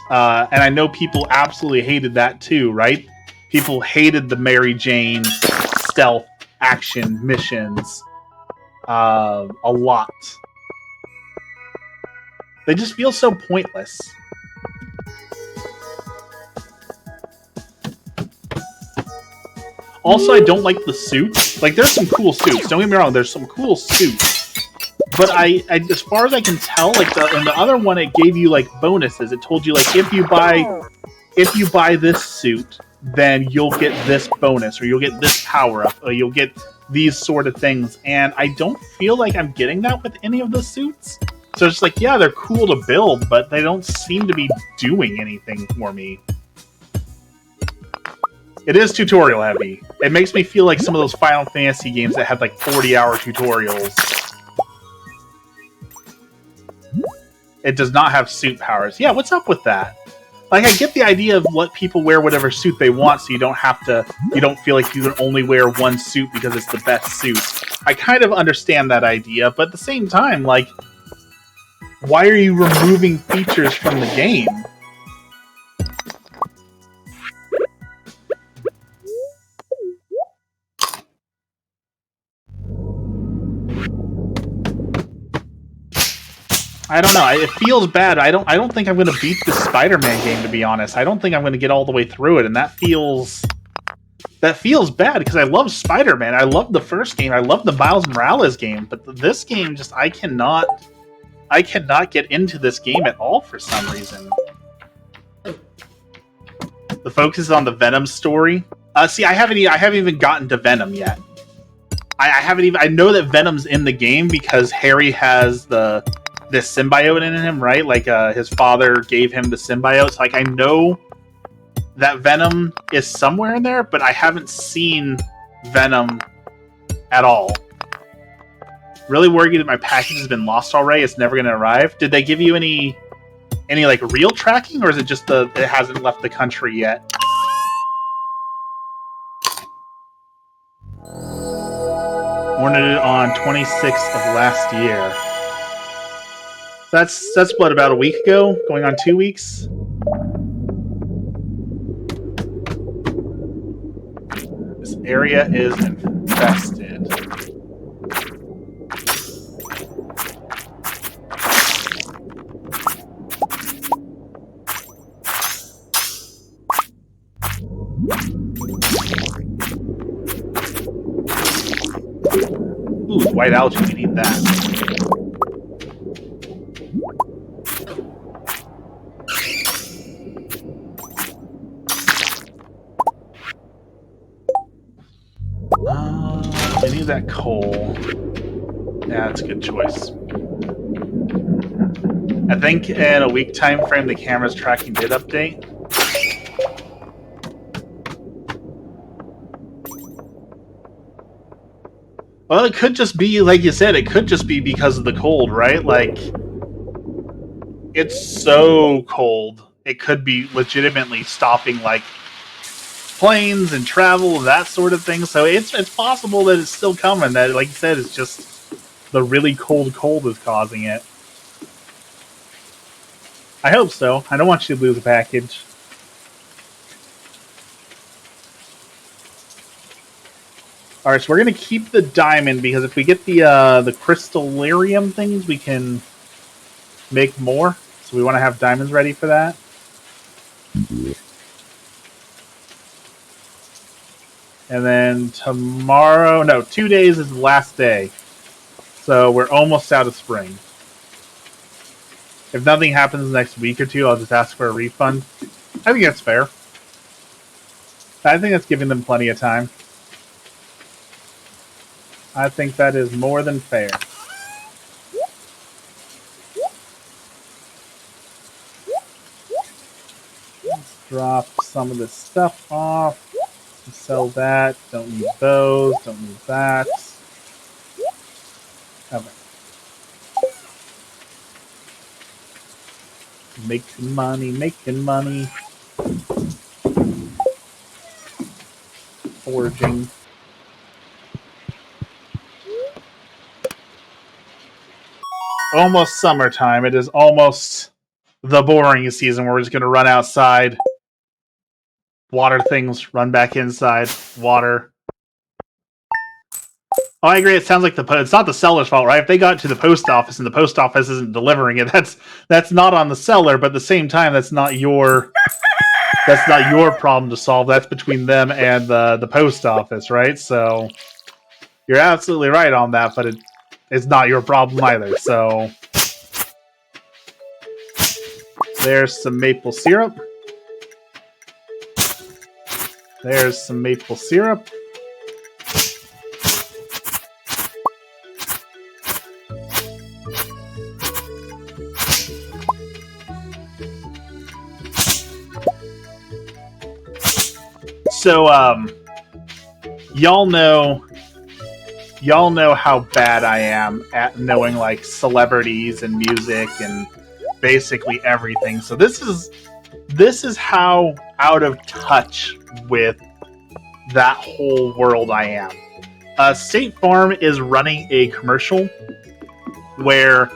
And I know people absolutely hated that too, right? People hated the Mary Jane stealth action missions a lot. They just feel so pointless. Also, I don't like the suits. Like, there's some cool suits. Don't get me wrong, there's some cool suits. But I as far as I can tell, like in the other one, it gave you like bonuses. It told you like if you buy this suit, then you'll get this bonus, or you'll get this power up, or you'll get these sort of things. And I don't feel like I'm getting that with any of the suits. So it's like, yeah, they're cool to build, but they don't seem to be doing anything for me. It is tutorial heavy. It makes me feel like some of those Final Fantasy games that had like 40-hour tutorials. It does not have suit powers. Yeah, what's up with that? Like, I get the idea of let people wear whatever suit they want, so you don't feel like you can only wear one suit because it's the best suit. I kind of understand that idea, but at the same time, like, why are you removing features from the game? I don't know. It feels bad. I don't think I'm going to beat this Spider-Man game, to be honest. I don't think I'm going to get all the way through it, and that feels bad because I love Spider-Man. I love the first game. I love the Miles Morales game, but this game just I cannot get into this game at all for some reason. The focus is on the Venom story. See, I haven't even gotten to Venom yet. I know that Venom's in the game because Harry has this symbiote in him, right? Like his father gave him the symbiote. So, like, I know that Venom is somewhere in there, but I haven't seen Venom at all. Really worried that my package has been lost already. It's never going to arrive. Did they give you any like real tracking, or is it just it hasn't left the country yet? Ordered it on 26th of last year. That's what, about a week ago? Going on 2 weeks? This area is infested. Ooh, white algae, we need that. I need that coal. Yeah, that's a good choice. I think in a week time frame, the camera's tracking did update. Well, it could just be, like you said, it could just be because of the cold, right? Like, it's so cold. It could be legitimately stopping, like, planes and travel and that sort of thing. So it's possible that it's still coming. That, like you said, it's just the really cold is causing it. I hope so. I don't want you to lose a package. Alright, so we're going to keep the diamond, because if we get the crystallarium things, we can make more. So we want to have diamonds ready for that. And then tomorrow, no, 2 days is the last day. So we're almost out of spring. If nothing happens next week or two, I'll just ask for a refund. I think that's fair. I think that's giving them plenty of time. I think that is more than fair. Let's drop some of this stuff off. Sell that. Don't need those. Don't need that. Okay. Making money, making money. Foraging. almost summertime. It is almost the boring season where we're just going to run outside, water things, run back inside, water. Oh, I agree. It sounds like it's not the seller's fault, right? If they got to the post office and the post office isn't delivering it, that's not on the seller. But at the same time, that's not your problem to solve. That's between them and the post office, right? So you're absolutely right on that, but it's not your problem either. So there's some maple syrup. There's some maple syrup. So, y'all know how bad I am at knowing like celebrities and music and basically everything. So this is how out of touch with that whole world I am. State Farm is running a commercial where,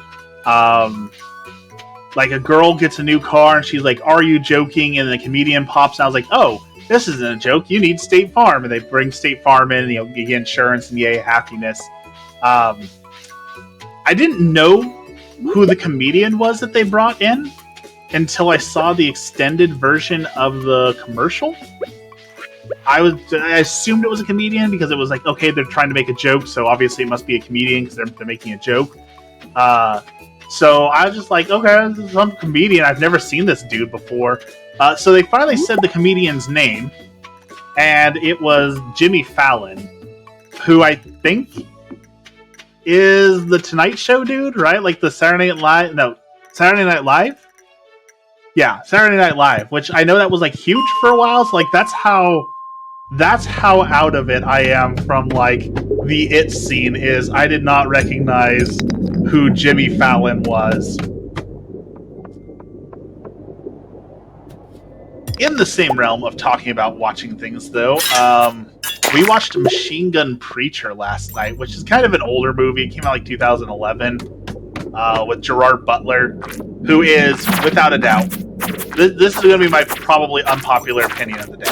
like a girl gets a new car and she's like, "Are you joking?" And the comedian pops out. I was like, "Oh, this isn't a joke. You need State Farm." And they bring State Farm in, you get insurance and yay, happiness. I didn't know who the comedian was that they brought in until I saw the extended version of the commercial. I assumed it was a comedian because it was like, okay, they're trying to make a joke, so obviously it must be a comedian because they're making a joke. So I was just like, okay, this is some comedian. I've never seen this dude before. So they finally said the comedian's name, and it was Jimmy Fallon, who I think is the Tonight Show dude, right? Like the Saturday Night Live? Yeah, Saturday Night Live, which I know that was like huge for a while, so like that's how out of it I am from like the It scene is I did not recognize who Jimmy Fallon was. In the same realm of talking about watching things, though, we watched Machine Gun Preacher last night, which is kind of an older movie. It came out like 2011 with Gerard Butler, who is, without a doubt, this is going to be my probably unpopular opinion of the day.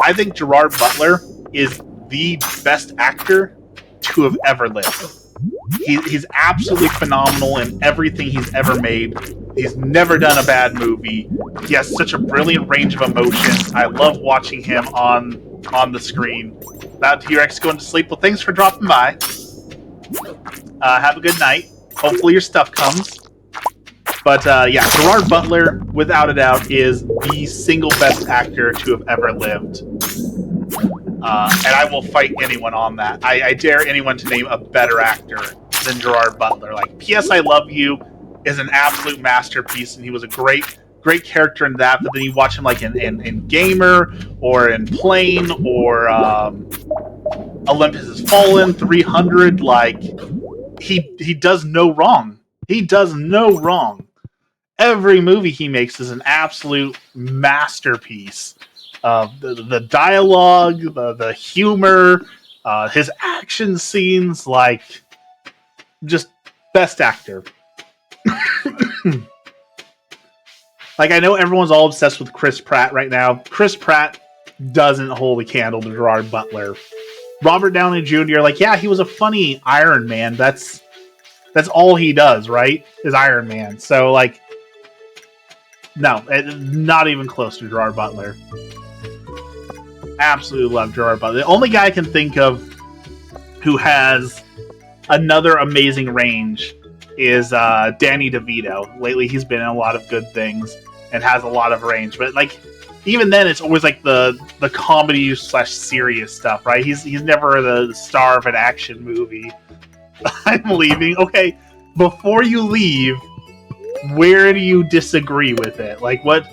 I think Gerard Butler is the best actor to have ever lived. He's absolutely phenomenal in everything he's ever made. He's never done a bad movie. He has such a brilliant range of emotions. I love watching him on the screen. That T-Rex going to sleep. Well, thanks for dropping by. Have a good night. Hopefully your stuff comes. But yeah, Gerard Butler, without a doubt, is the single best actor to have ever lived. And I will fight anyone on that. I dare anyone to name a better actor than Gerard Butler. Like, P.S. I Love You is an absolute masterpiece, and he was a great character in that. But then you watch him like in Gamer or in Plane or Olympus Has Fallen, 300. Like, he does no wrong. He does no wrong. Every movie he makes is an absolute masterpiece. The dialogue, the humor, his action scenes, like, just best actor. Like, I know everyone's all obsessed with Chris Pratt right now. Chris Pratt doesn't hold a candle to Gerard Butler. Robert Downey Jr., like, yeah, he was a funny Iron Man. That's all he does, right? Is Iron Man. So, like, no, not even close to Gerard Butler. Absolutely love Gerard Butler. The only guy I can think of who has another amazing range is Danny DeVito. Lately, he's been in a lot of good things and has a lot of range. But like, even then, it's always like the comedy / serious stuff, right? He's never the star of an action movie. I'm leaving. Okay, before you leave, where do you disagree with it? Like, what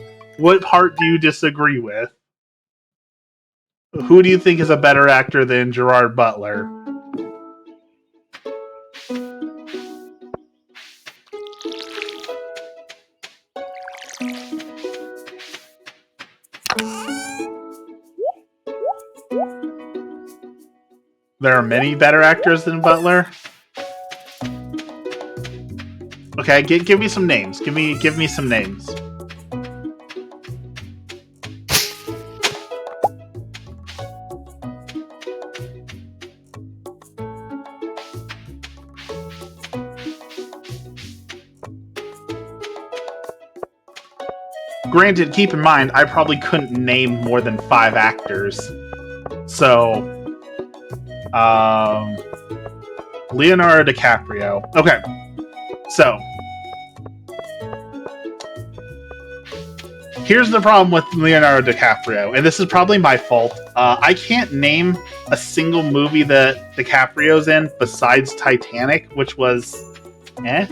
part do you disagree with? Who do you think is a better actor than Gerard Butler? There are many better actors than Butler. Okay, give me some names. Give me some names. Granted, keep in mind, I probably couldn't name more than 5 actors. So, Leonardo DiCaprio. Okay, so here's the problem with Leonardo DiCaprio, and this is probably my fault. I can't name a single movie that DiCaprio's in besides Titanic, which was eh.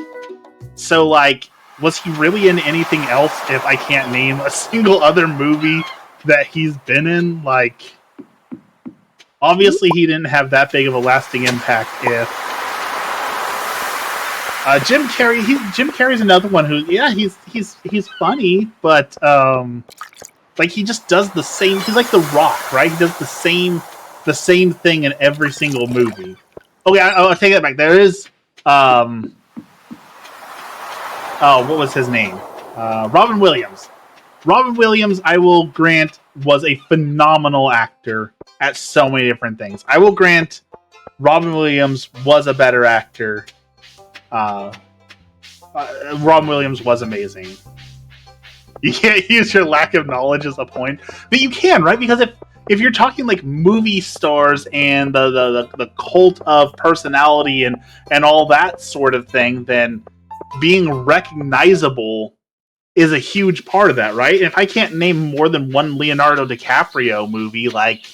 So, like, was he really in anything else if I can't name a single other movie that he's been in? Like, obviously he didn't have that big of a lasting impact if... Jim Carrey, Jim Carrey's another one who, yeah, he's funny, but, like, he just does the same... He's like The Rock, right? He does the same thing in every single movie. Okay, I'll take that back. There is, oh, what was his name? Robin Williams. Robin Williams, I will grant, was a phenomenal actor at so many different things. I will grant Robin Williams was a better actor. Robin Williams was amazing. You can't use your lack of knowledge as a point, but you can, right? Because if you're talking like movie stars and the cult of personality and all that sort of thing, then being recognizable is a huge part of that, right? And if I can't name more than one Leonardo DiCaprio movie, like,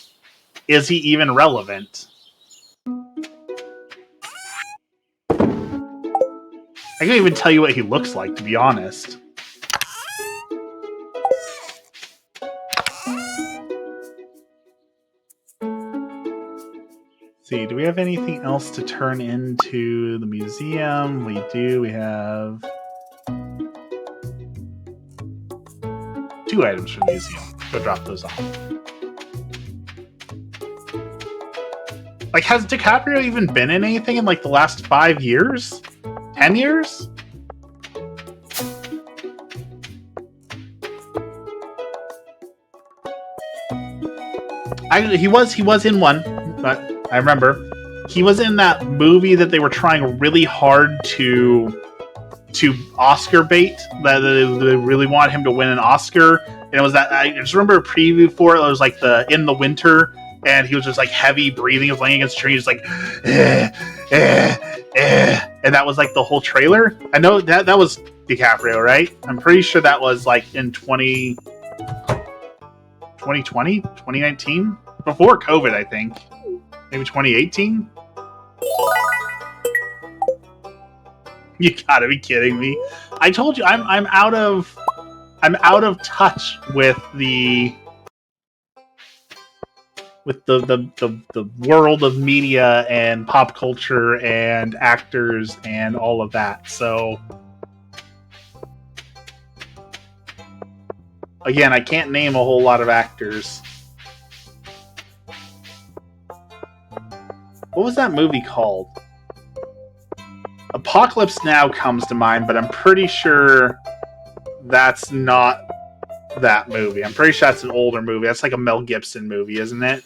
is he even relevant? I can't even tell you what he looks like, to be honest. See, do we have anything else to turn into the museum? We do. We have 2 items from the museum. Go drop those off. Like, has DiCaprio even been in anything in like the last 5 years? 10 years? He was in one, but I remember he was in that movie that they were trying really hard to Oscar bait. That they really wanted him to win an Oscar, and it was that I just remember a preview for it. It was like in the winter, and he was just like heavy breathing, he was laying against trees, like, and that was like the whole trailer. I know that was DiCaprio, right? I'm pretty sure that was like in 2020, 2019, before COVID, I think. Maybe 2018? You gotta be kidding me. I told you I'm out of touch with the world of media and pop culture and actors and all of that. So again, I can't name a whole lot of actors. What was that movie called? Apocalypse Now comes to mind, but I'm pretty sure that's not that movie. I'm pretty sure that's an older movie. That's like a Mel Gibson movie, isn't it?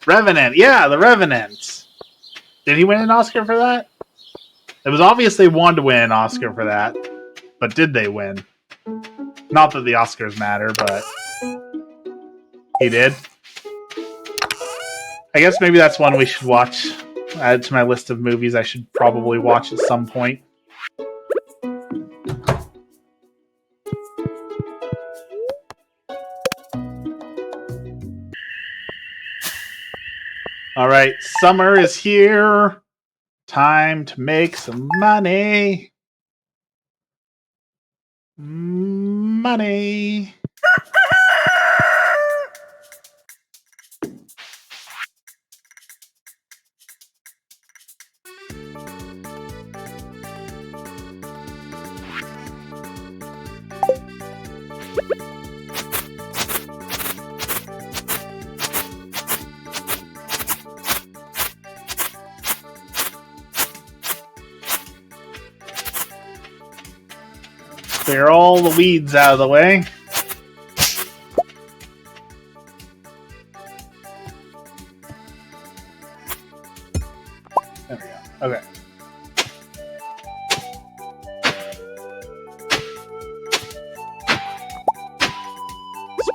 Revenant. Yeah, The Revenant. Did he win an Oscar for that? It was obvious they wanted to win an Oscar for that, but did they win? Not that the Oscars matter, but he did. I guess maybe that's one we should watch. Add to my list of movies I should probably watch at some point. Alright, summer is here. Time to make some money. Money. Clear all the weeds out of the way. There we go. Okay.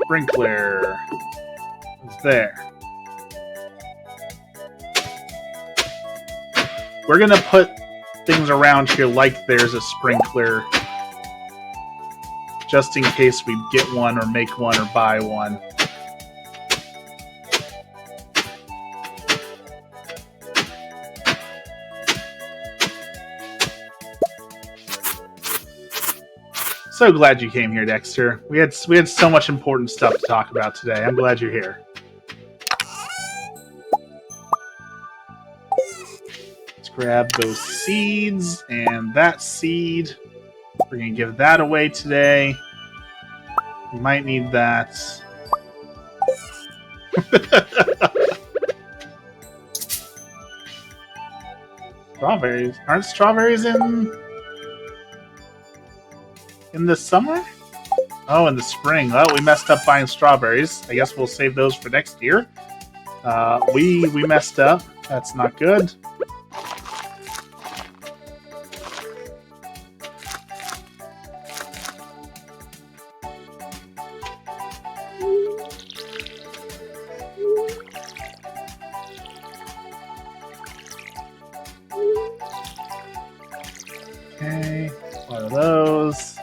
Sprinkler is there. We're gonna put things around here like there's a sprinkler, just in case we get one or make one or buy one. So glad you came here, Dexter. We had so much important stuff to talk about today. I'm glad you're here. Let's grab those seeds and that seed. We're going to give that away today. We might need that. Strawberries. Aren't strawberries in the summer? Oh, in the spring. Oh, we messed up buying strawberries. I guess we'll save those for next year. We messed up. That's not good. Okay, one of those.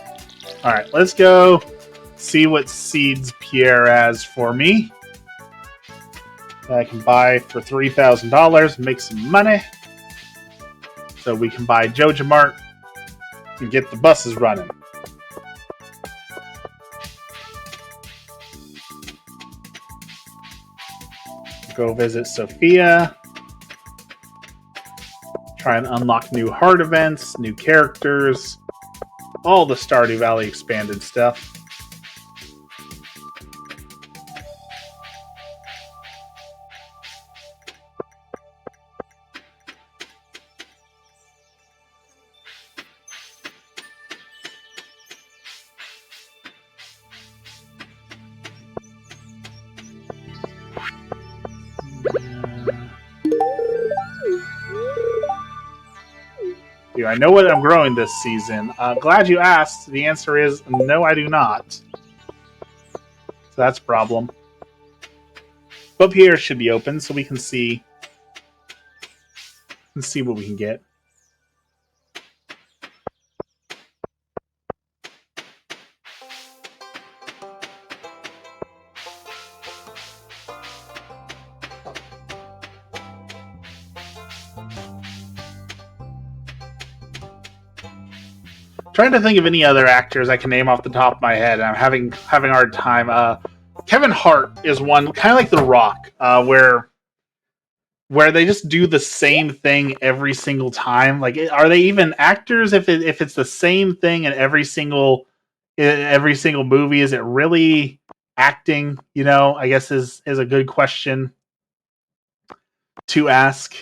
Alright, let's go see what seeds Pierre has for me. That I can buy for $3,000 and make some money. So we can buy Joja Mart and get the buses running. Go visit Sophia. Try and unlock new heart events, new characters. All the Stardew Valley expanded stuff. I know what I'm growing this season. Glad you asked. The answer is no, I do not. So that's a problem. But Pierre should be open, so we can see. What we can get. Trying to think of any other actors I can name off the top of my head. I'm having a hard time. Kevin Hart is one, kind of like The Rock, where they just do the same thing every single time. Like, are they even actors if it's the same thing in every single movie? Is it really acting? You know, I guess is a good question to ask.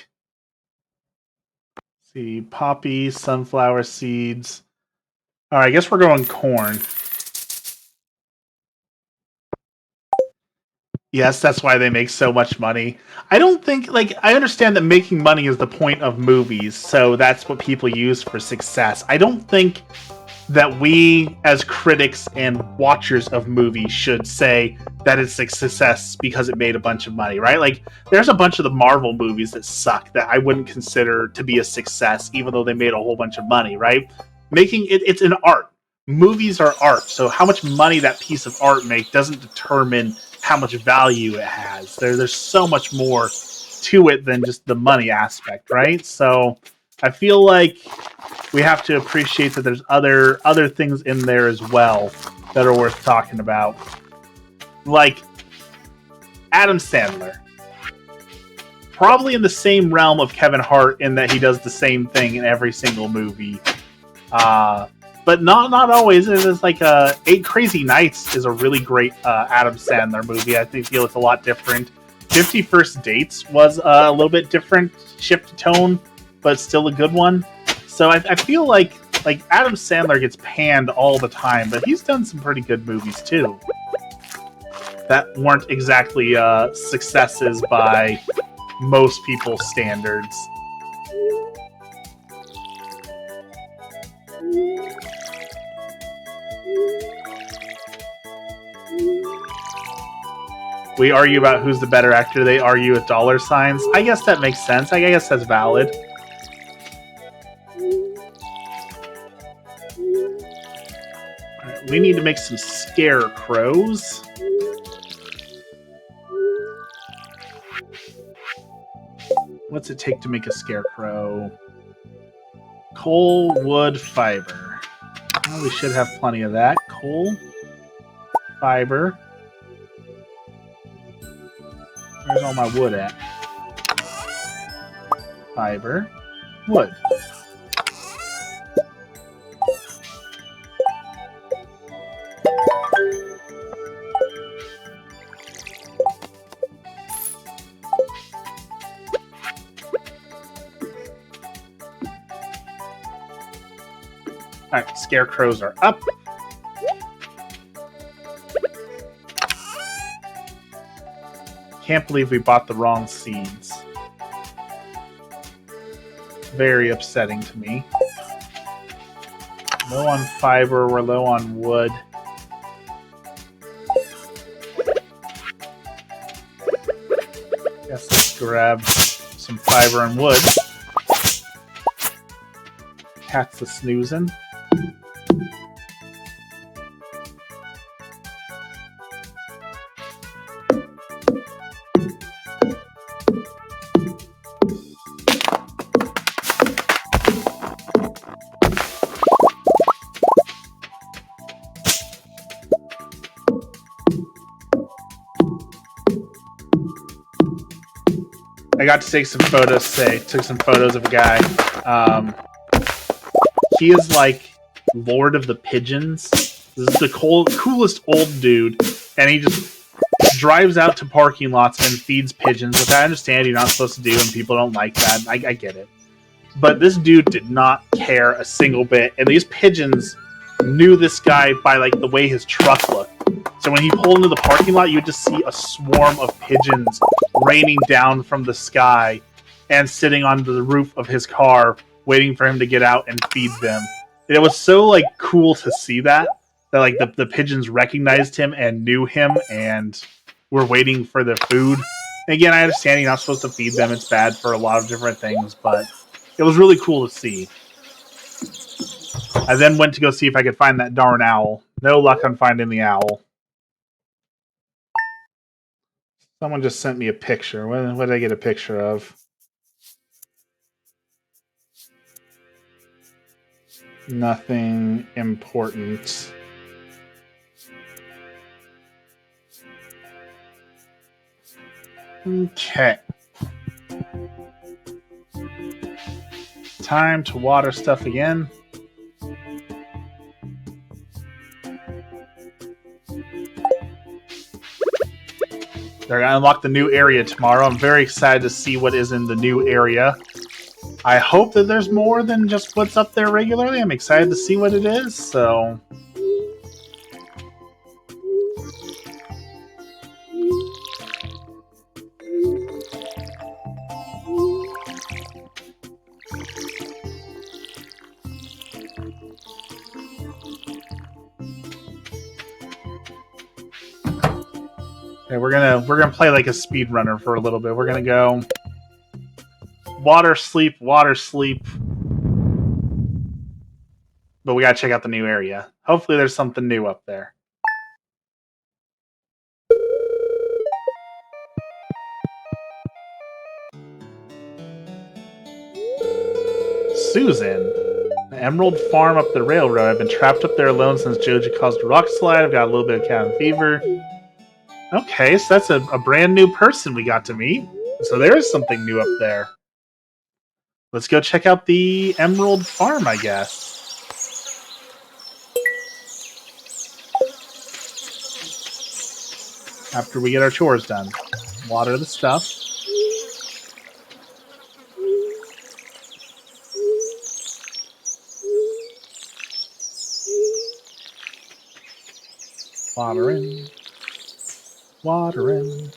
Let's see, poppy, sunflower seeds. All right, I guess we're going corn. Yes, that's why they make so much money. I don't think, I understand that making money is the point of movies, so that's what people use for success. I don't think that we, as critics and watchers of movies, should say that it's a success because it made a bunch of money, right? Like, there's a bunch of the Marvel movies that suck that I wouldn't consider to be a success, even though they made a whole bunch of money, right? It's an art. Movies are art, so how much money that piece of art makes doesn't determine how much value it has. There's so much more to it than just the money aspect, right? So I feel like we have to appreciate that there's other things in there as well that are worth talking about. Like Adam Sandler. Probably in the same realm of Kevin Hart in that he does the same thing in every single movie. But not always. It's like 8 Crazy Nights is a really great Adam Sandler movie. I feel it's a lot different. 50 First Dates was a little bit different, shift tone, but still a good one. So I feel like like, Adam Sandler gets panned all the time, but he's done some pretty good movies, too. That weren't exactly successes by most people's standards. We argue about who's the better actor. They argue with dollar signs. I guess that makes sense. I guess that's valid. Right, we need to make some scarecrows. What's it take to make a scarecrow? Coal, wood, fiber. Well, we should have plenty of that. Coal, fiber. Where's all my wood at? Fiber. Wood. Alright, scarecrows are up. Can't believe we bought the wrong seeds. Very upsetting to me. Low on fiber, we're low on wood. Guess let's grab some fiber and wood. Cat's a snoozing. I got to take some photos today. Took some photos of a guy. He is like Lord of the Pigeons. This is the coolest old dude. And he just drives out to parking lots and feeds pigeons, which I understand you're not supposed to do and people don't like that. I get it. But this dude did not care a single bit. And these pigeons knew this guy by like the way his truck looked. So when he pulled into the parking lot, you would just see a swarm of pigeons raining down from the sky and sitting on the roof of his car, waiting for him to get out and feed them. It was so like cool to see that like the pigeons recognized him and knew him and were waiting for their food. And again, I understand you're not supposed to feed them; it's bad for a lot of different things, but it was really cool to see. I then went to go see if I could find that darn owl. No luck on finding the owl. Someone just sent me a picture. What did I get a picture of? Nothing important. Okay. Time to water stuff again. They're going to unlock the new area tomorrow. I'm very excited to see what is in the new area. I hope that there's more than just what's up there regularly. I'm excited to see what it is, so... Okay, we're gonna play like a speedrunner for a little bit. We're gonna go water, sleep, but we gotta check out the new area. Hopefully there's something new up there. Susan, the Emerald Farm up the railroad. I've been trapped up there alone since Joji caused a rock slide. I've got a little bit of cabin fever. Okay, so that's a brand new person we got to meet. So there is something new up there. Let's go check out the Emerald Farm, I guess. After we get our chores done. Water the stuff. Watering. Watering.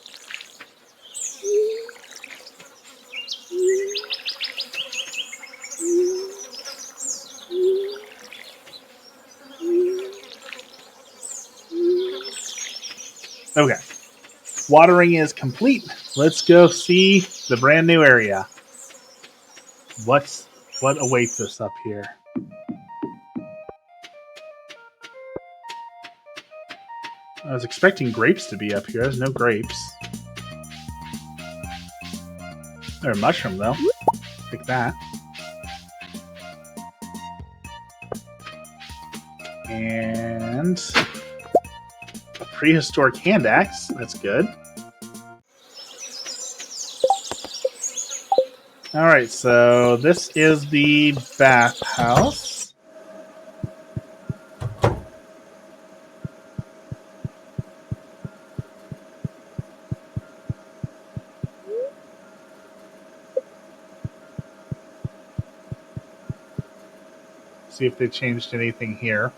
Okay. Watering is complete. Let's go see the brand new area. What awaits us up here? I was expecting grapes to be up here. There's no grapes. There's a mushroom, though. Take that. And a prehistoric hand axe. That's good. Alright, so this is the bathhouse. See if they changed anything here.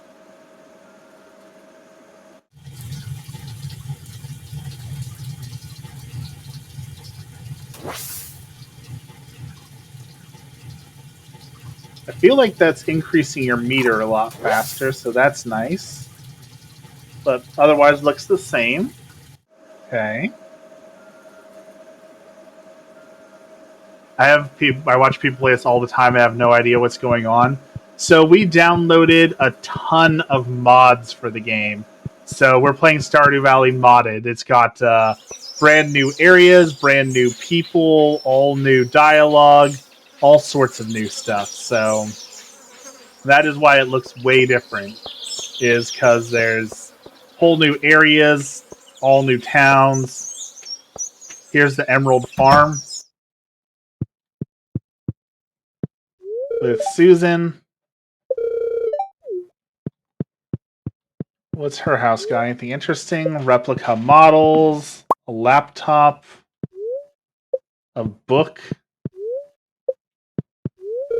I feel like that's increasing your meter a lot faster, so that's nice. But otherwise looks the same. Okay. I watch people play this all the time. I have no idea what's going on. So we downloaded a ton of mods for the game. So we're playing Stardew Valley modded. It's got brand new areas, brand new people, all new dialogue, all sorts of new stuff. So that is why it looks way different, is because there's whole new areas, all new towns. Here's the Emerald Farm with Susan. What's her house got? Anything interesting? Replica models, a laptop, a book,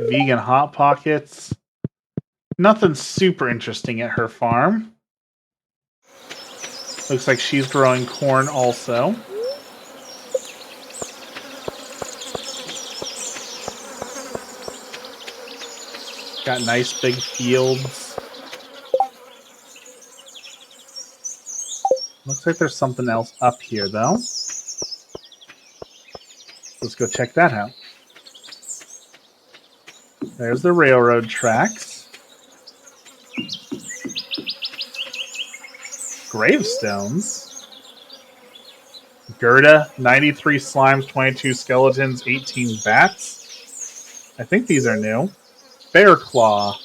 vegan Hot Pockets. Nothing super interesting at her farm. Looks like she's growing corn also. Got nice big fields. Looks like there's something else up here, though. Let's go check that out. There's the railroad tracks. Gravestones. Gerda, 93 slimes, 22 skeletons, 18 bats. I think these are new. Bear Claw.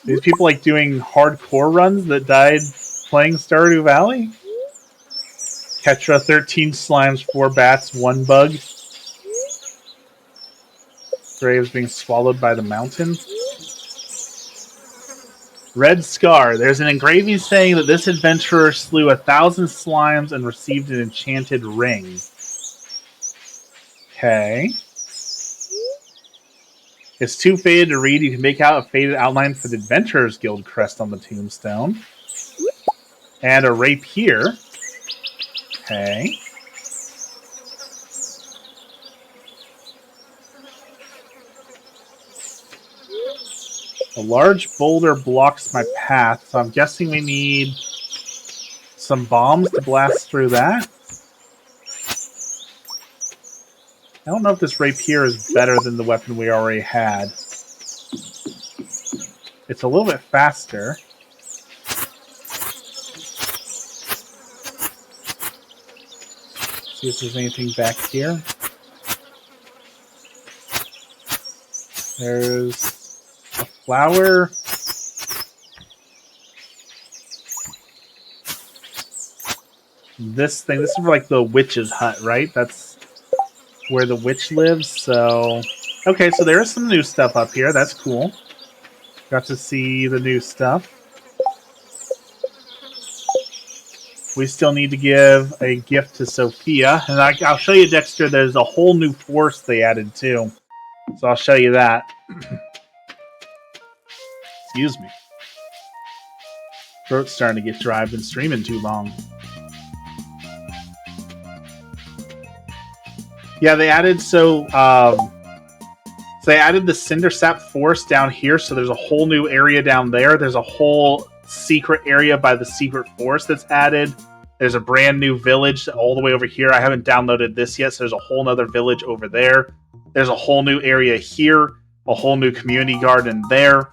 These people like doing hardcore runs that died playing Stardew Valley? Ketra, 13 slimes, 4 bats, 1 bug. Graves being swallowed by the mountain. Red Scar. There's an engraving saying that this adventurer slew 1,000 slimes and received an enchanted ring. Okay. It's too faded to read. You can make out a faded outline for the Adventurers Guild crest on the tombstone. And a rapier. Okay. A large boulder blocks my path, so I'm guessing we need some bombs to blast through that. I don't know if this rapier is better than the weapon we already had. It's a little bit faster. See if there's anything back here. There's a flower. This thing, this is for like the witch's hut, right? That's where the witch lives, so... Okay, so there is some new stuff up here. That's cool. Got to see the new stuff. We still need to give a gift to Sophia. And I'll show you, Dexter, there's a whole new force they added, too. So I'll show you that. Excuse me. Throat's starting to get dry. I've been streaming too long. Yeah, they added they added the Cindersap Forest down here, so there's a whole new area down there. There's a whole secret area by the secret forest that's added. There's a brand new village all the way over here. I haven't downloaded this yet, so there's a whole nother village over there. There's a whole new area here, a whole new community garden there,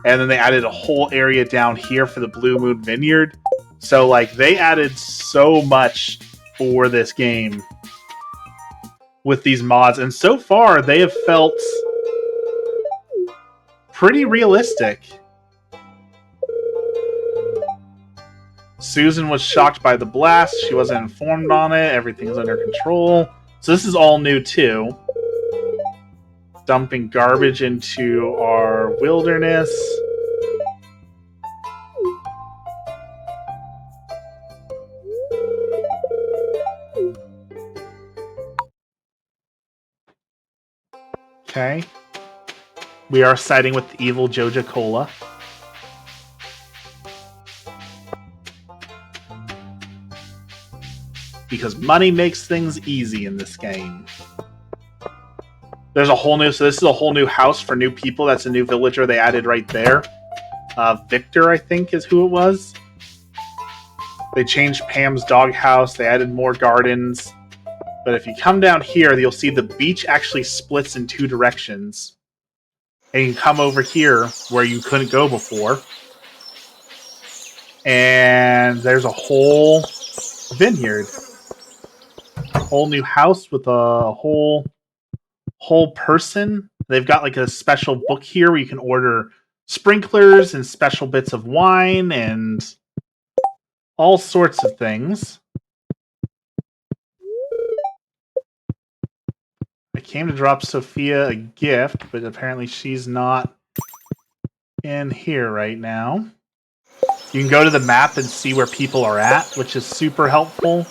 and then they added a whole area down here for the Blue Moon Vineyard. So, like, they added so much for this game with these mods, and so far they have felt pretty realistic. Susan was shocked by the blast. She wasn't informed on it. Everything's under control. So this is all new too. Dumping garbage into our wilderness. Okay. We are siding with the evil Joja Cola. Because money makes things easy in this game. There's a whole new... So this is a whole new house for new people. That's a new villager they added right there. Victor, I think, is who it was. They changed Pam's doghouse. They added more gardens. But if you come down here, you'll see the beach actually splits in two directions. And you can come over here where you couldn't go before. And there's a whole vineyard. A whole new house with a whole person. They've got like a special book here where you can order sprinklers and special bits of wine and all sorts of things. I came to drop Sophia a gift, but apparently she's not in here right now. You can go to the map and see where people are at, which is super helpful.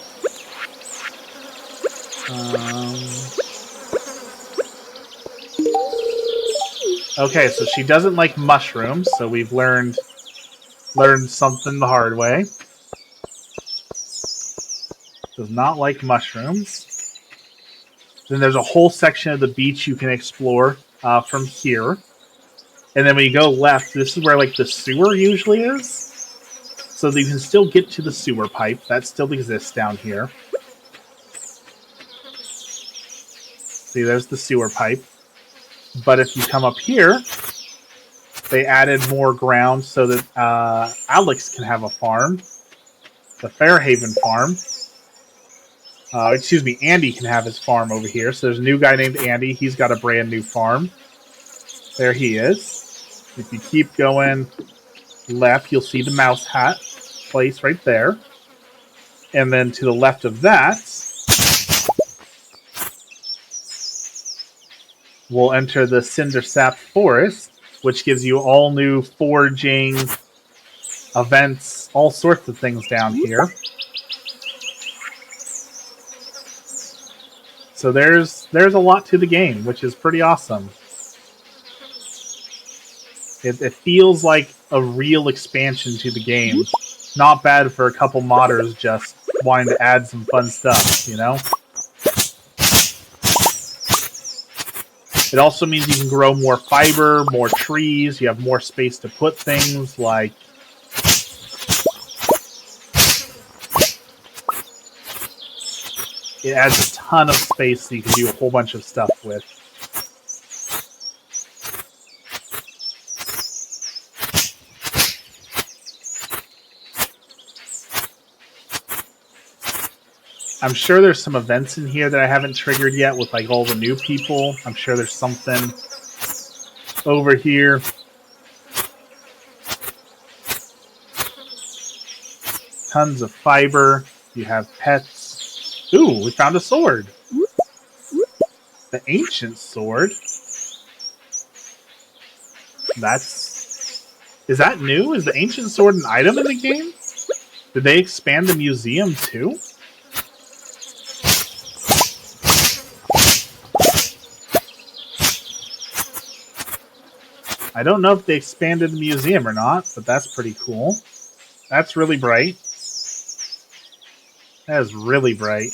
Okay, so she doesn't like mushrooms, so we've learned something the hard way. Does not like mushrooms. Then there's a whole section of the beach you can explore from here. And then when you go left, this is where like the sewer usually is. So that you can still get to the sewer pipe. That still exists down here. See, there's the sewer pipe. But if you come up here, they added more ground so that Alex can have a farm. The Fairhaven farm. Excuse me, Andy can have his farm over here. So there's a new guy named Andy. He's got a brand new farm. There he is. If you keep going left, you'll see the Mouse Hat place right there. And then to the left of that, we'll enter the Cindersap Forest, which gives you all new foraging events, all sorts of things down here. So there's a lot to the game, which is pretty awesome. It feels like a real expansion to the game. Not bad for a couple modders just wanting to add some fun stuff, you know? It also means you can grow more fiber, more trees, you have more space to put things like... It adds a ton of space so you can do a whole bunch of stuff with. I'm sure there's some events in here that I haven't triggered yet with like all the new people. I'm sure there's something over here. Tons of fiber. You have pets. Ooh, we found a sword. The ancient sword. Is that new? Is the ancient sword an item in the game? Did they expand the museum too? I don't know if they expanded the museum or not, but that's pretty cool. That's really bright. That is really bright.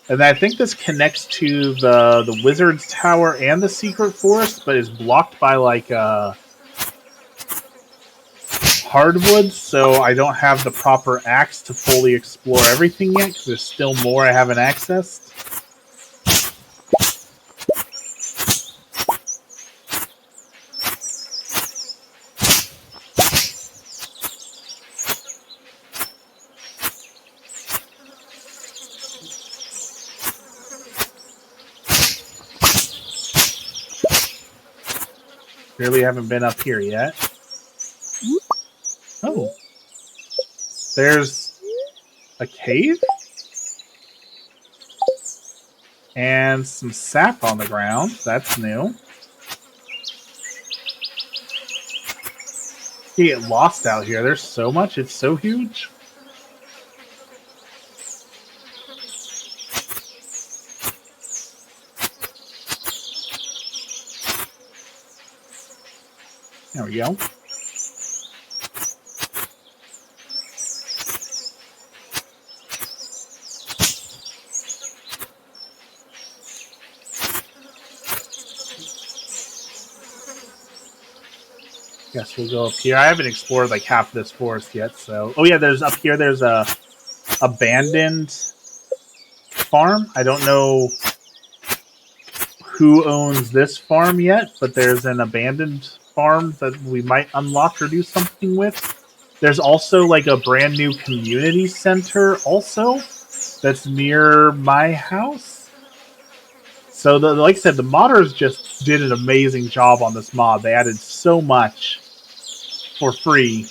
And I think this connects to the Wizard's Tower and the Secret Forest, but is blocked by like hardwood, so I don't have the proper axe to fully explore everything yet, because there's still more I haven't accessed. Really haven't been up here yet. Oh. There's a cave? And some sap on the ground. That's new. You get lost out here. There's so much. It's so huge. There we go. Guess we'll go up here. I haven't explored like half of this forest yet, so... Oh yeah, there's up here, there's a abandoned farm. I don't know who owns this farm yet, but there's an abandoned farm that we might unlock or do something with. There's also like a brand new community center also that's near my house. So like I said, the modders just did an amazing job on this mod. They added so much for free.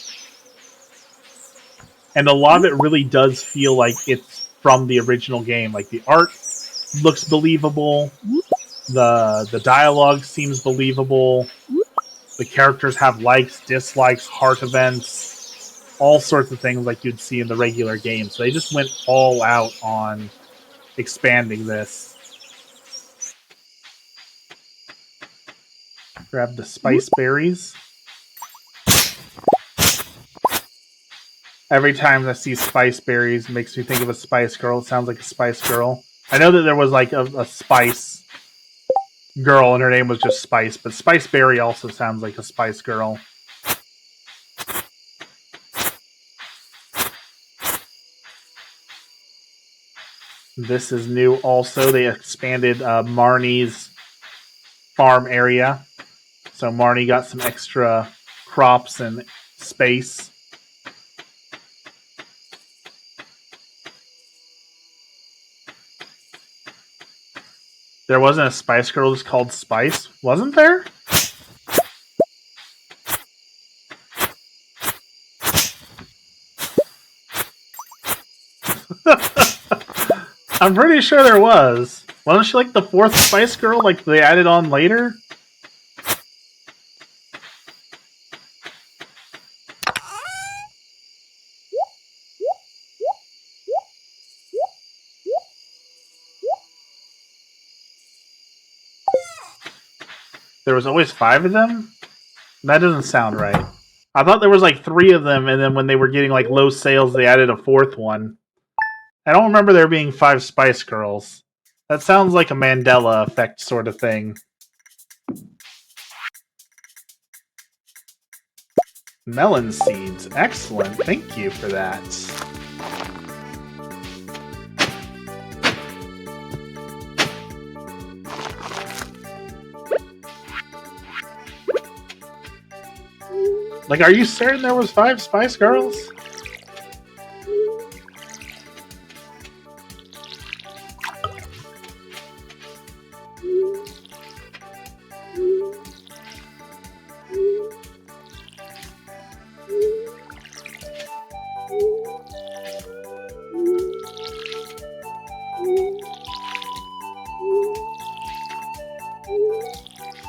And a lot of it really does feel like it's from the original game. Like the art looks believable. The dialogue seems believable. The characters have likes, dislikes, heart events, all sorts of things like you'd see in the regular game. So they just went all out on expanding this. Grab the spice berries. Every time I see spice berries, it makes me think of a Spice Girl. It sounds like a Spice Girl. I know that there was like a Spice Girl and her name was just Spice, but Spice Berry also sounds like a Spice Girl. This is new also. They expanded Marnie's farm area. So Marnie got some extra crops and space. There wasn't a Spice Girl just called Spice, wasn't there? I'm pretty sure there was. Wasn't she like the fourth Spice Girl, like they added on later? There was always 5 of them? That doesn't sound right. I thought there was like 3 of them, and then when they were getting like low sales, they added a 4th one. I don't remember there being 5 Spice Girls. That sounds like a Mandela effect sort of thing. Melon seeds. Excellent. Thank you for that. Like, are you certain there was 5 Spice Girls?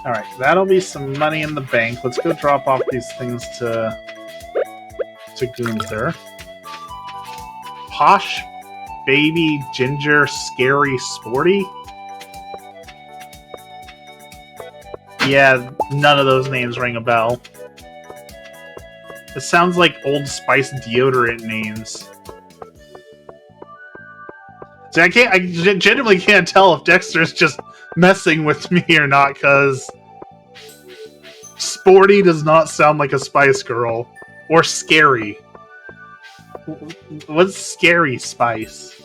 Alright, that'll be some money in the bank. Let's go drop off these things to Gunther. Posh, baby, ginger, scary, sporty. Yeah, none of those names ring a bell. It sounds like Old Spice deodorant names. See, I genuinely can't tell if Dexter's just messing with me or not, because Sporty does not sound like a Spice Girl. Or Scary. What's Scary Spice?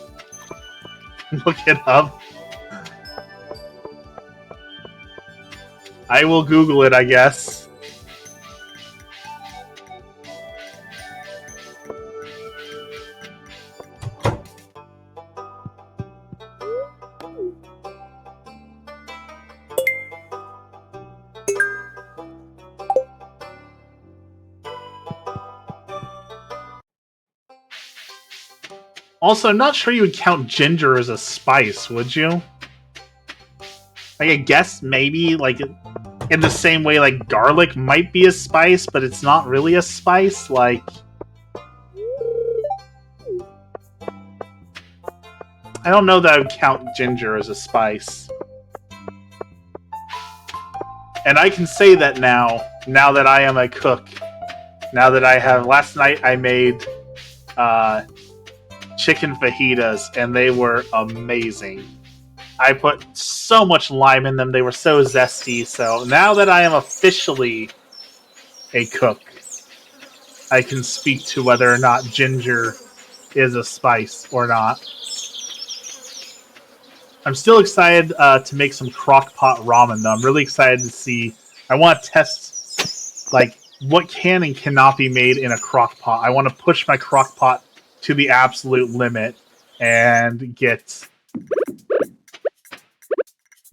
Look it up. I will Google it, I guess. Also, I'm not sure you would count ginger as a spice, would you? Like, I guess maybe, like, in the same way, like, garlic might be a spice, but it's not really a spice, like... I don't know that I would count ginger as a spice. And I can say that now that I am a cook. Now that I have... Last night I made, chicken fajitas, and they were amazing. I put so much lime in them, they were so zesty, so now that I am officially a cook, I can speak to whether or not ginger is a spice or not. I'm still excited to make some crock pot ramen, though. I'm really excited to see... I want to test, like, what can and cannot be made in a crock pot. I want to push my crock pot to the absolute limit and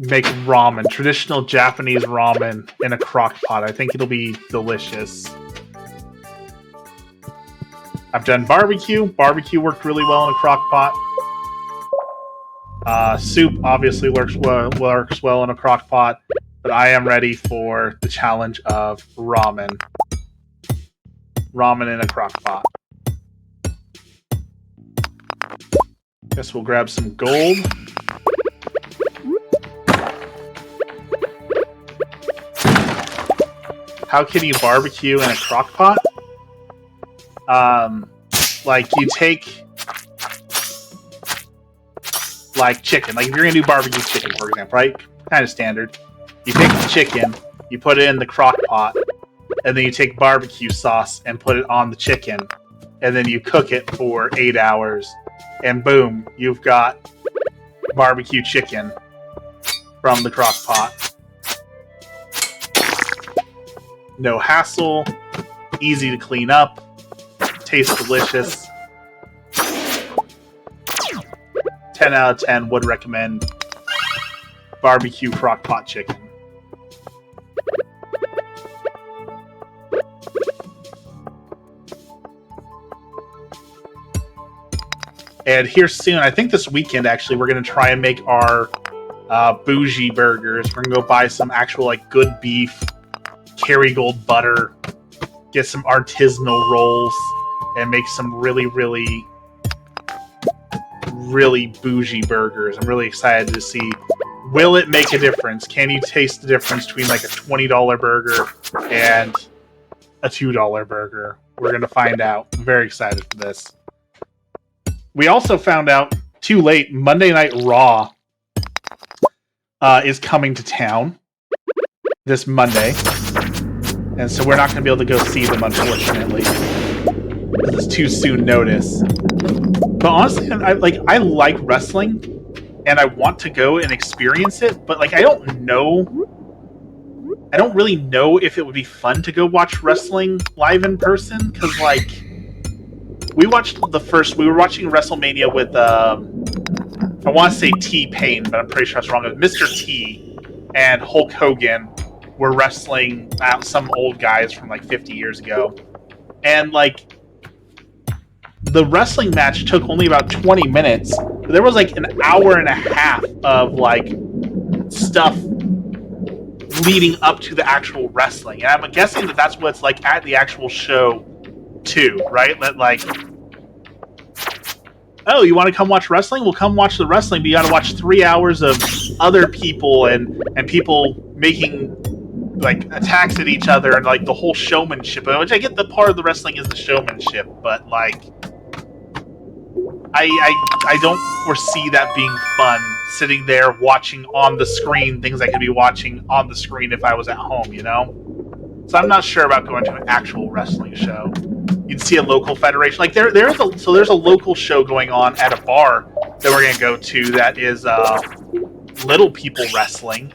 make ramen, traditional Japanese ramen in a crock pot. I think it'll be delicious. I've done barbecue. Barbecue worked really well in a crock pot. Soup obviously works well in a crock pot, but I am ready for the challenge of ramen. Ramen in a crock pot. Guess we'll grab some gold. How can you barbecue in a crock pot? Like, you take, like, chicken. Like, if you're gonna do barbecue chicken, for example, right? Kind of standard. You take the chicken, you put it in the crock pot, and then you take barbecue sauce and put it on the chicken, and then you cook it for 8 hours. And boom, you've got barbecue chicken from the crock pot. No hassle, easy to clean up, tastes delicious. 10 out of 10 would recommend barbecue crock pot chicken. And here soon, I think this weekend actually, we're going to try and make our bougie burgers. We're going to go buy some actual, like, good beef, Kerrygold butter, get some artisanal rolls, and make some really, really, really bougie burgers. I'm really excited to see, will it make a difference? Can you taste the difference between, like, a $20 burger and a $2 burger? We're going to find out. I'm very excited for this. We also found out, too late, Monday Night Raw is coming to town this Monday. And so we're not going to be able to go see them, unfortunately. This is too soon notice. But honestly, I like wrestling, and I want to go and experience it, but, like, I don't really know if it would be fun to go watch wrestling live in person, because, like, we were watching WrestleMania with, I want to say T-Pain, but I'm pretty sure that's wrong. Mr. T and Hulk Hogan were wrestling some old guys from, like, 50 years ago. And, like, the wrestling match took only about 20 minutes. But there was, like, an hour and a half of, like, stuff leading up to the actual wrestling. And I'm guessing that that's what it's like at the actual show too, right? That, like, oh, you want to come watch wrestling? Well, come watch the wrestling, but you got to watch 3 hours of other people and people making like attacks at each other and like the whole showmanship, which I get the part of the wrestling is the showmanship, but like I don't foresee that being fun, sitting there watching on the screen things I could be watching on the screen if I was at home, you know? So I'm not sure about going to an actual wrestling show. You'd see a local federation. Like there's a local show going on at a bar that we're gonna go to that is Little People Wrestling.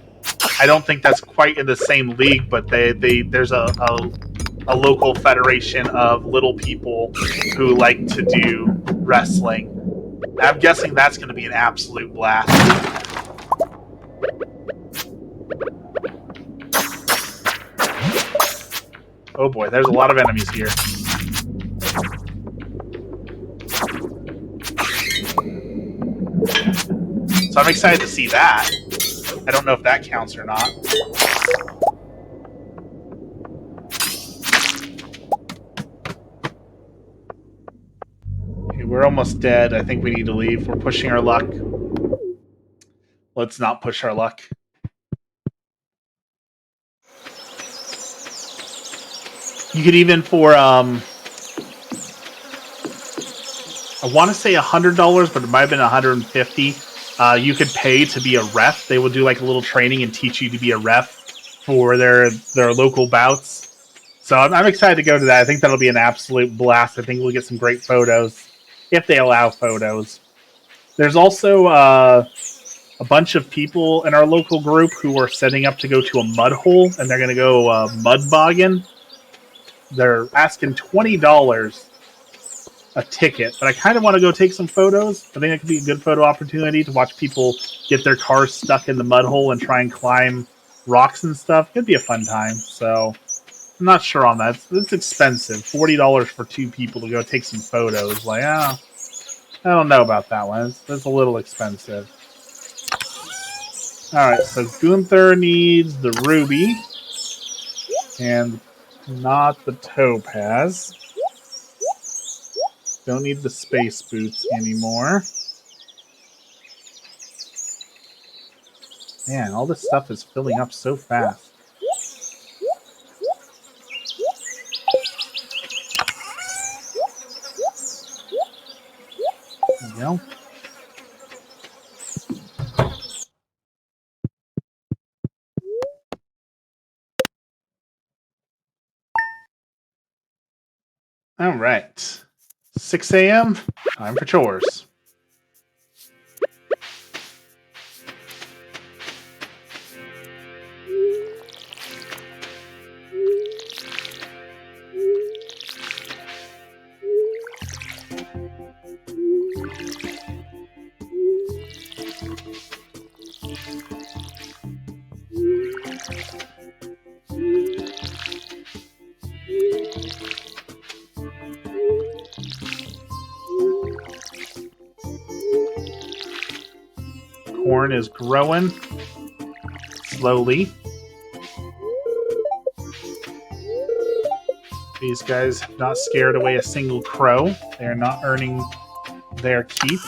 I don't think that's quite in the same league, but there's a local federation of little people who like to do wrestling. I'm guessing that's going to be an absolute blast. Oh boy, there's a lot of enemies here. So I'm excited to see that. I don't know if that counts or not. Okay, we're almost dead. I think we need to leave. We're pushing our luck. Let's not push our luck. You could even for I want to say $100, but it might have been $150. You could pay to be a ref. They will do like a little training and teach you to be a ref for their local bouts. So I'm excited to go to that. I think that'll be an absolute blast. I think we'll get some great photos if they allow photos. There's also a bunch of people in our local group who are setting up to go to a mud hole, and they're going to go mud bogging. They're asking $20 a ticket, but I kind of want to go take some photos. I think it could be a good photo opportunity to watch people get their cars stuck in the mud hole and try and climb rocks and stuff. Could be a fun time. So I'm not sure on that. It's expensive. $40 for two people to go take some photos. Like, I don't know about that one. It's a little expensive. Alright, so Gunther needs the ruby. And not the topaz. Don't need the space boots anymore. Man, all this stuff is filling up so fast. There we go. All right. 6 a.m. Time for chores. Corn is growing slowly. These guys have not scared away a single crow. They're not earning their keep.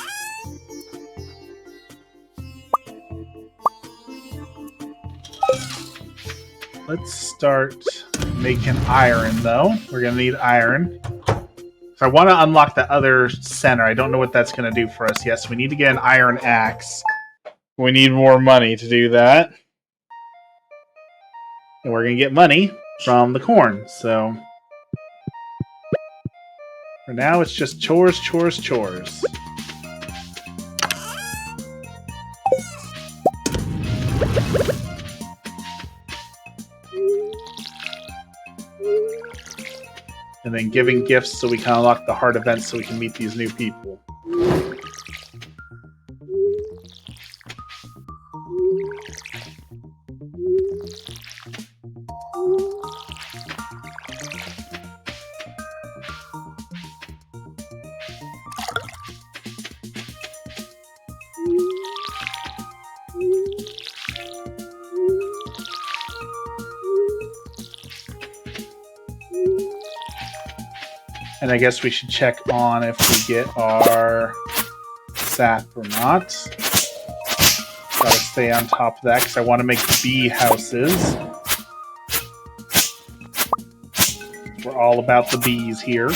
Let's start making iron, though. We're going to need iron. So I want to unlock the other center. I don't know what that's going to do for us yet. So we need to get an iron axe. We need more money to do that. And we're going to get money from the corn. So for now, it's just chores, chores, chores. And then giving gifts so we can unlock the hard events so we can meet these new people. And I guess we should check on if we get our sap or not. Gotta stay on top of that because I want to make bee houses. all about the bees here.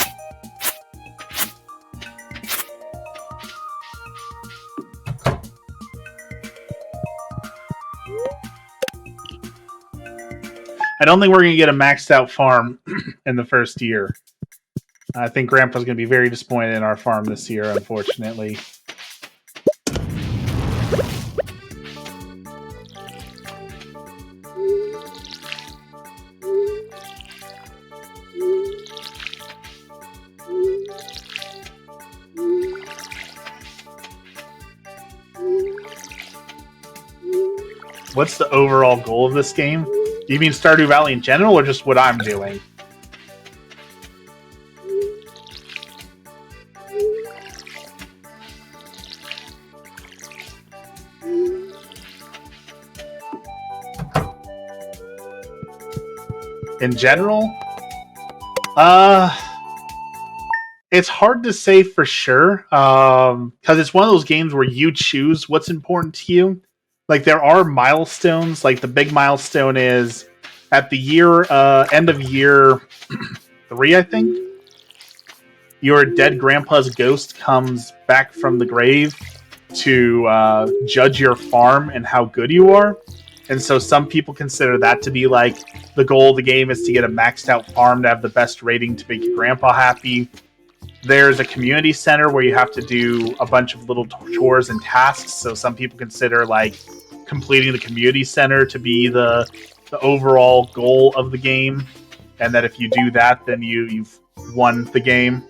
I don't think we're going to get a maxed out farm in the first year. I think Grandpa's going to be very disappointed in our farm this year, unfortunately. What's the overall goal of this game? Do you mean Stardew Valley in general, or just what I'm doing? In general? It's hard to say for sure, because it's one of those games where you choose what's important to you. Like, there are milestones. Like, the big milestone is at the end of year 3, I think. Your dead grandpa's ghost comes back from the grave to judge your farm and how good you are. And so some people consider that to be like the goal of the game is to get a maxed out farm to have the best rating to make your grandpa happy. There's a community center where you have to do a bunch of little chores and tasks. So some people consider like completing the community center to be the overall goal of the game. And that if you do that, then you've won the game.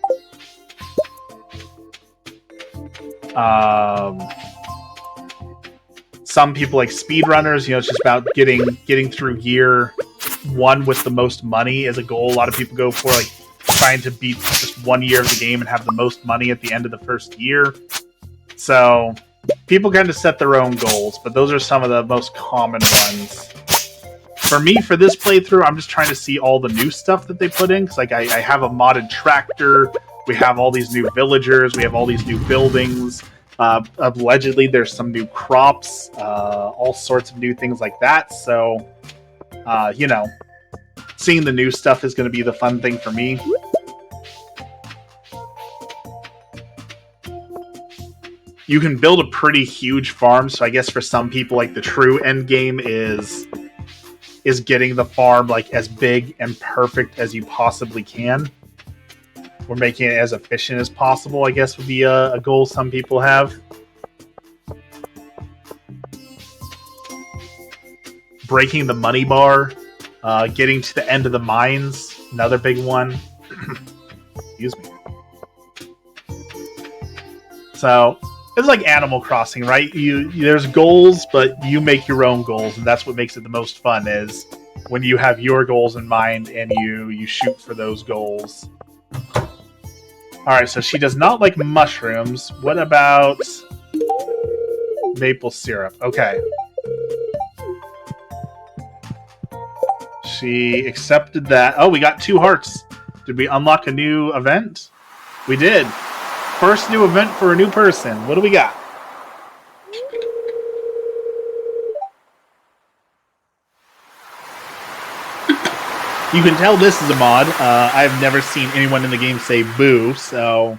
Some people like speedrunners, it's just about getting through year 1 with the most money as a goal. A lot of people go for like trying to beat just 1 year of the game and have the most money at the end of the first year. So people kind of set their own goals, but those are some of the most common ones. For me, for this playthrough, I'm just trying to see all the new stuff that they put in. Because like I have a modded tractor, we have all these new villagers, we have all these new buildings. Allegedly, there's some new crops, all sorts of new things like that. So, seeing the new stuff is going to be the fun thing for me. You can build a pretty huge farm, so I guess for some people, like the true end game is getting the farm like as big and perfect as you possibly can. We're making it as efficient as possible, I guess, would be a goal some people have. Breaking the money bar, getting to the end of the mines, another big one. Excuse me. So it's like Animal Crossing, right? There's goals, but you make your own goals, and that's what makes it the most fun. Is when you have your goals in mind and you shoot for those goals. Alright, so she does not like mushrooms. What about maple syrup? Okay. She accepted that. Oh, we got 2 hearts. Did we unlock a new event? We did. First new event for a new person. What do we got? You can tell this is a mod. I've never seen anyone in the game say boo, so...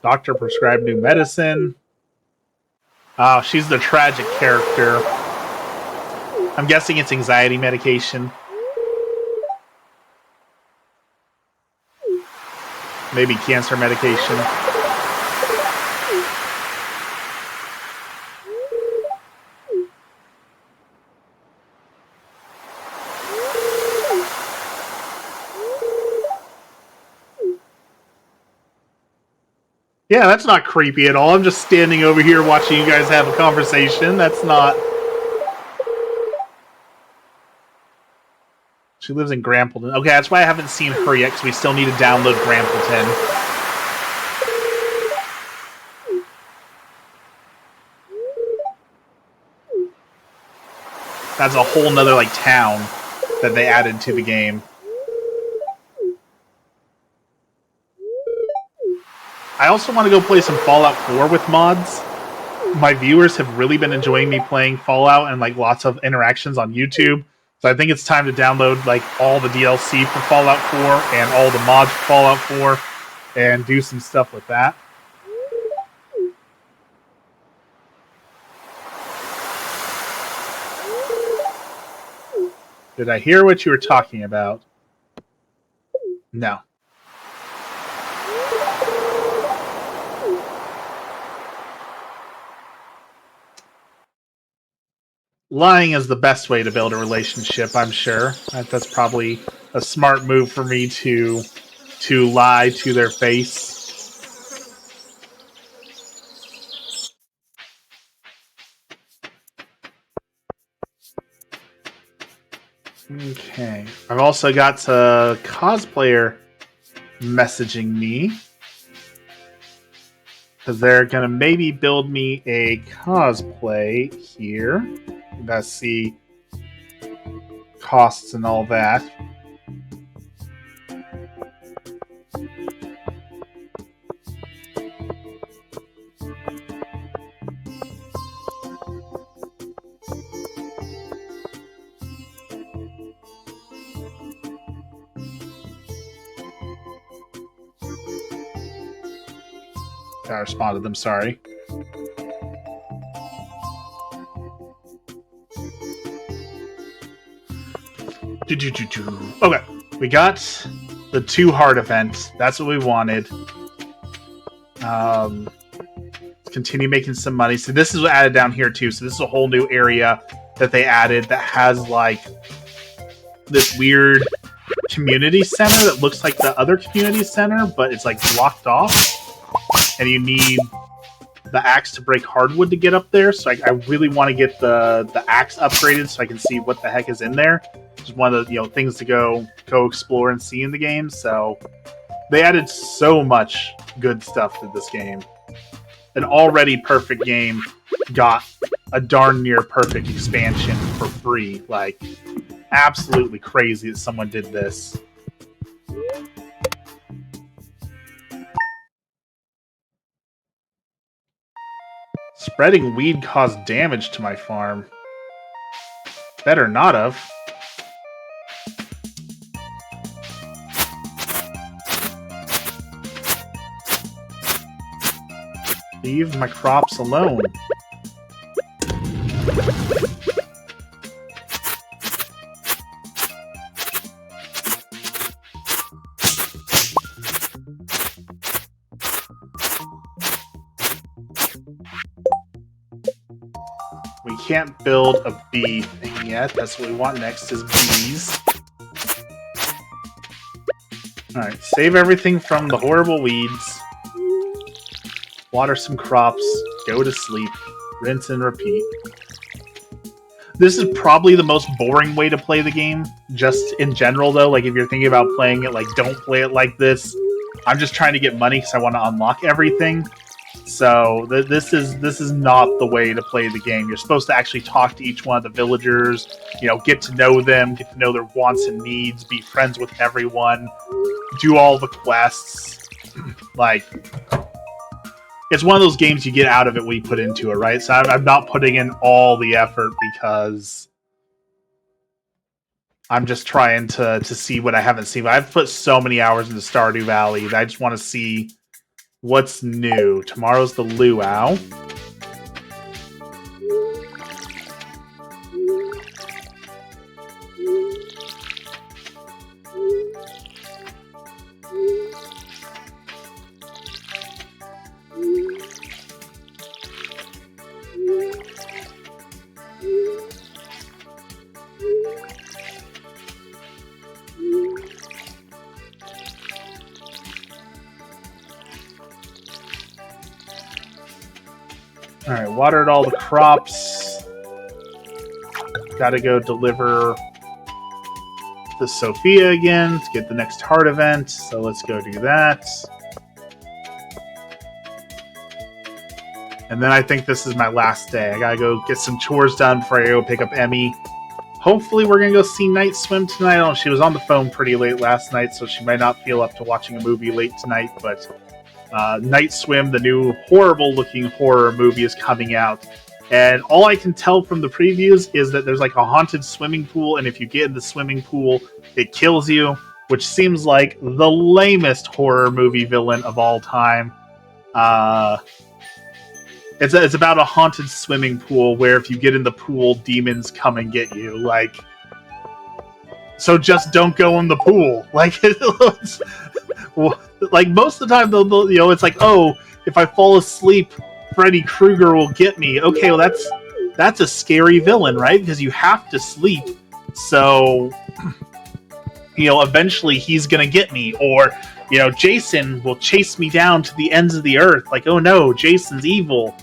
Doctor prescribed new medicine. Oh, she's the tragic character. I'm guessing it's anxiety medication. Maybe cancer medication. Yeah, that's not creepy at all. I'm just standing over here watching you guys have a conversation. That's not... She lives in Grampleton. Okay, that's why I haven't seen her yet, because we still need to download Grampleton. That's a whole nother, like, town that they added to the game. I also want to go play some Fallout 4 with mods. my viewers have really been enjoying me playing Fallout and like lots of interactions on YouTube. So I think it's time to download like all the DLC for Fallout 4 and all the mods for Fallout 4 and do some stuff with that. Did I hear what you were talking about? No. Lying is the best way to build a relationship, I'm sure. That's probably a smart move for me to lie to their face. Okay. I've also got a cosplayer messaging me because they're going to maybe build me a cosplay here. Let's see costs and all that. I responded them, sorry. Okay, we got the 2 heart event. That's what we wanted. Continue making some money. So this is added down here too. So this is a whole new area that they added that has like this weird community center that looks like the other community center, but it's like blocked off. And you need the axe to break hardwood to get up there. So I really want to get the axe upgraded so I can see what the heck is in there. Just one of the things to go explore and see in the game. So they added so much good stuff to this game. An already perfect game got a darn near perfect expansion for free. Like, absolutely crazy that someone did this. Spreading weed caused damage to my farm. Better not have. Leave my crops alone. We can't build a bee thing yet. That's what we want next is bees. Alright, save everything from the horrible weeds. Water some crops. Go to sleep. Rinse and repeat. This is probably the most boring way to play the game. Just in general, though. Like, if you're thinking about playing it, like, don't play it like this. I'm just trying to get money because I want to unlock everything. So this is not the way to play the game. You're supposed to actually talk to each one of the villagers, get to know them, get to know their wants and needs, be friends with everyone, do all the quests. Like, it's one of those games you get out of it when you put into it, right? So I'm not putting in all the effort because I'm just trying to see what I haven't seen. I've put so many hours into Stardew Valley that I just want to see what's new. Tomorrow's the luau. Alright, watered all the crops. Gotta go deliver to Sophia again to get the next heart event, so let's go do that. And then I think this is my last day. I gotta go get some chores done before I go pick up Emmy. Hopefully we're gonna go see Night Swim tonight. I don't know, she was on the phone pretty late last night, so she might not feel up to watching a movie late tonight, but Night Swim, the new horrible-looking horror movie, is coming out. And all I can tell from the previews is that there's like a haunted swimming pool, and if you get in the swimming pool, it kills you, which seems like the lamest horror movie villain of all time. It's about a haunted swimming pool where if you get in the pool, demons come and get you. Like, so just don't go in the pool. Like, like most of the time, they'll it's like, oh, if I fall asleep, Freddy Krueger will get me. Okay, well that's a scary villain, right? Because you have to sleep. So, eventually he's gonna get me, or Jason will chase me down to the ends of the earth. Like, oh no, Jason's evil.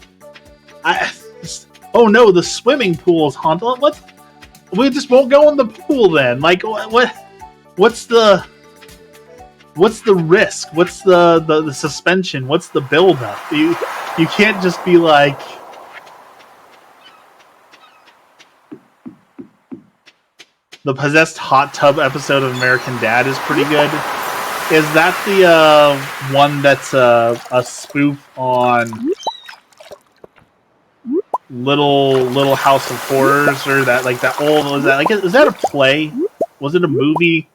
Oh no, the swimming pool is haunted. What? We just won't go in the pool then. Like, what's the risk? What's the suspension? What's the build-up? You can't just be like, the possessed hot tub episode of American Dad is pretty good. Is that the one that's a spoof on Little House of Horrors, or that like that old? Is that a play? Was it a movie?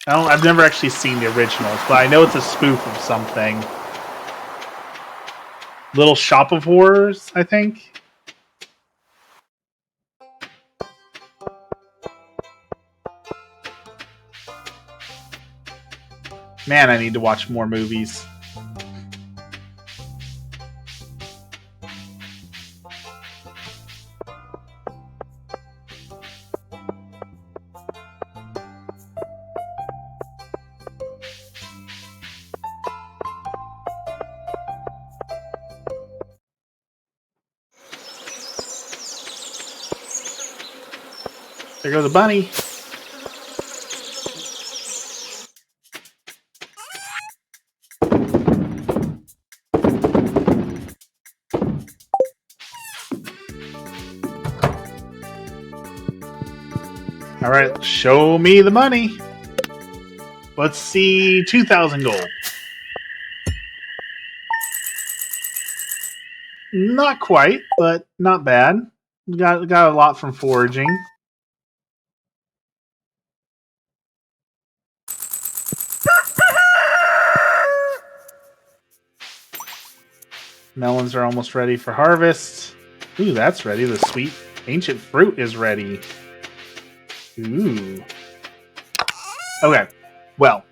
I've never actually seen the originals, but I know it's a spoof of something. Little Shop of Horrors, I think. Man, I need to watch more movies. There goes the bunny. All right, show me the money. Let's see, 2,000 gold. Not quite, but not bad. Got a lot from foraging. Melons are almost ready for harvest. Ooh, that's ready. The sweet ancient fruit is ready. Ooh. Okay, well,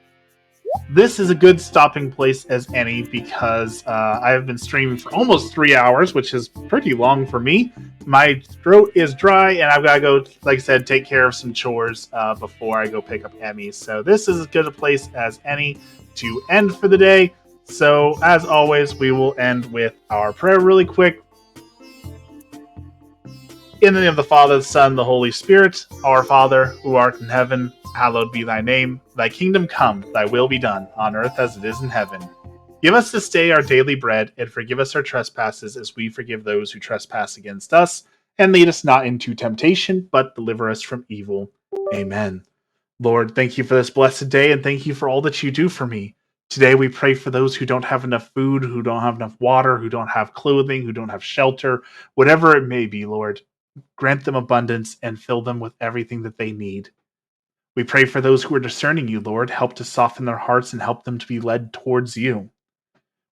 this is a good stopping place as any because I have been streaming for almost 3 hours, which is pretty long for me. My throat is dry, and I've got to go, like I said, take care of some chores before I go pick up Emmy. So this is as good a place as any to end for the day. So, as always, we will end with our prayer really quick. In the name of the Father, the Son, the Holy Spirit, our Father, who art in heaven, hallowed be thy name. Thy kingdom come, thy will be done, on earth as it is in heaven. Give us this day our daily bread, and forgive us our trespasses as we forgive those who trespass against us. And lead us not into temptation, but deliver us from evil. Amen. Lord, thank you for this blessed day, and thank you for all that you do for me. Today we pray for those who don't have enough food, who don't have enough water, who don't have clothing, who don't have shelter, whatever it may be, Lord. Grant them abundance and fill them with everything that they need. We pray for those who are discerning you, Lord. Help to soften their hearts and help them to be led towards you.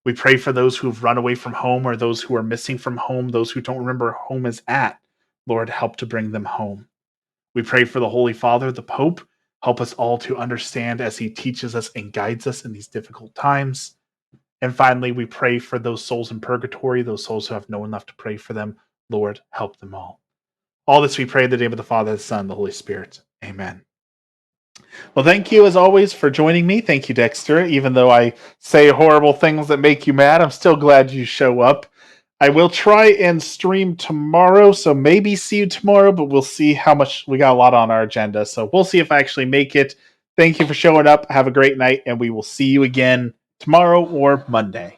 We pray for those who have run away from home or those who are missing from home, those who don't remember where home is at. Lord, help to bring them home. We pray for the Holy Father, the Pope. Help us all to understand as he teaches us and guides us in these difficult times. And finally, we pray for those souls in purgatory, those souls who have no one left to pray for them. Lord, help them all. All this we pray in the name of the Father, the Son, and the Holy Spirit. Amen. Well, thank you as always for joining me. Thank you, Dexter. Even though I say horrible things that make you mad, I'm still glad you show up. I will try and stream tomorrow, so maybe see you tomorrow, but we'll see how much. We got a lot on our agenda, so we'll see if I actually make it. Thank you for showing up. Have a great night, and we will see you again tomorrow or Monday.